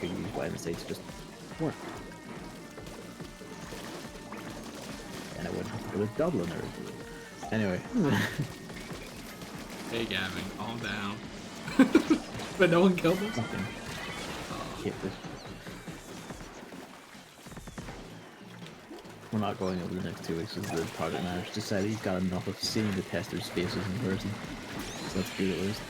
we use Wednesday to just work. And I wouldn't have to go to Dublin or anyway. Hey Gavin, calm down. But no one killed us? Fucking hate this. We're not going over the next 2 weeks because the project manager decided he's got enough of seeing the testers' faces in person. So that's good at least.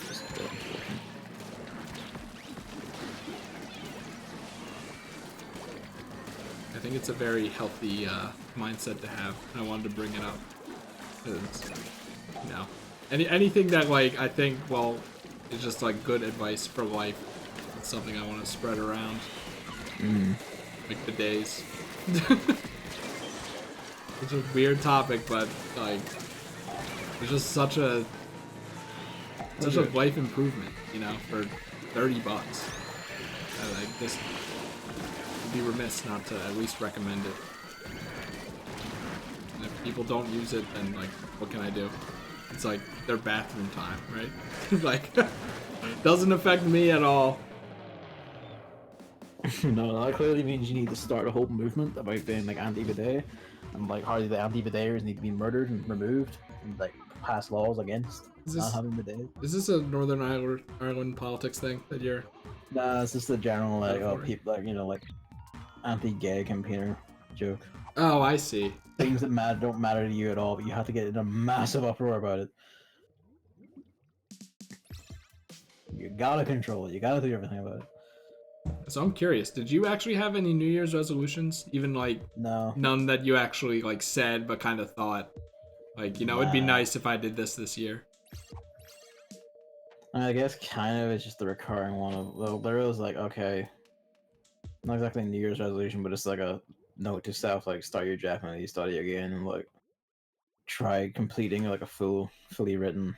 Just a bit unfortunate. I think it's a very healthy mindset to have. I wanted to bring it up. 'Cause, you know, anything that, like, I think, well, is just, like, good advice for life. It's something I want to spread around. Like the days. It's a weird topic, but, like, it's just such a life improvement, you know, for $30. Like, this would be remiss not to at least recommend it. And if people don't use it, then, like, what can I do? It's like their bathroom time, right? Like, doesn't affect me at all. No, that clearly means you need to start a whole movement about being like anti-bidet, and like how the anti-bideters need to be murdered and removed, and like pass laws against not having bidet. Is this a Northern Ireland politics thing that you're? Nah, it's just a general like Metaphor. people like like anti-gay campaigner joke. Oh, I see. Things that don't matter to you at all, but you have to get in a massive uproar about it. You gotta control it. You gotta do everything about it. So I'm curious, did you actually have any New Year's resolutions? Even like No. none that you actually like said but kind of thought like, you know, it'd be Nah. nice if I did this year. I guess kind of it's just the recurring one of well, there was like okay, not exactly a New Year's resolution, but it's like a note to self like start your Japanese study again and like try completing like a fully written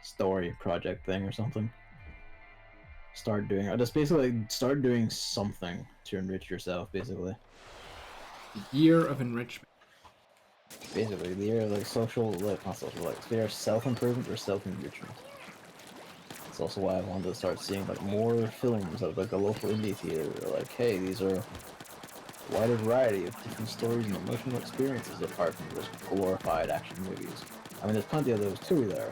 story project thing or something. Start doing just basically start doing something to enrich yourself basically. The year of enrichment. Basically, the year of like social like not social like the year of self-improvement or self-enrichment. It's also why I wanted to start seeing like more films of like a local indie theater. Like, hey, these are a wider variety of different stories and emotional experiences apart from just glorified action movies. I mean, there's plenty of those too there.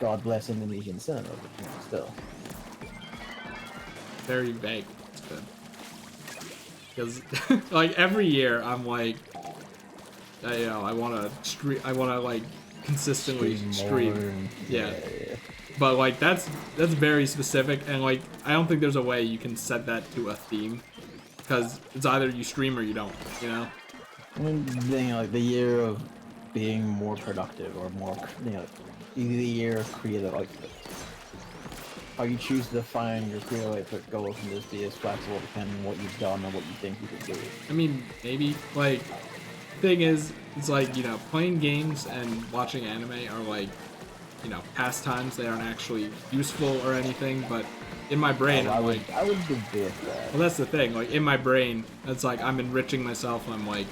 God bless Indonesian cinema, but you know, still. Very vague. It's good. Because like every year I'm like you know, I wanna like consistently stream. Yeah. But like that's very specific, and like I don't think there's a way you can set that to a theme, because it's either you stream or you don't, you know. I mean, like the year of being more productive or more, the year of creative output. How you choose to define your creative output goals can just be as flexible depending on what you've done and what you think you can do. I mean, maybe like thing is, it's like, you know, playing games and watching anime are like, you know, pastimes. They aren't actually useful or anything, but in my brain, I I'm would, like, I would debate that. well, that's the thing. Like in my brain, it's like I'm enriching myself. I'm like,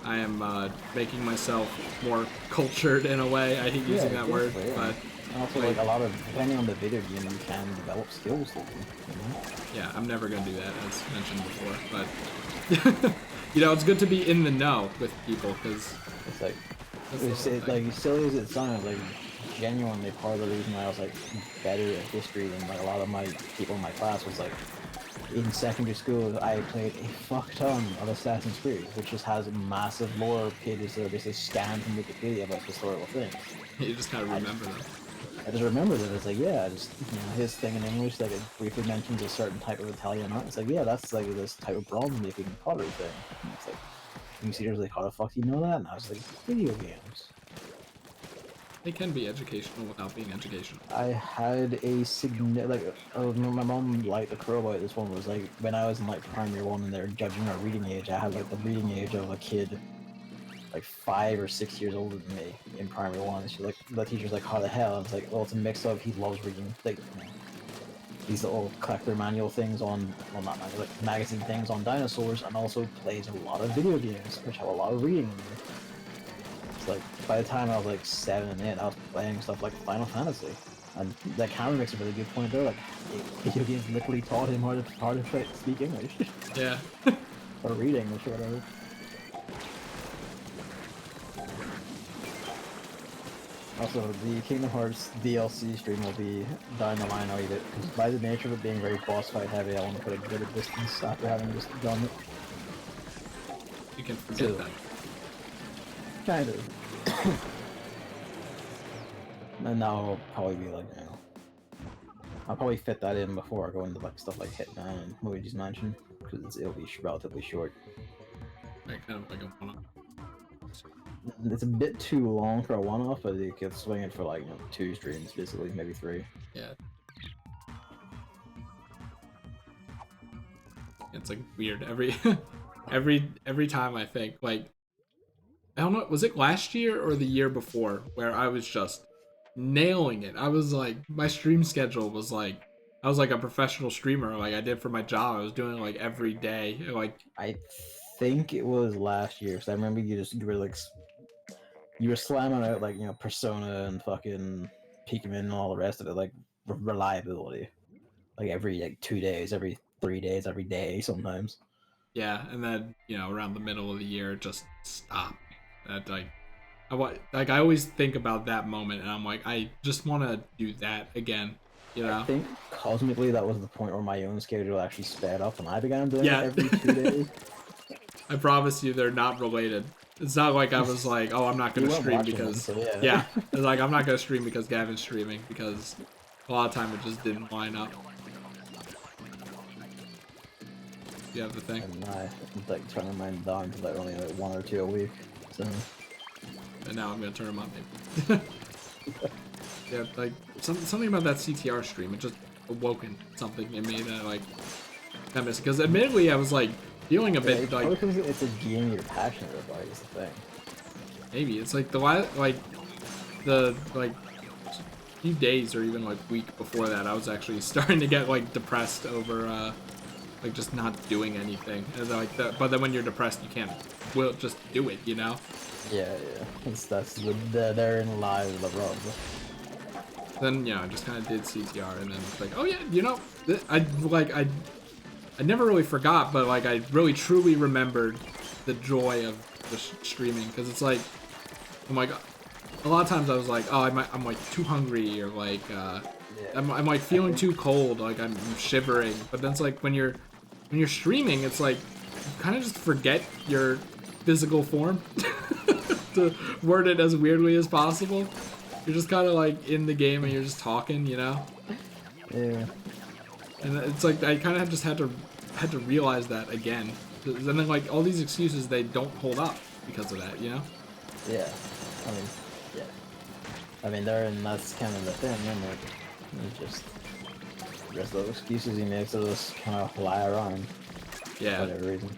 I am making myself more cultured in a way. I hate using that word, yeah. but and also like a lot of depending on the video game, you can develop skills. Yeah, I'm never gonna do that, as mentioned before. But you know, it's good to be in the know with people because it's like like silly as it sounds, like genuinely part of the reason why I was like better at history than like a lot of my people in my class was like in secondary school I played a fuck ton of Assassin's Creed, which just has massive lore pages that are basically scanned from Wikipedia about historical things. You just kind of remember them. I just remember that it's like yeah, just his thing in English like it briefly mentions a certain type of Italian art. It's like yeah, that's like this type of bronze making pottery thing. And it's like you seriously how the fuck do you know that? And I was like video games. They can be educational without being educational. I had a significant, like, my mom liked the crow about this one was like, when I was in like primary one and they're judging our reading age, I had like the reading age of a kid like 5 or 6 years older than me in primary one. And she's like, the teacher's like, how the hell? I was like, well, it's a mix of he loves reading, like, these little collector manual things on, well, not manual, like magazine things on dinosaurs, and also plays a lot of video games, which have a lot of reading in them. It's like, by the time I was like 7 and 8, I was playing stuff like Final Fantasy. And that camera makes a really good point there, like, video games literally taught him how to speak English. Yeah. Or read English or whatever. Also, the Kingdom Hearts DLC stream will be down the line either, because by the nature of it being very boss fight heavy, I want to put a bit of distance after having just done it. You can forget that. Kind of. And now I'll probably be like, you know, I'll probably fit that in before I go into like stuff like Hitman and Luigi's Mansion, because it'll be relatively short. Like, kind of like a one-off. It's a bit too long for a one-off, but you could swing it for like, you know, 2 streams, basically, maybe 3. Yeah. It's like weird every time I think, like, I don't know, was it last year or the year before where I was just nailing it? I was like, my stream schedule was like, I was like a professional streamer, like I did for my job. I was doing like every day, like. I think it was last year, because I remember you were like, you were slamming out like, you know, Persona and fucking Pikmin and all the rest of it, like reliability, like every like 2 days, every 3 days, every day sometimes. Yeah, and then, you know, around the middle of the year, just stop. That like, I always think about that moment, and I'm like, I just want to do that again. You know? I think cosmically that was the point where my own schedule actually sped up, and I began doing it Yeah. every 2 days. I promise you, they're not related. It's not like I was like, oh, I'm not gonna stream because them, so yeah. It's like I'm not gonna stream because Gavin's streaming, because a lot of time it just didn't line up. You have the thing. And I'm like turning mine down to like only like 1 or 2 a week. So. And now I'm gonna turn them on maybe. Yeah, like something about that CTR stream, it just awoken something in me that like I missed. Because admittedly, I was like feeling a bit like because it's a game you're passionate about is the thing. Maybe it's like the few days or even like week before that, I was actually starting to get like depressed over like just not doing anything. And like that, but then when you're depressed, you can't just do it, you know? Yeah. That's therein lies the rub. Then, you know, I just kind of did CTR, and then it's like, oh yeah, you know, I never really forgot, but like I really truly remembered the joy of the streaming, because it's like, oh my god, a lot of times I was like, oh, I'm like too hungry, or like I'm like feeling too cold, like I'm shivering. But then it's like when you're streaming, it's like you kind of just forget your physical form to word it as weirdly as possible. You're just kind of like in the game and you're just talking, you know? Yeah. And it's like I kind of just had to realize that again. And then like all these excuses, they don't hold up because of that, you know? Yeah. I mean, that's kind of the thing, isn't it? It's just those excuses he makes will just kind of lie around. Yeah. For whatever reason.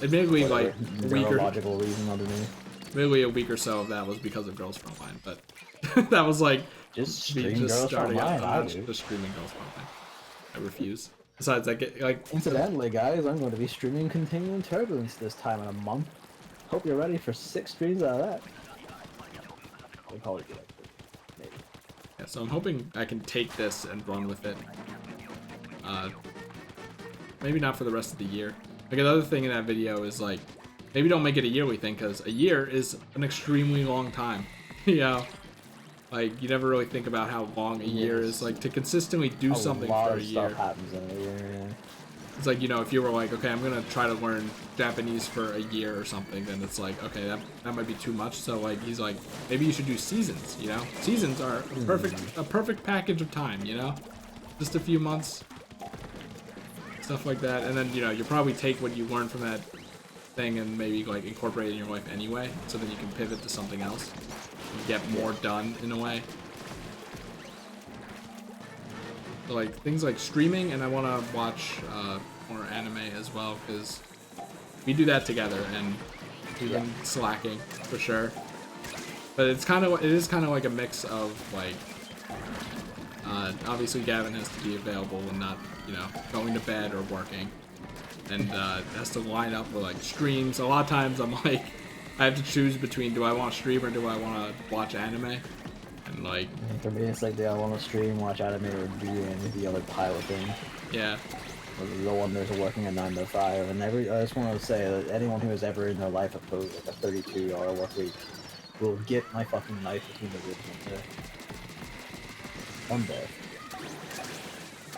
Admittedly, like neurological reason underneath. Maybe a week or so of that was because of Girls Frontline, but that was like just starting out. Just streaming Girls Frontline. I refuse. Besides, I get like. Incidentally, guys, I'm going to be streaming Continuing Turbulence this time in a month. Hope you're ready for 6 streams out of that. We'll probably do like 3, maybe. Yeah, so I'm hoping I can take this and run with it. Maybe not for the rest of the year. Like another thing in that video is like, maybe don't make it a yearly thing, because a year is an extremely long time. You know, like you never really think about how long a year is. Like to consistently do something for a year. Stuff happens in a year. Yeah. It's like, you know, if you were like, okay, I'm gonna try to learn Japanese for a year or something, then it's like, okay, that might be too much. So like, he's like, maybe you should do seasons. You know, seasons are a perfect package of time. You know, just a few months, stuff like that, and then you know, you probably take what you learn from that thing and maybe like incorporate it in your life anyway, so then you can pivot to something else and get more done in a way. So like things like streaming, and I want to watch more anime as well, because we do that together and we've been slacking for sure. But it is kind of like a mix of like obviously Gavin has to be available and not, you know, going to bed or working. And has to line up with like streams. A lot of times I'm like, I have to choose between do I want to stream or do I want to watch anime? And like, for me, it's like, do I want to stream, watch anime, or do the other pile of things? yeah. The one that's working a 9 to 5, and I just want to say that anyone who has ever in their life opposed like a 32-hour work week will get my fucking knife between the ribs one day.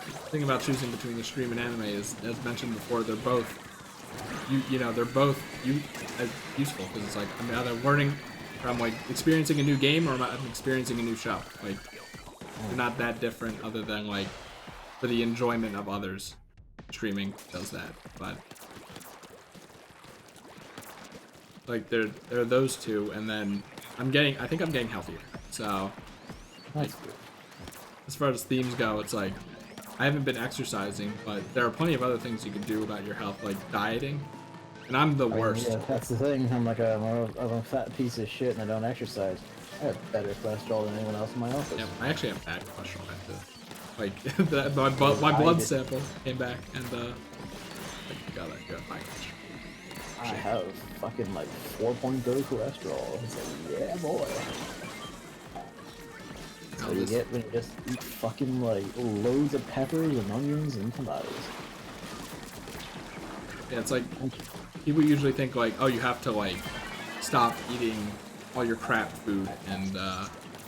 The thing about choosing between the stream and anime is, as mentioned before, they're both, you know, they're both useful because it's like I'm either learning, or I'm like experiencing a new game, or I'm experiencing a new show. Like they're not that different, other than like for the enjoyment of others. Streaming does that, but like there are those two, and then I think I'm getting healthier. So like, as far as themes go, it's like I haven't been exercising, but there are plenty of other things you can do about your health, like dieting. And I'm the worst. Yeah, that's the thing. I'm a fat piece of shit and I don't exercise. I have better cholesterol than anyone else in my office. Yeah, I actually have bad cholesterol. Like my blood sample came back, and like you got high cholesterol. I have fucking like 4.0 cholesterol. It's like, yeah, boy. So you get when you just eat fucking like loads of peppers and onions and tomatoes. Yeah, it's like people usually think like, oh, you have to like stop eating all your crap food and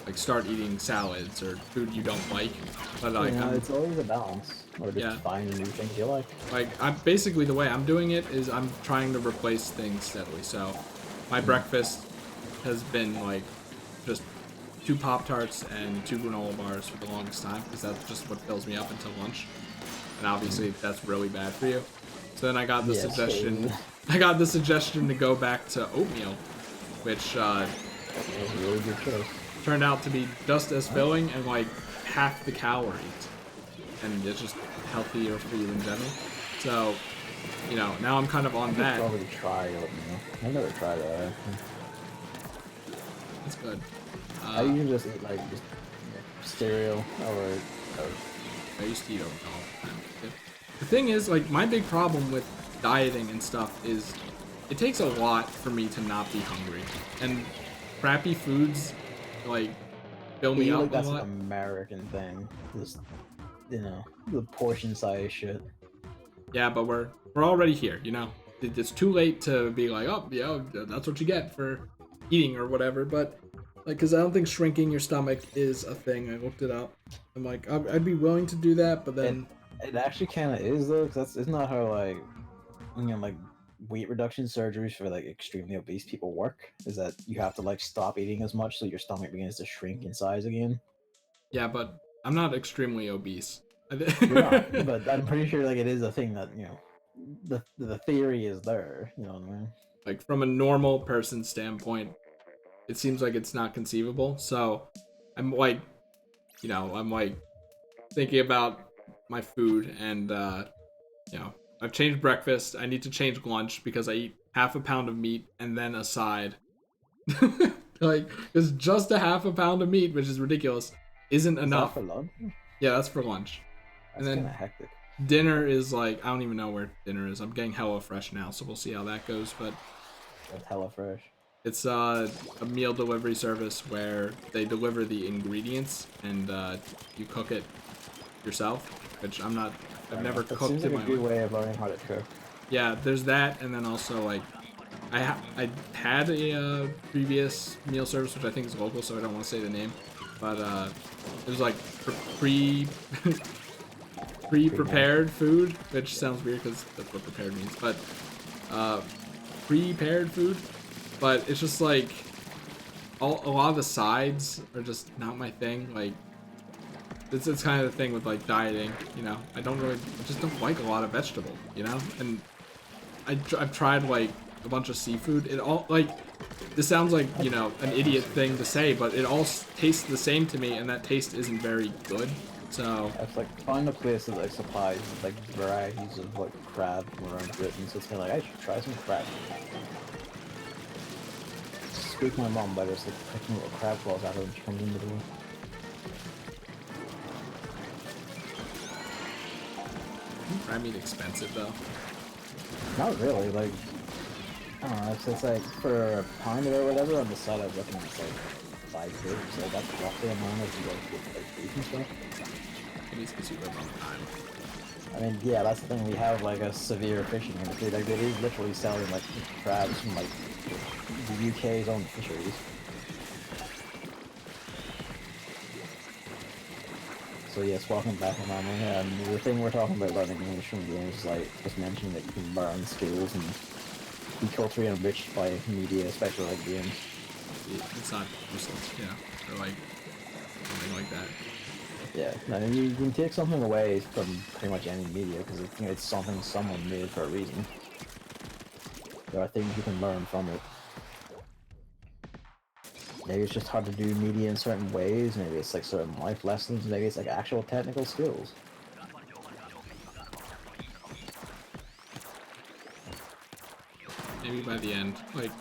like start eating salads or food you don't like. But like, yeah, it's always a balance. Or just find new things you like. Like I'm basically the way I'm doing it is I'm trying to replace things steadily. So my breakfast has been like just 2 Pop-Tarts and 2 granola bars for the longest time because that's just what fills me up until lunch. And obviously that's really bad for you. So then I got the suggestion. I got the suggestion to go back to oatmeal, which that was a really good choice. Turned out to be just as filling and like half the calories, and it's just healthier for you in general. So, you know, now I'm kind of on that. Probably try oatmeal. I've never tried that. It's good. I usually just eat like cereal or I used to eat oatmeal all the time. The thing is, like, my big problem with dieting and stuff is it takes a lot for me to not be hungry, and crappy foods like fill me up that's a lot. An American thing. Just, you know, the portion size shit. Yeah, but we're already here, you know. It's too late to be like, oh, yeah, that's what you get for eating or whatever. But like, because I don't think shrinking your stomach is a thing. I looked it up. I'm like, I'd be willing to do that, but then it actually kind of is though, because it's not how like, you know, like weight reduction surgeries for like extremely obese people work. Is that you have to like stop eating as much so your stomach begins to shrink in size again. Yeah, but I'm not extremely obese. You're not, but I'm pretty sure like it is a thing that, you know, the theory is there. You know what I mean? Like from a normal person's standpoint, it seems like it's not conceivable. So I'm like, you know, I'm like thinking about my food, and you know, I've changed breakfast. I need to change lunch because I eat half a pound of meat and then a side. Like, it's just a half a pound of meat, which is ridiculous, isn't enough. That for lunch? Yeah, that's for lunch. That's and then kind of hectic. Dinner is like, I don't even know where dinner is. I'm getting HelloFresh now, so we'll see how that goes. But that's HelloFresh. It's a meal delivery service where they deliver the ingredients and you cook it yourself, which I've never cooked seems in like my a good life. way of learning how to cook. Yeah, there's that, and then also like I had a previous meal service which I think is local, so I don't want to say the name, but it was like pre-prepared food, which sounds weird because that's what prepared means, but prepared food, but it's just like a lot of the sides are just not my thing. Like it's kind of the thing with like dieting, you know. I just don't like a lot of vegetable, you know. And I've tried like a bunch of seafood. It all like this sounds like, you know, an idiot thing to say, but it all tastes the same to me, and that taste isn't very good. So it's like find a place that like supplies like varieties of like crab around Britain. So it's kind of like I should try some crab. Squeak my mom by just like picking little crab claws out of her when she comes into the room. I mean, expensive though. Not really, like, I don't know, it's like, for a pint or whatever, on the side I was looking at, it's like, $5, so that's roughly amount if you guys get, like, beef and stuff. Maybe it's because you live on time. I mean, yeah, that's the thing, we have, like, a severe fishing industry, like, it is literally selling, like, crabs from, like, the UK's own fisheries. So yes, welcome back, Anomaly. The thing we're talking about learning English from games is like just mentioning that you can learn skills and be culturally enriched by media, especially like games. It's not useless, yeah, or like something like that. Yeah, I mean, you can take something away from pretty much any media because it's something someone made for a reason. There are things you can learn from it. Maybe it's just hard to do media in certain ways, maybe it's like certain life lessons, maybe it's like actual technical skills. Maybe by the end, like,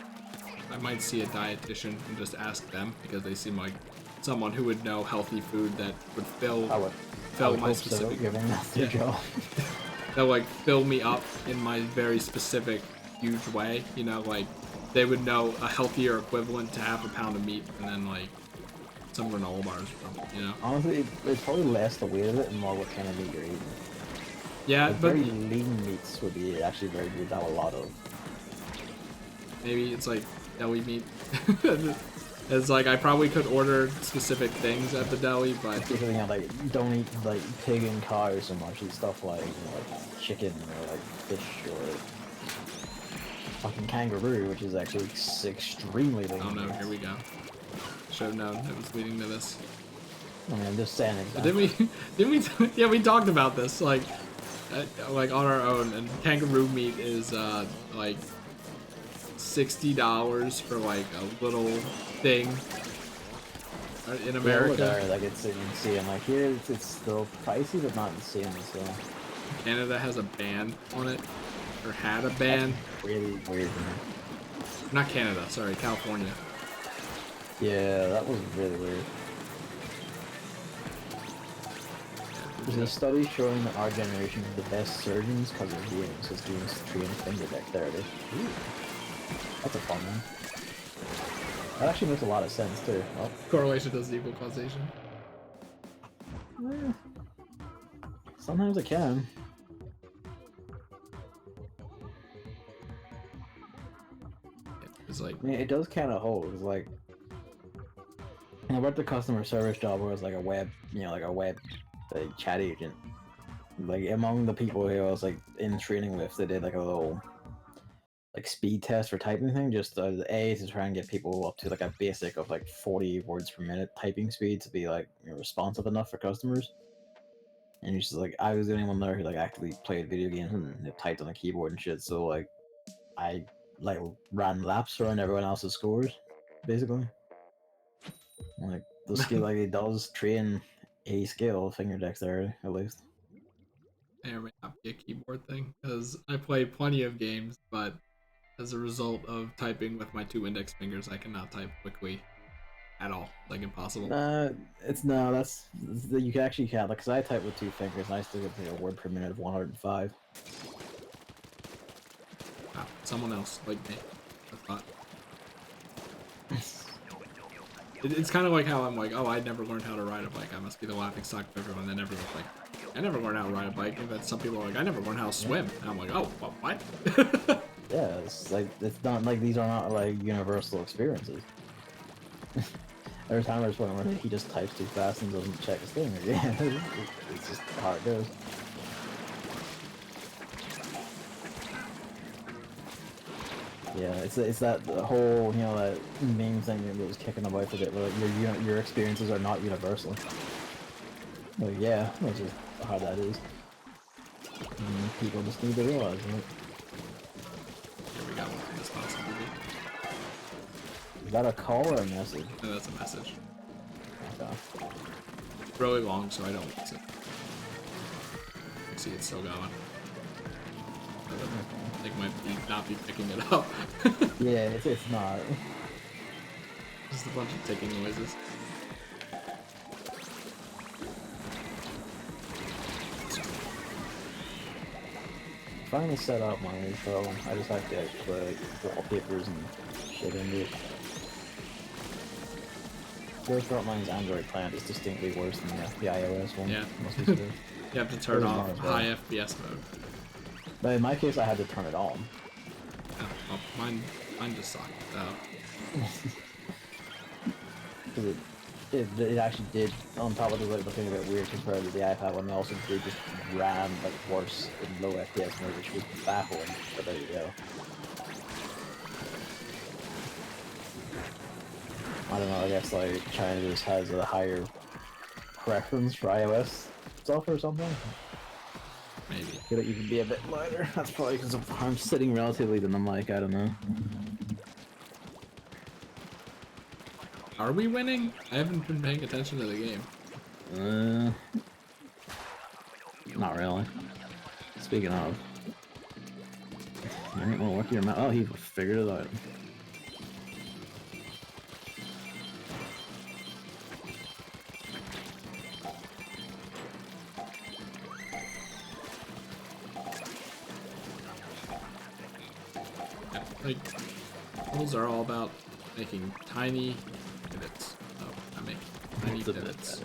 I might see a dietitian and just ask them because they seem like someone who would know healthy food that would fill my specific. Giving that their job. They'll like fill me up in my very specific, huge way. You know, like they would know a healthier equivalent to half a pound of meat, and then like some granola bars or something. You know. Honestly, it's probably less the weight of it and more what kind of meat you're eating. Yeah, like but very lean meats would be actually very good to have a lot of. Maybe it's like deli meat. It's like I probably could order specific things at the deli, but you know, like don't eat like pig and cow so much. Eat stuff like, you know, like chicken or like fish or fucking kangaroo, which is actually extremely lean. Oh no, here we go. Should have known it was leading to this. I mean, I'm just saying. Exactly. Yeah, we talked about this like on our own, and kangaroo meat is like $60 for like a little thing in America. Yeah, like it's insane. Like here, it's still pricey, but not insane. So Canada has a ban on it, or had a ban. That's really weird. Man. Not Canada, sorry, California. Yeah, that was really weird. There's a study showing that our generation is the best surgeons because of games, because games train finger dexterity. Ooh. That's a fun one. That actually makes a lot of sense too. Oh. Correlation doesn't equal causation. Sometimes it can. It's like, I mean, it does kind of hold. It's like, I worked a customer service job where it was like a web, you know, like a web like chat agent. Like among the people who I was like in training with, they did like a little like speed test for typing thing, just A, to try and get people up to like a basic of like 40 words per minute typing speed to be like, you know, responsive enough for customers. And he's just like, I was the only one there who like actively played video games and typed on the keyboard and shit. So like, I like ran laps around everyone else's scores, basically. Like the skill, like it does train a skill, finger dexterity at least. may or may not be a keyboard thing, because I play plenty of games, but as a result of typing with my 2 index fingers, I cannot type quickly at all. Like impossible. You can actually count, like, because I type with 2 fingers and I still get a word per minute of 105. Wow, someone else like me. I thought. It's kind of like how I'm like, oh, I never learned how to ride a bike. I must be the laughing stock of everyone. And then everyone's like, I never learned how to ride a bike. And then some people are like, I never learned how to swim. And I'm like, oh, what? Yeah, it's like, it's not like these are not like universal experiences. Every time there's one where he just types too fast and doesn't check his thing. Yeah, it's just how it goes. Yeah, it's that whole, you know, that meme thing that was kicking about for a bit, where like, your experiences are not universal. Well, yeah, that's just how that is. And people just need to realize it. Here we go. This box movie. Is that a call or a message? No, that's a message. Okay. Really long, so I don't miss it. See, it's still going. I think might not be picking it up. Yeah, it's not. Just a bunch of ticking noises. trying to set up my phone. I just have to put wallpapers and shit into it. Mine's Android client is distinctly worse than the iOS one. Yeah. Must be smooth. You have to turn Doesn't off matter, though. high FPS mode. But in my case, I had to turn it on. Oh, well, mine just sucked. Because it actually did, on top of the looking a bit weird compared to the iPad one, it also did just ran like worse in low FPS mode, which was baffling, but there you go. I don't know, I guess like China just has a higher preference for iOS stuff or something. Maybe. Could it even be a bit lighter? That's probably because I'm sitting relatively to the mic, I don't know. Are we winning? I haven't been paying attention to the game. Not really. Speaking of, there ain't more work your mouth. Oh, he figured it out. Yeah, like, rules are all about making tiny pivots. Oh, I make tiny pivots.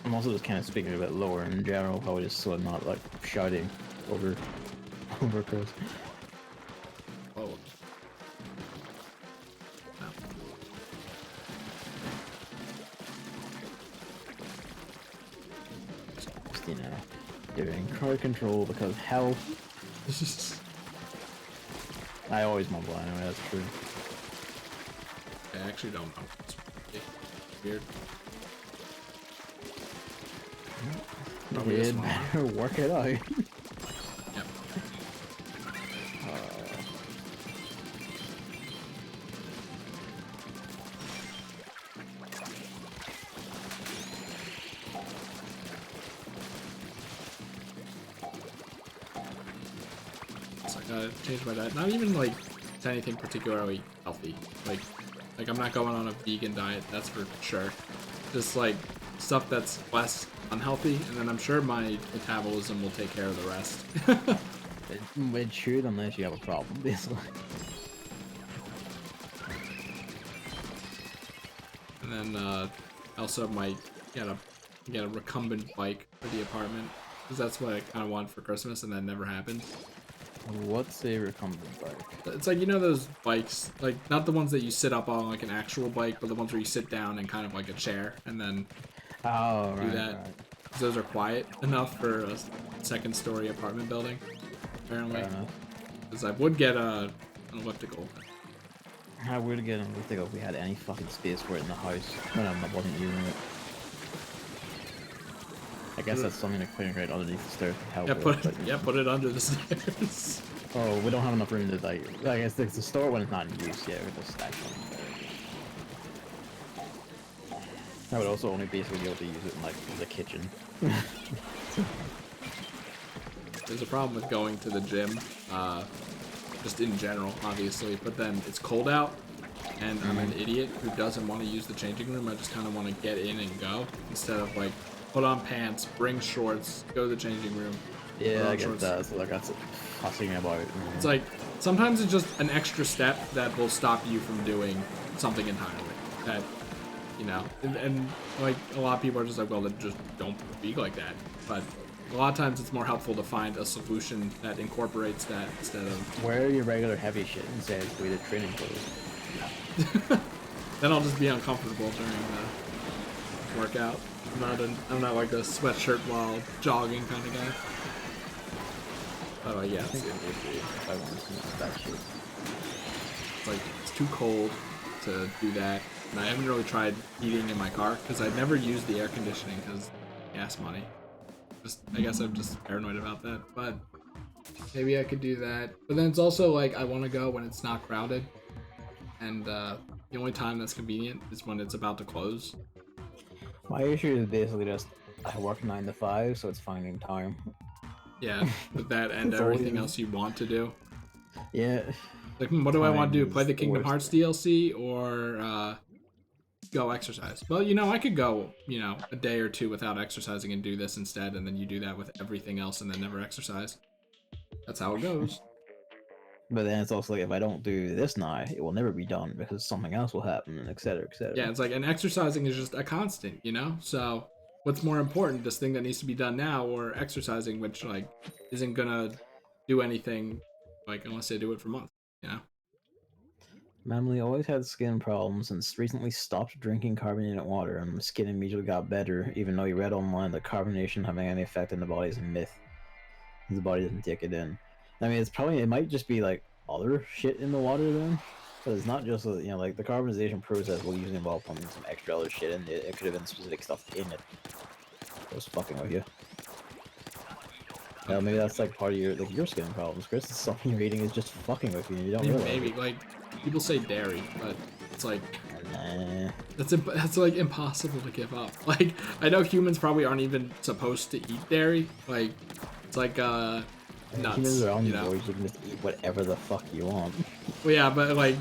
I'm also just kind of speaking a bit lower in general, probably just so I'm not like shouting over Chris. Oh. No. Just, you know, doing crowd control because health. I always mumble anyway, that's true. I actually don't know. It's weird. Probably It better work it out. Yep. So I gotta change my diet. Not even like to anything particularly healthy. Like I'm not going on a vegan diet, that's for sure. Just like stuff that's less unhealthy, and then I'm sure my metabolism will take care of the rest. It should, unless you have a problem, basically. And then I also might get a recumbent bike for the apartment, because that's what I kind of want for Christmas, and that never happened. What's a recumbent bike? It's like, you know those bikes, like not the ones that you sit up on like an actual bike, but the ones where you sit down in kind of like a chair and then do that. Right. Those are quiet enough for a second story apartment building, apparently. Because I would get an elliptical. I would get an elliptical if we had any fucking space for it in the house when I wasn't using it. I guess that's something to clean right underneath the stairs to help. Put it under the stairs. Oh, we don't have enough room to like. I guess the store when it's not in use yet. We're just stack something there. I would also only basically be able to use it in like the kitchen. There's a problem with going to the gym, just in general, obviously. But then it's cold out, and I'm an idiot who doesn't want to use the changing room. I just kind of want to get in and go instead of like put on pants, bring shorts, go to the changing room. Yeah, I get that. So like that's fussing about it. It's like sometimes it's just an extra step that will stop you from doing something entirely. That, you know, and like a lot of people are just like, well, then just don't be like that. But a lot of times it's more helpful to find a solution that incorporates that instead of wear your regular heavy shit instead of weighted training clothes. Then I'll just be uncomfortable during the workout. I'm not like a sweatshirt while jogging kind of guy. But yeah, I think it would be if I wanted to use that shit. it's like it's too cold to do that, and I haven't really tried heating in my car because I've never used the air conditioning because gas money. I guess I'm just paranoid about that, but maybe I could do that. But then it's also like I want to go when it's not crowded, and the only time that's convenient is when it's about to close. My issue is basically just I work 9 to 5, so it's finding time. Yeah, with that and everything else you want to do. Yeah. Like, what do I want to do? Play the Kingdom worst. Hearts DLC or go exercise? Well, you know, I could go, you know, a day or two without exercising and do this instead, and then you do that with everything else and then never exercise. That's how it goes. But then it's also like, if I don't do this now, it will never be done because something else will happen, and et cetera, et cetera. Yeah, it's like, and exercising is just a constant, So what's more important, this thing that needs to be done now, or exercising, which like isn't gonna do anything, like unless I do it for months, you know? Mamily always had skin problems and recently stopped drinking carbonated water, and my skin immediately got better, even though he read online that carbonation having any effect on the body is a myth. The body doesn't take it in. I mean, it might just be like other shit in the water then, but it's not just like the carbonization process will usually involve putting some extra other shit in it. It could have been specific stuff in it. It was fucking with you. Maybe that's like part of your skin problems, Chris. It's something you're eating is just fucking with you, and you don't I mean, realize maybe it. like people say dairy, but it's like Nah. that's like impossible to give up. Like I know humans probably aren't even supposed to eat dairy. Like it's like Humans nuts, are omnivores. You can just eat whatever the fuck you want. Well, yeah, but like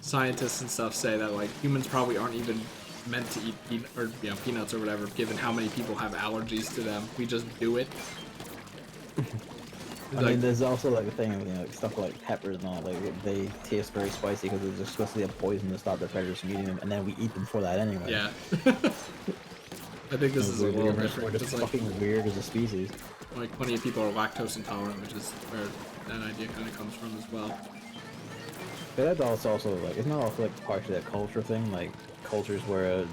scientists and stuff say that like humans probably aren't even meant to eat peanuts or whatever, given how many people have allergies to them. We just do it. I mean, there's also like a thing of like stuff like peppers and all. Like they taste very spicy because they're supposed to be a poison to stop the predators from eating them, and then we eat them for that anyway. Yeah. I think this is a little different. We're just fucking weird as a species. Like plenty of people are lactose intolerant, which is where that idea kind of comes from as well. But that's also like, it's not also like partially a culture thing. Like cultures where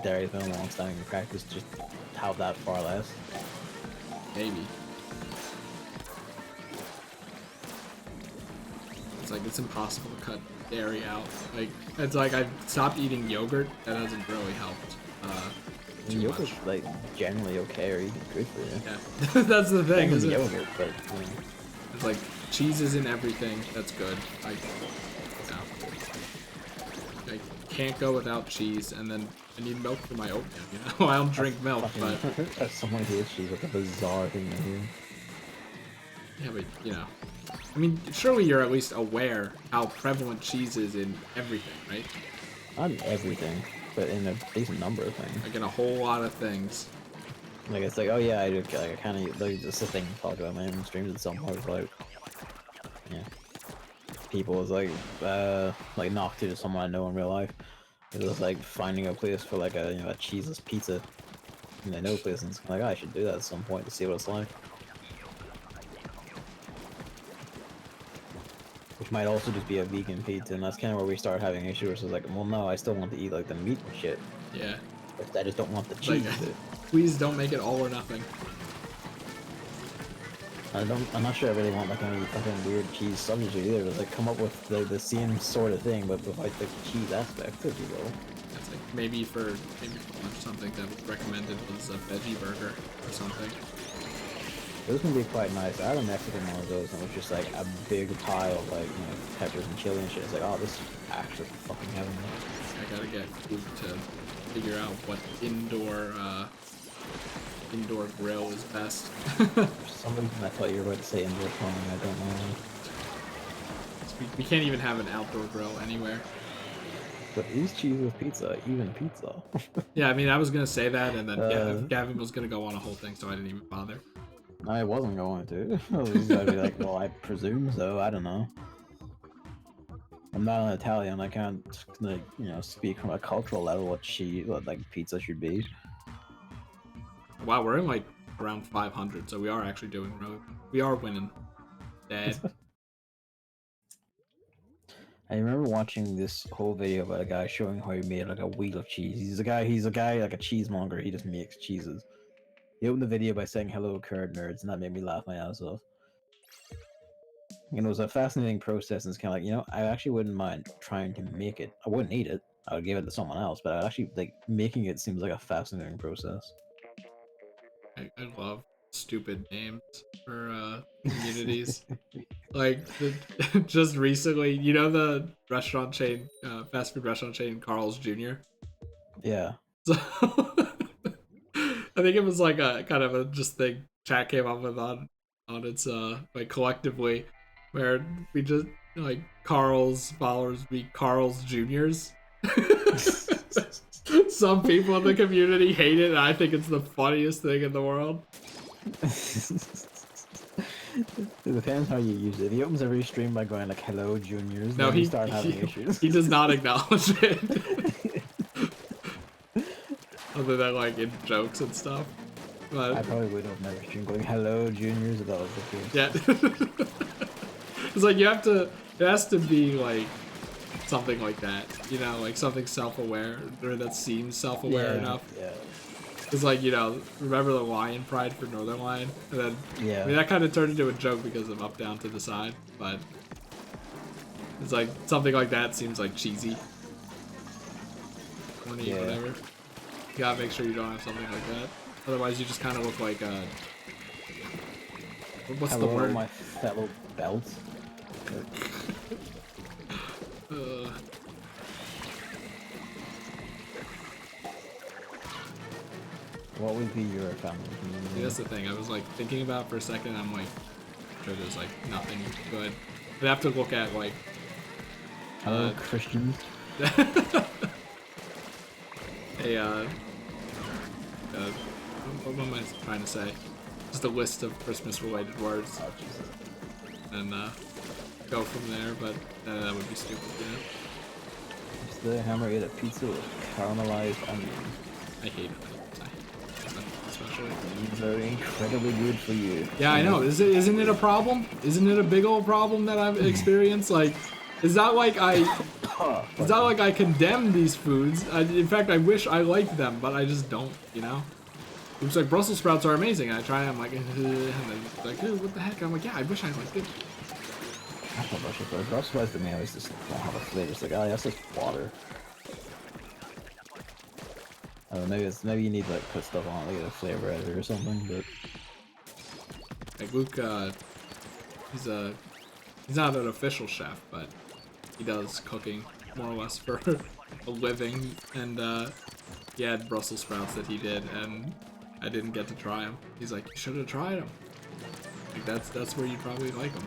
dairy has been a long-standing practice just have that far less. Maybe. It's like it's impossible to cut dairy out. Like it's like I've stopped eating yogurt. That hasn't really helped. Yogurt's like generally okay or even good for you. Yeah, that's the thing. Is yogurt, but it's like cheese is in everything. That's good. Like, I can't go without cheese, and then I need milk for my oatmeal. I don't drink milk, but as someone who hates cheese, that's a bizarre thing to hear. Yeah, but I mean, surely you're at least aware how prevalent cheese is in everything, right? Not in everything, but in a decent number of things. Like in a whole lot of things. Like it's like, oh yeah, I kind of like this thing I talk about my own streams at some point. Like, yeah, people was like knocked to someone I know in real life. It was like finding a place for like a cheeseless pizza, and they know place, and it's like, oh, I should do that at some point to see what it's like. Which might also just be a vegan pizza, and that's kind of where we start having issues. It's like, well, no, I still want to eat like the meat and shit. Yeah. But I just don't want the cheese. Like, please don't make it all or nothing. I'm not sure I really want like any fucking weird cheese substitute either. It's like come up with the same sort of thing, but with like the cheese aspect, if you will. That's like maybe for lunch something that was recommended was a veggie burger or something. Those can be quite nice. I had a Mexican one of those, and it was just like a big pile of like peppers and chili and shit. It's like, oh, this is actually fucking heaven. I gotta get food to figure out what indoor grill is best. For some reason, I thought you were about to say indoor plumbing. I don't know. We can't even have an outdoor grill anywhere. But is cheese with pizza even pizza? Yeah, I mean, I was gonna say that, and then Gavin was gonna go on a whole thing, so I didn't even bother. I wasn't going to. I was gonna be like, well, I presume so. I don't know. I'm not an Italian. I can't, like, speak from a cultural level what like pizza should be. Wow, we're in like around 500, so we are actually doing really. We are winning. Dad. I remember watching this whole video about a guy showing how he made like a wheel of cheese. He's a guy like a cheesemonger. He just makes cheeses. He opened the video by saying hello curd nerds, and that made me laugh my ass off. And it was a fascinating process, and it's kind of like, I actually wouldn't mind trying to make it. I wouldn't eat it. I would give it to someone else, but I actually, like, making it seems like a fascinating process. I love stupid names for communities. Like, just recently, the restaurant chain, fast food restaurant chain, Carl's Jr.? Yeah. So, I think it was like a kind of a just thing chat came up with on its like collectively, where we just like Carl's followers be Carl's Juniors. Some people in the community hate it, and I think it's the funniest thing in the world. It depends how you use it. If he opens every stream by going like "Hello, juniors," No, then we start having he issues. does not acknowledge it. Other than like in jokes and stuff. But I probably would open every stream going "Hello, juniors" if that was the case. yeah. It's like you have to, it has to be like something like that, you know, like something self-aware, or that seems self-aware enough. Yeah. It's like, you know, remember the lion pride for Northern Lion? And then, Yeah. I mean, that kind of turned into a joke because of up, down, to the side, but it's like, something like that seems like cheesy. Corny, Yeah. whatever. You gotta make sure you don't have something like that. Otherwise, you just kind of look like, what's Hello, the word? my fellow belts. What would be your family community? See, that's the thing. I was like thinking about it for a second. I'm like, sure there's like nothing good. I'd have to look at like. Hello, Christians. Hey, what am I trying to say? Just a list of Christmas-related words, Oh, Jesus. and go from there. But that would be stupid, you know. Just the hammer ate a pizza with caramelized onions. I hate it. Especially. These are incredibly good for you. Yeah, I know. Isn't it a problem? Isn't it a big old problem that I've experienced? Like, it's not like I condemn these foods. In fact, I wish I liked them, but I just don't. You know. It's like Brussels sprouts are amazing. And I try them, like, and then like, what the heck? I'm like, yeah, I wish I liked it. I love Brussels sprouts. Brussels sprouts to me always just don't have a flavor. It's like, oh, yeah, that's just water. I don't know, maybe you need to like put stuff on it, like a flavor editor or something, but Like Luke, he's not an official chef, but he does cooking more or less for a living, and he had Brussels sprouts that he did, and I didn't get to try them. He's like, you should have tried them. Like that's where you probably like them.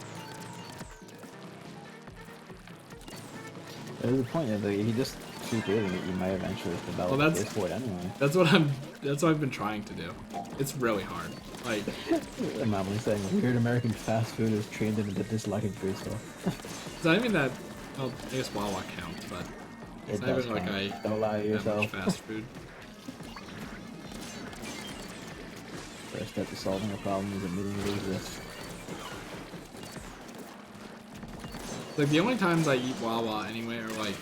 there's a point of like, if you just keep eating it, you might eventually develop a taste for it anyway. That's what I've been trying to do. It's really hard. Like, I'm not really saying weird American fast food is trained into disliking food stuff. it's not even that. Well, I guess Wawa counts, but it's not even like I don't lie to have much yourself. fast food. First step to solving a problem is admitting it exists. Like, the only times I eat Wawa anyway are like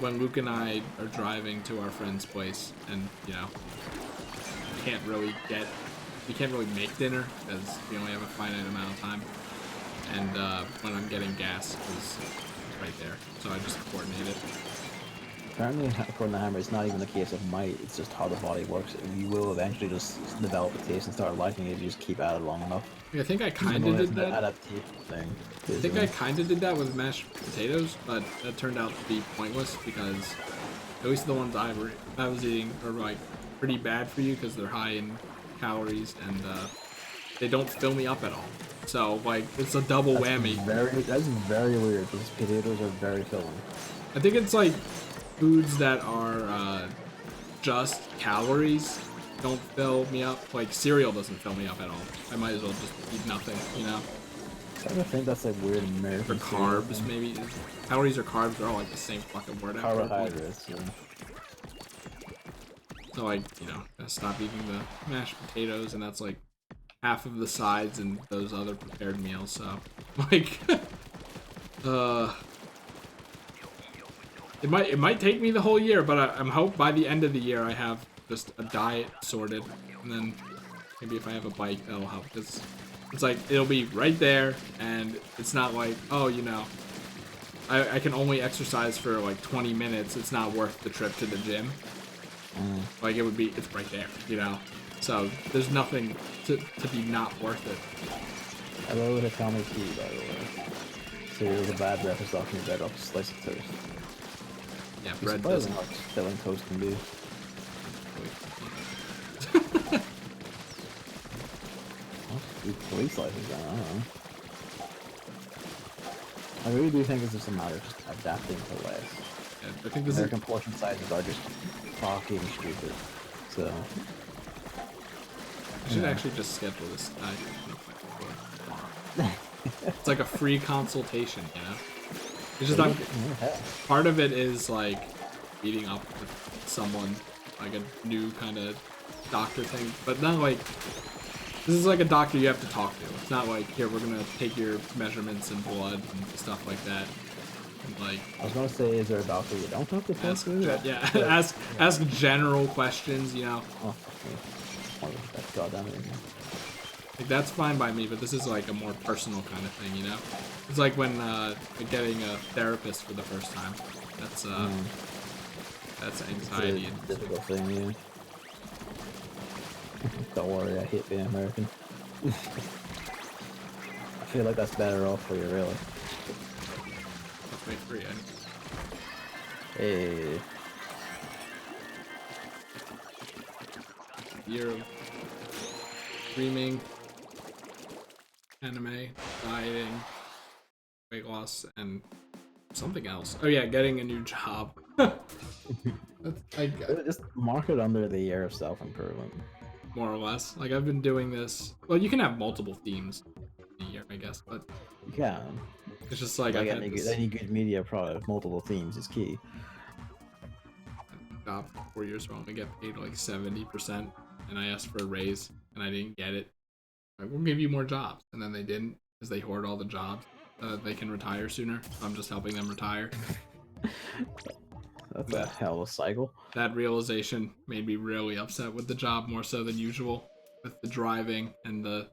when Luke and I are driving to our friend's place, and you know, we can't really make dinner because we only have a finite amount of time. And when I'm getting gas, because it's right there, so I just coordinate it. Apparently, according to Hammer, it's not even a case of might, it's just how the body works. You will eventually just develop a taste and start liking it if you just keep at it long enough. I think I kind of did that. Adaptation thing. I think I kind of did that with mashed potatoes, but that turned out to be pointless because at least the ones I was eating are like pretty bad for you because they're high in calories and they don't fill me up at all. So like it's a double whammy. That's very weird because potatoes are very filling. I think it's like foods that are just calories don't fill me up. Like cereal doesn't fill me up at all. I might as well just eat nothing, you know. I think that's like weird American. Or carbs, maybe. Calories or carbs, they're all like the same fucking word. Carbohydrates. Yeah. So like, you know, gotta stop eating the mashed potatoes, and that's like half of the sides and those other prepared meals. So like, it might take me the whole year, but I'm hope by the end of the year I have just a diet sorted, and then maybe if I have a bike that'll help, because it's like it'll be right there, and it's not like, oh, you know, I can only exercise for like 20 minutes. It's not worth the trip to the gym. Like it's right there, you know. So there's nothing to be not worth it. I love the family tea, by the way. Cereal's a bad breakfast option. Bread off a slice of toast. Yeah, bread doesn't. How filling toast can be. Three slices, I don't know. I really do think it's just a matter of just adapting to less. Yeah, I think American portion sizes are just fucking stupid. So I should actually just schedule this. It's like a free consultation, you know? It's just part of it is like meeting up with someone, like a new kind of doctor thing, but not like this is like a doctor you have to talk to. It's not like here we're gonna take your measurements and blood and stuff like that. And like I was gonna say, is there a doctor you don't have to talk to? Yeah, ask general questions, you know. Oh, okay. That's goddamn it. Like that's fine by me, but this is like a more personal kind of thing, you know. It's like when getting a therapist for the first time. That's anxiety. It's a difficult thing, yeah. Don't worry, I hate being American. I feel like that's better off for you, really. Let's make 3, Hey. Year of streaming, anime, dieting, weight loss, and something else. Oh yeah, getting a new job. Just mark it under the year of self-improvement. More or less. Like I've been doing this. Well, you can have multiple themes in a year, I guess, but You can. it's just like any good media product, multiple themes is key. Job for 4 years ago, I get paid like 70%, and I asked for a raise, and I didn't get it. Like, we'll give you more jobs, and then they didn't, because they hoard all the jobs so that they can retire sooner. So I'm just helping them retire. That's a hell of a cycle. That realization made me really upset with the job, more so than usual, with the driving and the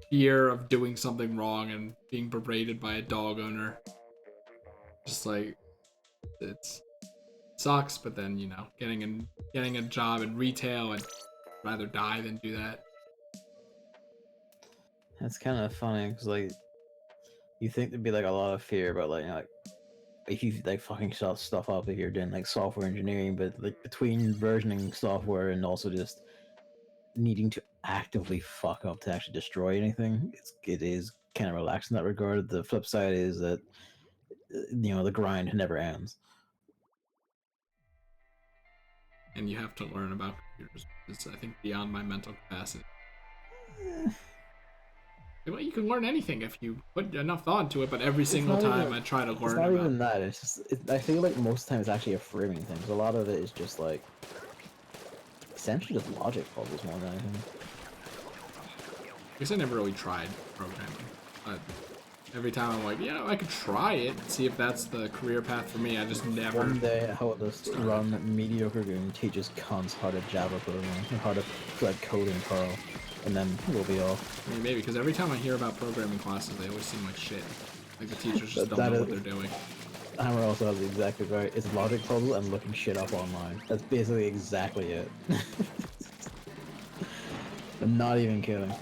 fear of doing something wrong and being berated by a dog owner. Just like, it's sucks, but then, you know, getting a job in retail, I'd rather die than do that. That's kind of funny because like you think there'd be like a lot of fear about like, you know, like if you like fucking stuff up if you're doing like software engineering, but like between versioning software and also just needing to actively fuck up to actually destroy anything, it is kind of relaxed in that regard. The flip side is that you know the grind never ends. And you have to learn about computers. It's, I think, beyond my mental capacity. Well, you can learn anything if you put enough thought into it, but every single time I try to learn it's not even that. It's just I feel like most times it's actually a framing thing. So a lot of it is just like essentially just logic puzzles more than anything. I guess I never really tried programming, but every time I'm like, yeah, I could try it, see if that's the career path for me. I just never. One day, how will just run mediocre game teaches cunts how to Java program, how to like code in Perl, and then we'll be off. I mean, maybe because every time I hear about programming classes, they always seem like shit. Like the teachers just don't know what they're doing. Hammer also has exactly right. It's logic puzzle and looking shit up online. That's basically exactly it. I'm not even kidding.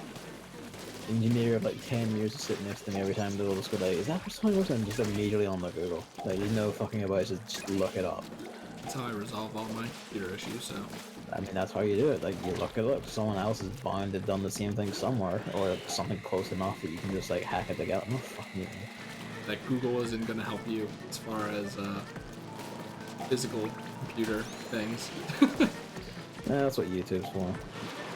Engineer of like 10 years to sit next to me every time they'll just go like, is that for something else? And just immediately on the Google. Like, there's no fucking about it, just look it up. That's how I resolve all my computer issues, so. I mean, that's how you do it. Like, you look it up. Someone else is bound to have done the same thing somewhere, or something close enough that you can just like hack it together. No fucking you. That Google isn't gonna help you as far as physical computer things. Yeah, that's what YouTube's for.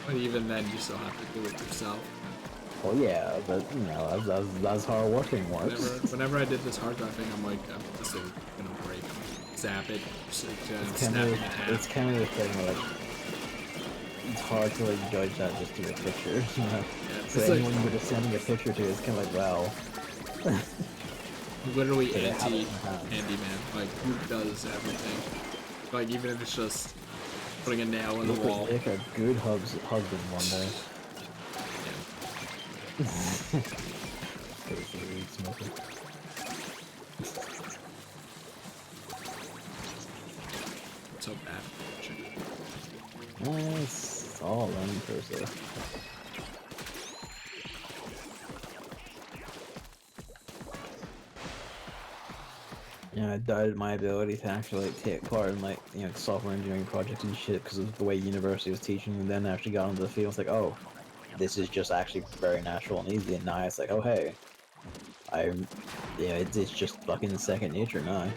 But even then, you still have to do it yourself. Well, yeah, but you know, that's how working works. Whenever I did this hard drive thing, I'm like, this is gonna break. Zap it, just it's kind of the thing where, like, it's hard to like judge that just through a picture. You know? Yeah, so anyone you're just sending a picture to is kind of like, well. Literally handyman. Like, who does everything? Like, even if it's just putting a nail in the wall. Like a good husband one day. So bad. It's all learning process. Yeah, I doubted my ability to actually like, take part in like software engineering projects and shit because of the way university was teaching, and then actually got into the field. It's like, oh, this is just actually very natural and easy. And now it's like, oh hey, it's just fucking second nature now.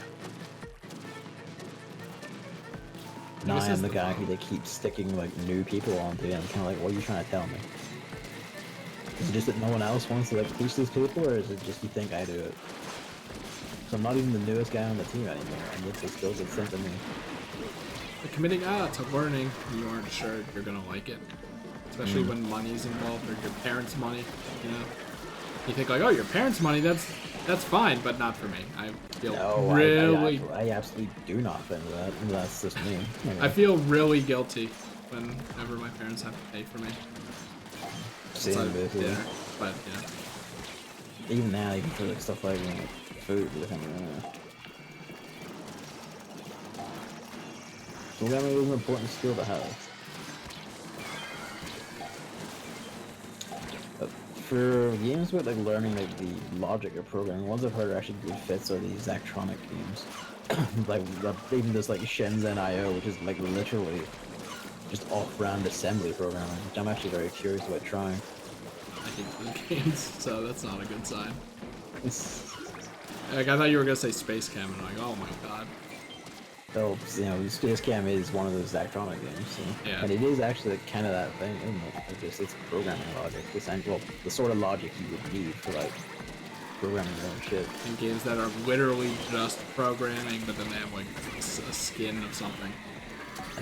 Now I'm the guy who they keep sticking like new people onto, and I'm kind of like, what are you trying to tell me? Is it just that no one else wants to like teach these people, or is it just you think I do it? So I'm not even the newest guy on the team anymore, and yet they still get sent to me. But committing to learning, you aren't sure you're gonna like it, especially when money's involved or your parents' money. You know, you think like, oh, your parents' money, that's fine, but not for me. I feel really. I absolutely do not think that. That's just me. I feel really guilty whenever my parents have to pay for me. Same, basically. Yeah, but yeah. Even now, even for like stuff like food, I think. Programming is an important skill to have. But for games with like learning like the logic of programming, ones I've heard are actually good fits are these Zachtronic games. Like even this like Shenzhen IO, which is like literally just off-brand assembly programming, which I'm actually very curious about trying. I hate those games, so that's not a good sign. Like I thought you were gonna say Space Cam, and I'm like, oh my god. So, you know, Space Cam is one of those Zachtronic games, so. Yeah. And it is actually kind of that thing, isn't it? It's programming logic, well, the sort of logic you would need for like programming your own shit. And games that are literally just programming, but then they have like a skin of something.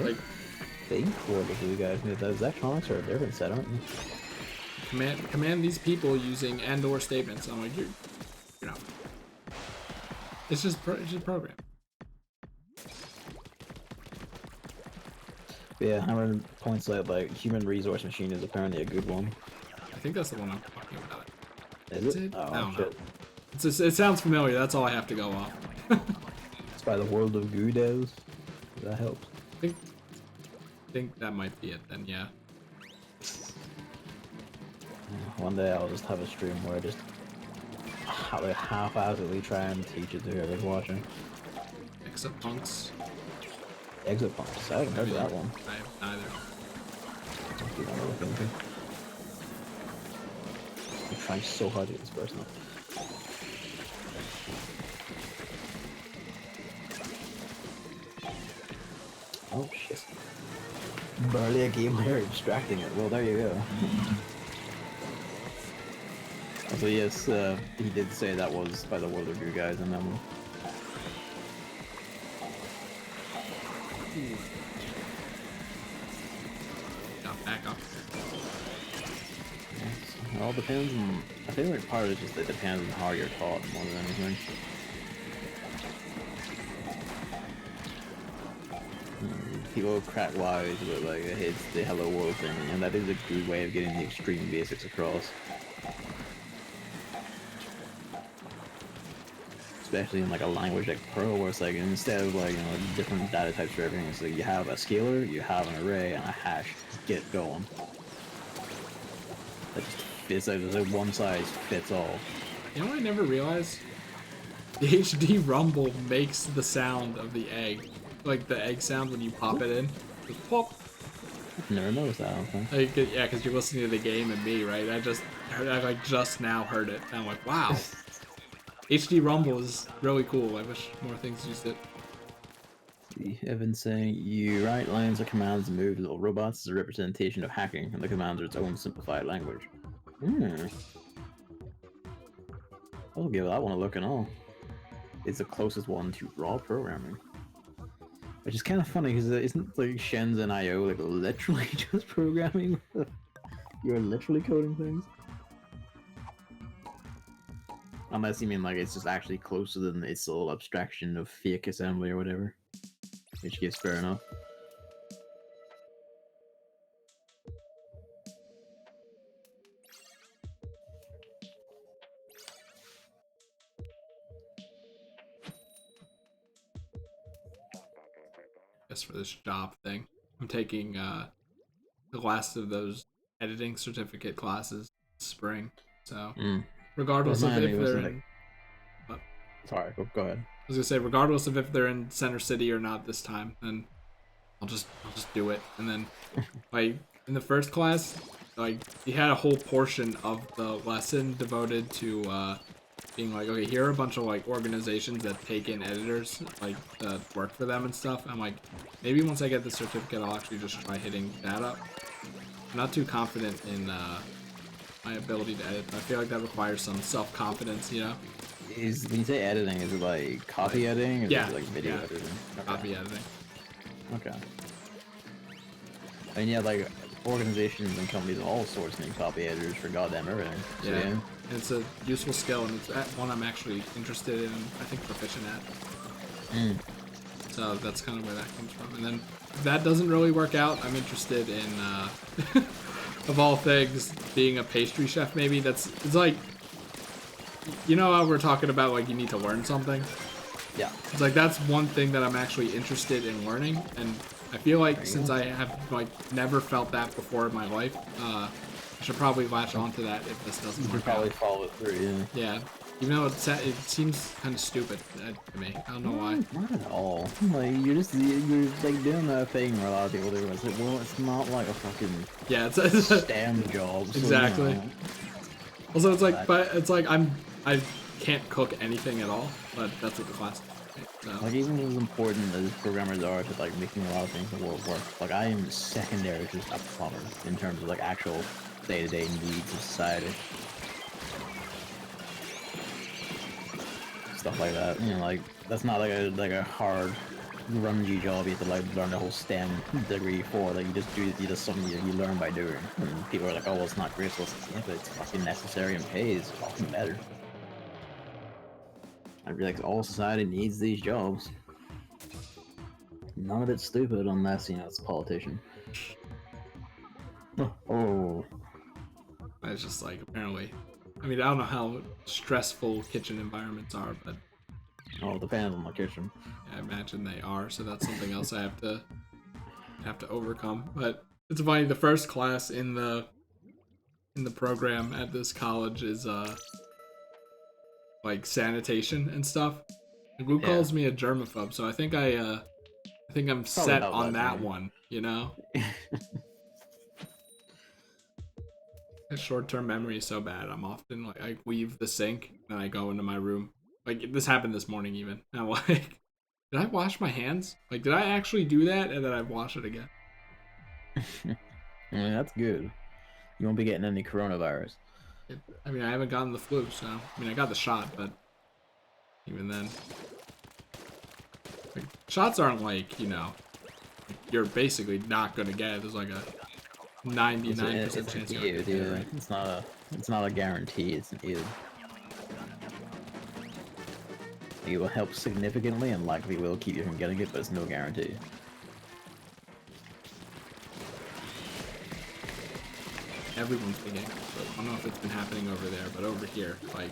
Like, I think what the you guys need those Zachtronics are a different set, aren't they? Command these people using and/or statements. I'm like, you're not. It's just program. Yeah, I remember points out like human resource machine is apparently a good one. I think that's the one I'm talking about. Is it? Oh, I don't shit. know. It sounds familiar. That's all I have to go off. It's by the World of Goo devs. That helps. I think that might be it then. Yeah. One day I'll just have a stream where I just like half-assedly try and teach it to whoever's watching. Except punks. Exit punks. I haven't heard of that one. I have neither. I'm trying so hard to get this person up. Oh shit. Barely a game player extracting it. Well, there you go. So yes, he did say that was by the World of You guys and them. Got back up. It all depends on. I think like part of it just it depends on how you're taught more than anything. People crack wise with like it's the hello world thing, and that is a good way of getting the extreme basics across. Especially in like a language like Perl, where it's like instead of like different data types for everything, it's like you have a scalar, you have an array, and a hash. Get going. That just fits like there's like one size fits all. You know what I never realized? The HD rumble makes the sound of the egg. Like the egg sound when you pop it in. Just pop. Never noticed that, I don't think. Like, yeah, because you're listening to the game and me, right? I just now heard it. And I'm like, wow. HD rumble is really cool. I wish more things used it. Evan saying, you write lines of commands and move little robots as a representation of hacking, and the commands are its own simplified language. I'll give that one a look and all. It's the closest one to raw programming. Which is kind of funny, because it isn't like Shenzhen IO like literally just programming? You're literally coding things? Unless you mean like it's just actually closer than its little abstraction of fake assembly or whatever. Which is fair enough. Just for this job thing. I'm taking the last of those editing certificate classes spring. So regardless of if they're in, sorry, go ahead. I was gonna say regardless of if they're in Center City or not this time, then I'll just do it. And then like in the first class, like you had a whole portion of the lesson devoted to being like, okay, here are a bunch of like organizations that take in editors like work for them and stuff. I'm like, maybe once I get the certificate I'll actually just try hitting that up. I'm not too confident in my ability to edit. I feel like that requires some self-confidence, you know? When you say editing, is it like copy editing or is it like video editing? Okay. Copy editing. Okay. And yeah, like organizations and companies of all sorts need copy editors for goddamn everything. So, Yeah. And it's a useful skill, and it's one I'm actually interested in, I think proficient at. So that's kind of where that comes from. And then if that doesn't really work out, I'm interested in, of all things, being a pastry chef maybe. It's like, you know how we're talking about like you need to learn something? yeah. It's like that's one thing that I'm actually interested in learning, and I feel like since I have like never felt that before in my life, I should probably latch onto that if this doesn't work out. Probably follow it through, yeah. Yeah, even though it seems kind of stupid to me. I don't know why. Not at all. Like you're like doing that thing where a lot of people do. It's like, well, it's not like a fucking Yeah, it's STEM job. So, exactly. You know. Also, it's like, but it's like I can't cook anything at all, but that's what the class is. So. Like even as important as programmers are to like making a lot of things in the world work, like I am secondary to just a plumber in terms of like actual day-to-day needs of society. Stuff like that. You know, like that's not like a hard grungy job you have to like learn the whole STEM degree for. Like you just something you learn by doing. And people are like, oh well, it's not great, so yeah, but it's fucking necessary and pays often better. I feel like all society needs these jobs. None of it's stupid unless, you know, it's a politician. Oh. It's just like, apparently, I mean, I don't know how stressful kitchen environments are, but Oh, it depends on the kitchen. I imagine they are, so that's something else I have to overcome. But it's funny, the first class in the program at this college is like sanitation and stuff. And Luke calls me a germaphobe, so I think I'm set on that one, you know? Short-term memory is so bad. I'm often like, I leave the sink and I go into my room. Like this happened this morning even. And I'm like, did I wash my hands? Like, did I actually do that? And then I wash it again. I mean, that's good. You won't be getting any coronavirus. I mean, I haven't gotten the flu, so I mean, I got the shot, but even then, like, shots aren't like, you know, you're basically not gonna get it. There's like a 99% chance you're gonna get it. Right? It's not a guarantee. It's an id. It will help significantly and likely will keep you from getting it, but it's no guarantee. Everyone's been getting it. So I don't know if it's been happening over there, but over here, like,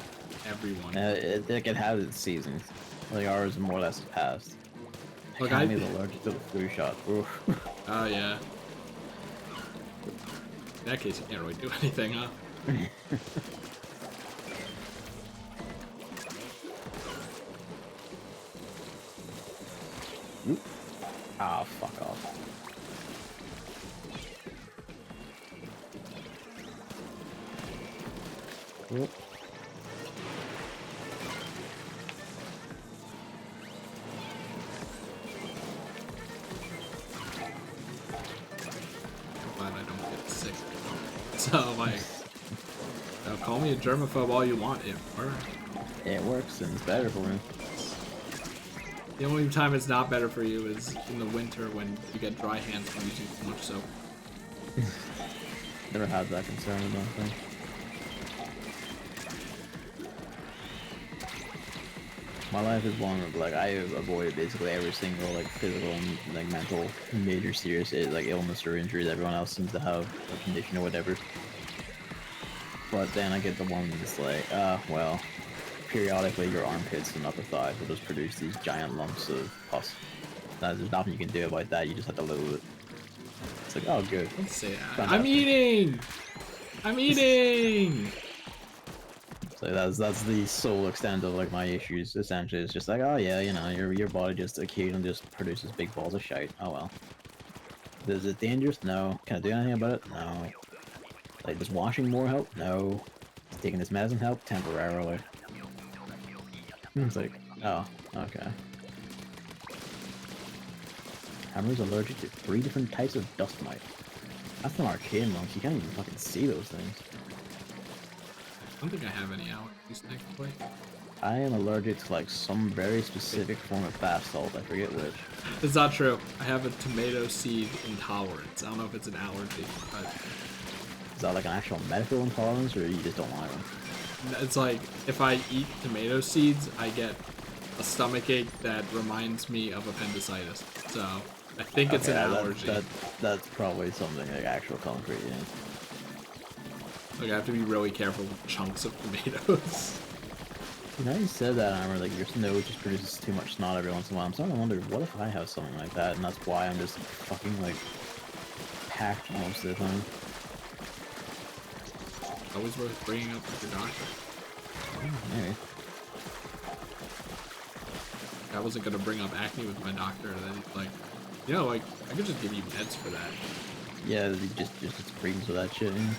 everyone. It has its seasons. Like ours more or less passed. Like I'm allergic to the flu shot. Oh yeah. In that case, you can't really do anything, huh? Ah, fuck off. Oop. I'm glad I don't get sick. So, like, call me a germaphobe all you want. It works. It works and it's better for me. The only time it's not better for you is in the winter when you get dry hands from using too much soap. Never had that concern about things. My life is one of like I avoid basically every single like physical and like mental major serious like illness or injury that everyone else seems to have a condition or whatever. But then I get the one that's like, well, periodically your armpits and upper thighs will just produce these giant lumps of pus. Now, there's nothing you can do about that. You just have to live with it. It's like, oh, good. Don't say that. I'm eating. I'm eating. So that's the sole extent of like my issues. Essentially, it's just like, oh yeah, you know, your body just occasionally just produces big balls of shite. Oh well. Is it dangerous? No. Can I do anything about it? No. Like, does washing more help? No. Does taking this medicine help? Temporarily. It's like, oh, okay. Hammer's allergic to 3 different types of dust mite. That's not arcane monks. You can't even fucking see those things. don't think I have any allergies, thankfully. I am allergic to like some very specific form of bath salt. I forget which. It's not true. I have a tomato seed intolerance. I don't know if it's an allergy, but Is that like an actual medical intolerance, or you just don't like them? it's like if I eat tomato seeds, I get a stomach ache that reminds me of appendicitis. So I think it's an allergy. That's probably something like actual concrete. Yeah. Like I have to be really careful with chunks of tomatoes. You know, you said that, and I remember like your nose just produces too much snot every once in a while. I'm starting to wonder, what if I have something like that, and that's why I'm just fucking like packed most of the time. Always worth bringing up with your doctor. Maybe. I wasn't gonna bring up acne with my doctor, and then he's like, you know, like I could just give you meds for that. Yeah, just screams with that shit. Yeah.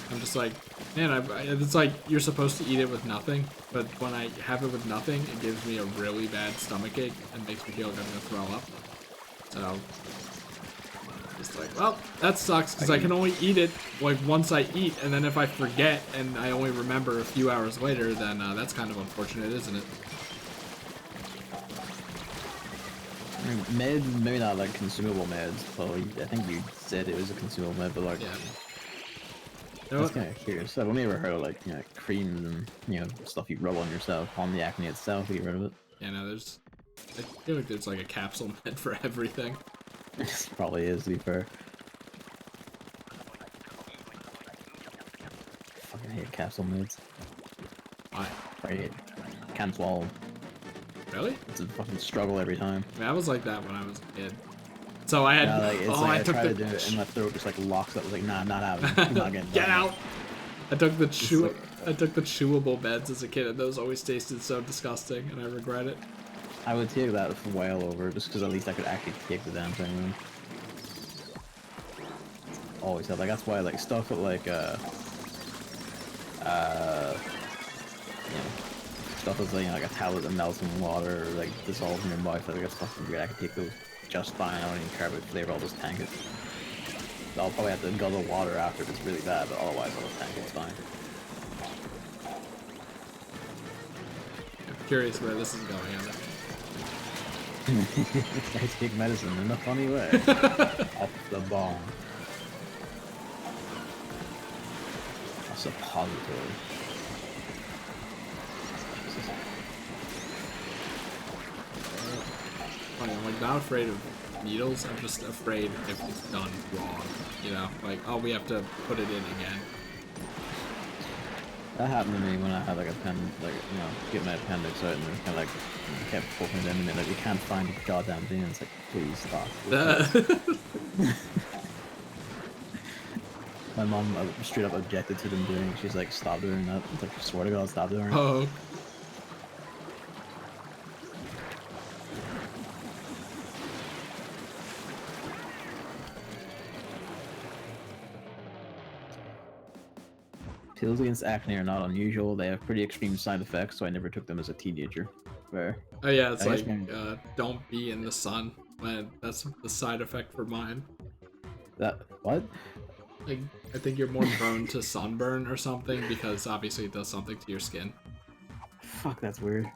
I'm just like, man, it's like you're supposed to eat it with nothing, but when I have it with nothing, it gives me a really bad stomach ache and makes me feel like I'm gonna throw up. So, just like, well, that sucks because I can only eat it like once I eat, and then if I forget and I only remember a few hours later, then that's kind of unfortunate, isn't it? I mean, meds, maybe not like consumable meds, but I think you said it was a consumable med, but like, Yeah. that's kind of curious. I've only ever heard of like, you know, creams and, you know, stuff you rub on yourself, on the acne itself to get rid of it. Yeah, no, I feel like there's like a capsule med for everything. It probably is, to be fair. Fucking hate capsule meds. Why? I hate. Can't swallow them. Really? It's a fucking struggle every time. I mean, I was like that when I was a kid. So I had, Yeah, like, it's like I took try the, to do it and my throat just like locks up. It's like, nah, not happening. I'm not getting get out! I took the like, I took the chewable meds as a kid, and those always tasted so disgusting, and I regret it. I would take that for well over, just because at least I could actually take the damn thing. Man. Always have, like, that's why like stuff with like you know, stuff that's like, you know, like a tablet that melts in water or like dissolves in your mouth. Like that's fucking great. I could take those just fine. I don't even care about flavor. I'll just tank it. I'll probably have to guzzle water after if it's really bad, but otherwise I'll just tank it. It's fine. I'm curious where this is going. I take medicine in a funny way. Off the bomb. A suppository. Funny, I'm like not afraid of needles. I'm just afraid if it's done wrong. You know, like, oh, we have to put it in again. That happened to me when I had like you know, get my appendix out and it kind of like kept poking it in and like, you can't find the goddamn thing. And it's like, please stop. My mom straight up objected to them doing it. She's like, stop doing that. It's like, I swear to God, stop doing it. Oh. Pills against acne are not unusual. They have pretty extreme side effects, so I never took them as a teenager. Fair. Oh yeah, it's like, don't be in the sun. Man, that's the side effect for mine. That, what? Like, I think you're more prone to sunburn or something because obviously it does something to your skin. Fuck, that's weird.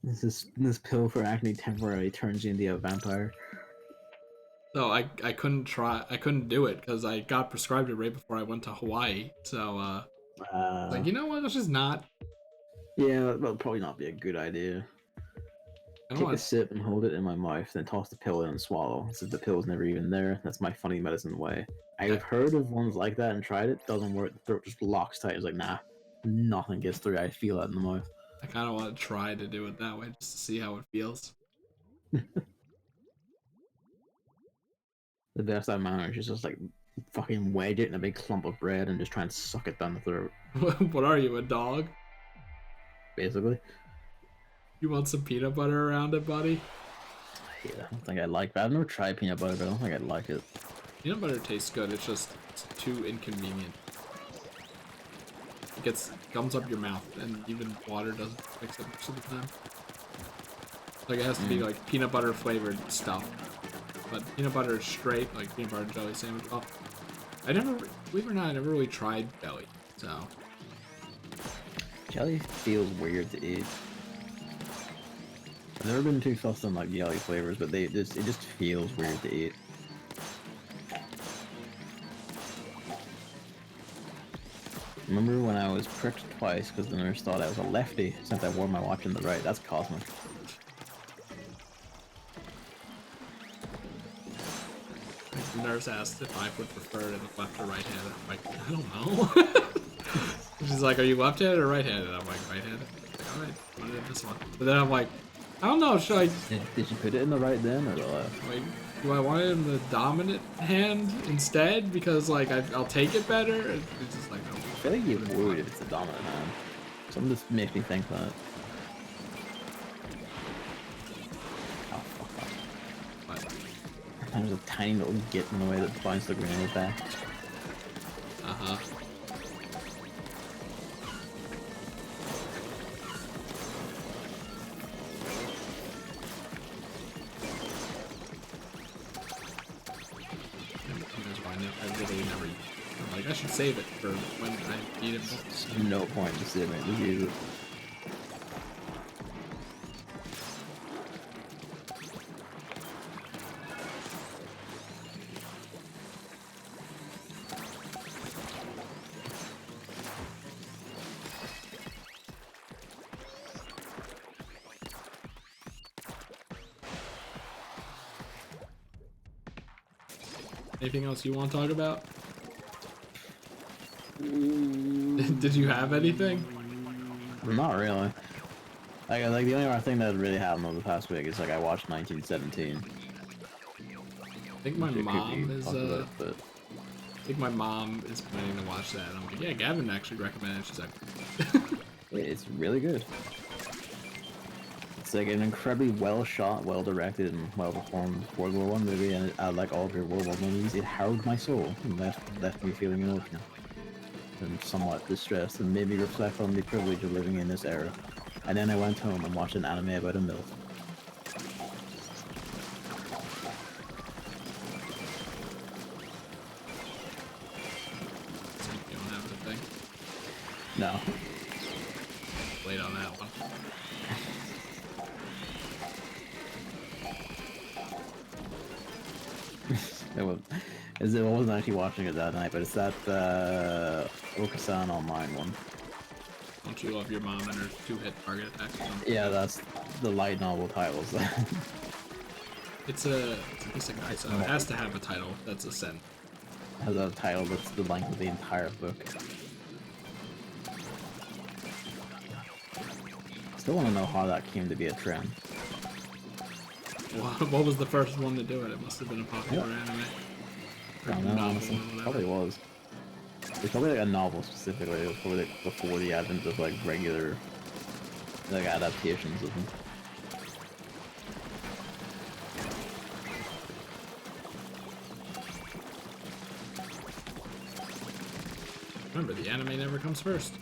This pill for acne temporarily turns you into a vampire. So I couldn't do it because I got prescribed it right before I went to Hawaii. So like, you know what? Let's just not. Yeah, that'll probably not be a good idea. Take a sip and hold it in my mouth, then toss the pill in and swallow. Since the pill's never even there, that's my funny medicine way. I've heard of ones like that and tried it. Doesn't work. The throat just locks tight. It's like, nah, nothing gets through. I feel that in the mouth. I kind of want to try to do it that way just to see how it feels. The best I manage is just like fucking wedge it in a big clump of bread and just try and suck it down the throat. What are you, a dog? Basically. You want some peanut butter around it, buddy? Yeah, I don't think I like that. I've never tried peanut butter, but I don't think I'd like it. Peanut butter tastes good, it's just too inconvenient. It gums up your mouth, and even water doesn't fix it most of the time. Like, it has to be like peanut butter flavored stuff. But peanut butter straight, like peanut butter and jelly sandwich, oh, I never, believe it or not, I never really tried jelly. So Jelly feels weird to eat. I've never been too fussed on like jelly flavors, but it just feels weird to eat. Remember when I was pricked twice because the nurse thought I was a lefty since I wore my watch in the right? That's cosmic. the nurse asked if I would prefer it in the left or right hand. I'm like, I don't know. She's like, are you left-handed or right-handed? I'm like, right-handed. Like, all right, put it in this one. But then I'm like, I don't know. Should I? Did you put it in the right then or the left? Like, do I want it in the dominant hand instead because like I'll take it better? It's just like no. I feel like you would if it's a dominant hand. Something just makes me think that. Oh fuck off. But, There's a tiny little git in the way that binds the grenade back. uh-huh. I literally never use it. I'm like, I should save it for when I need it most. There's no point to saving it, just use it. Anything else you want to talk about? Did you have anything? Not really. Like the only thing that really happened over the past week is like I watched 1917. I think my mom is I think my mom is planning to watch that. And I'm like, yeah, Gavin actually recommended it. She's like, It's really good. It's like an incredibly well shot, well directed, and well performed World War I movie, and like all of your World War I movies, it harrowed my soul and left me feeling emotional and somewhat distressed, and made me reflect on the privilege of living in this era. And then I went home and watched an anime about a MILF. so you don't have the thing. No. Wait on that one. I wasn't actually watching it that night, but it's that Okasan Online one. Don't you love your mom and her 2-hit target attacks? Yeah, that's the light novel titles. It's a isekai, so it has to have a title that's a sentence. Has a title that's the length of the entire book. Still want to know how that came to be a trend. What was the first one to do it? It must have been a popular anime. I don't know, honestly. Probably was. It's probably like a novel specifically. It was probably like before the advent of like regular like adaptations of them. Remember, the anime never comes first.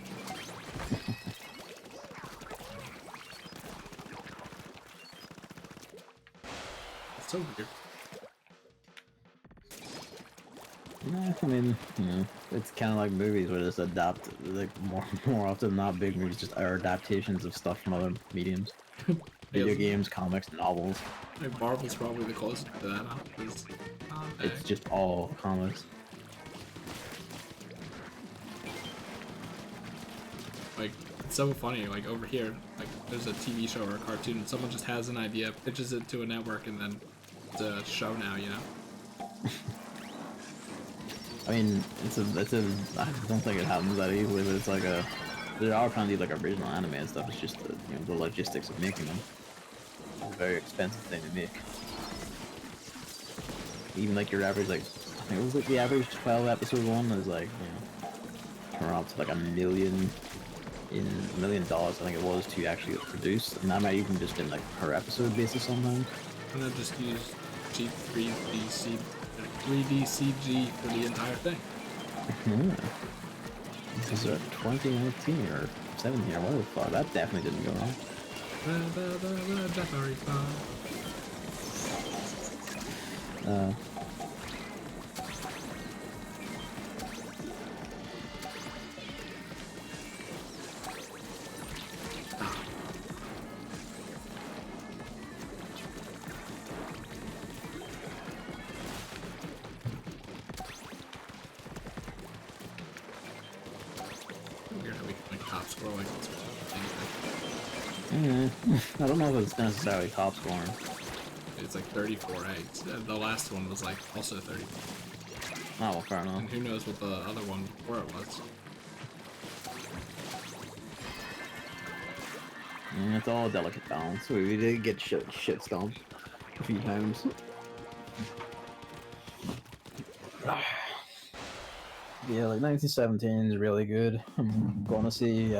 It's so weird. Yeah, I mean, you know, it's kind of like movies where they just adapt, like more often than not, big movies just are adaptations of stuff from other mediums. Video games, comics, novels. Like Marvel's probably the closest to that, huh? It's just all comics. Like, it's so funny, like over here, like there's a TV show or a cartoon and someone just has an idea, pitches it to a network, and then it's a show now, you know? I mean, I don't think it happens that easily, but it's like there are plenty of like original anime and stuff, it's just the, you know, the logistics of making them. It's a very expensive thing to make. Even like your average, like, I think it was like the average 12 episode one is like, you know, turn up to like $1 million, I think it was, to actually produce, and that might even just been like per episode basis sometimes. I'm gonna just use cheap 3D CG for the entire thing. This is 2019 or 17 or whatever the fuck. That definitely didn't go wrong. top score like it's I don't know if it's necessarily top scoring. It's like 34 eggs. The last one was like also 34. Oh, well, fair enough. And who knows what the other one before it was. It's all a delicate balance. We did get shit stomped a few times. Yeah, like 1917 is really good. I'm going to see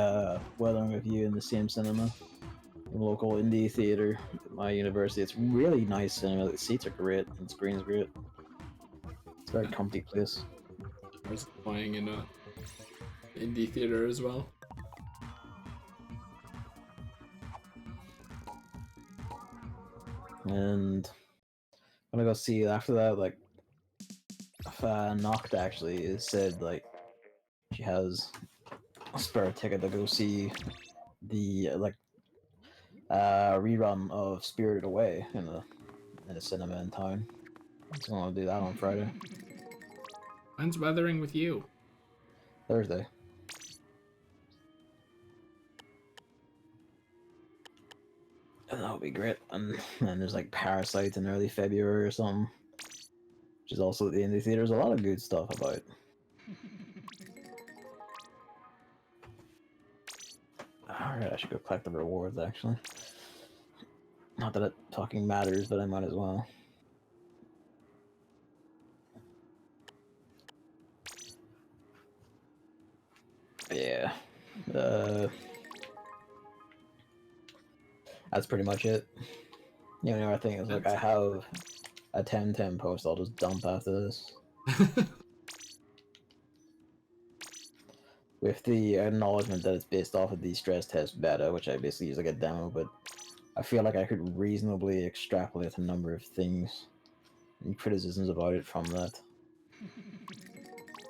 Weathering with You in the same cinema, the local indie theater at my university. It's really nice cinema. The seats are great and the screen's great. It's a very comfy place. I was playing in a indie theater as well. And I'm gonna go see after that. Like, Noct actually said like she has a spare ticket to go see the rerun of Spirited Away in a cinema in town. So I'm gonna do that on Friday, When's Weathering with You? Thursday. And that'll be great. And there's like Parasite in early February or something, which is also at the indie theater. There's a lot of good stuff about it. Alright, I should go collect the rewards actually. Not that it talking matters, but I might as well. Yeah. That's pretty much it. The only other thing is, like, I have a 10/10 post I'll just dump after this. With the acknowledgement that it's based off of the stress test beta, which I basically use like a demo, but I feel like I could reasonably extrapolate a number of things and criticisms about it from that.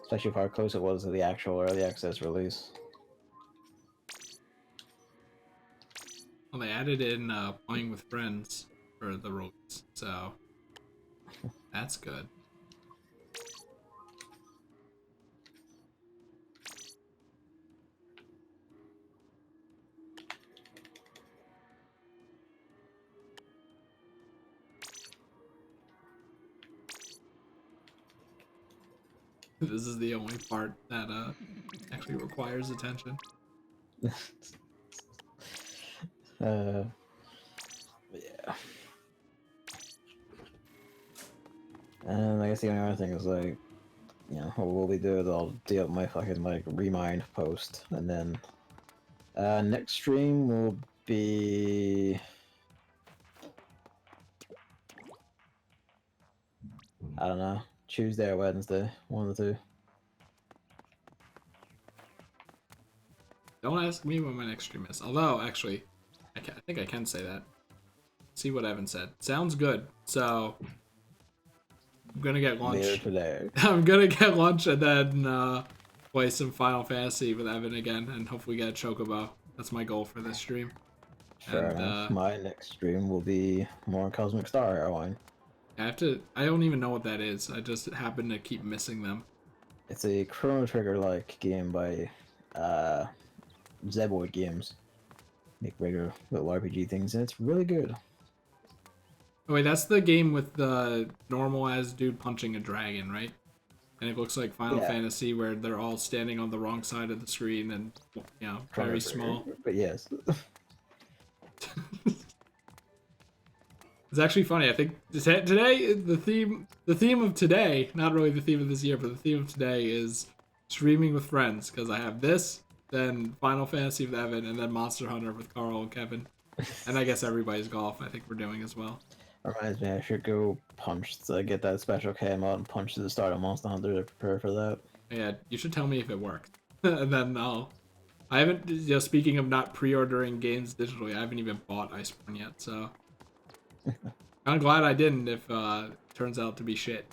Especially how close it was to the actual early access release. Well, they added in playing with friends for the release, so that's good. This is the only part that actually requires attention. Yeah. And I guess the only other thing is, like, you know, what will we do is I'll do up my fucking, like, remind post, and then next stream will be... I don't know, Tuesday or Wednesday, one of the two. Don't ask me when my next stream is. Although, actually, I think I can say that. See what Evan said. Sounds good. So, I'm gonna get lunch. Later today. I'm gonna get lunch and then play some Final Fantasy with Evan again, and hopefully get a Chocobo. That's my goal for this stream. Fair enough. My next stream will be more Cosmic Star Airline. I don't even know what that is. I just happen to keep missing them. It's a Chrono Trigger-like game by Zeboid Games. Make regular little RPG things, and it's really good. Oh wait, that's the game with the normal-as dude punching a dragon, right? And it looks like Final Fantasy, where they're all standing on the wrong side of the screen and, you know, very small. But yes. It's actually funny. I think today the theme of today, not really the theme of this year, but the theme of today is streaming with friends, because I have this, then Final Fantasy with Evan, and then Monster Hunter with Carl and Kevin, and I guess everybody's golf. I think we're doing as well. Reminds me, I should go punch to get that special KM out and punch to the start of Monster Hunter to prepare for that. Yeah, you should tell me if it worked, and then I haven't. You know, speaking of not pre-ordering games digitally, I haven't even bought Iceborne yet, so. I'm glad I didn't if it turns out to be shit.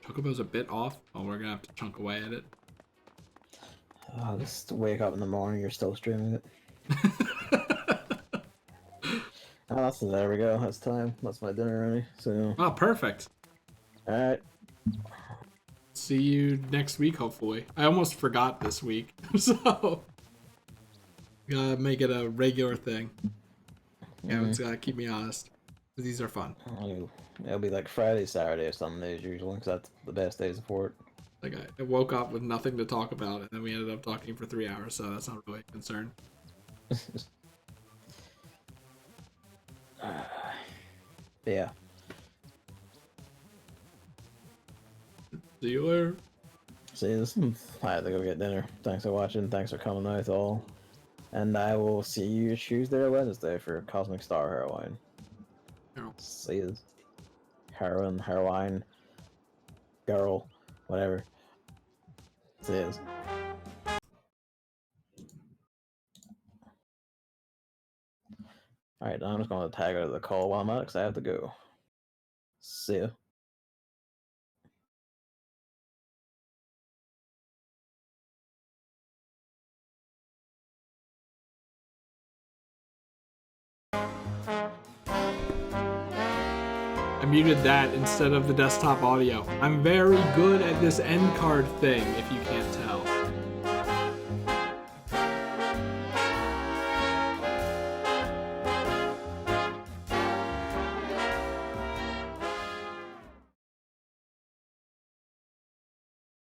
Chocobo's a bit off. Oh, we're gonna have to chunk away at it. I'll just wake up in the morning, you're still streaming it. There we go. That's time. That's my dinner ready. So. Oh, perfect. Alright. see you next week, hopefully. I almost forgot this week, so gotta make it a regular thing. Yeah, it's gotta keep me honest. These are fun. It'll be like Friday, Saturday, or some days usually, because that's the best days for it. Like I woke up with nothing to talk about, and then we ended up talking for 3 hours, so that's not really a concern. Yeah. See you later. See this. I have to go get dinner. Thanks for watching. Thanks for coming out all. And I will see you Tuesday or Wednesday for Cosmic Star Heroine. See you. Heroine, girl, whatever. See you. Alright, I'm just going to tag out of the call while I'm out because I have to go. See ya. I muted that instead of the desktop audio. I'm very good at this end card thing, if you can't tell.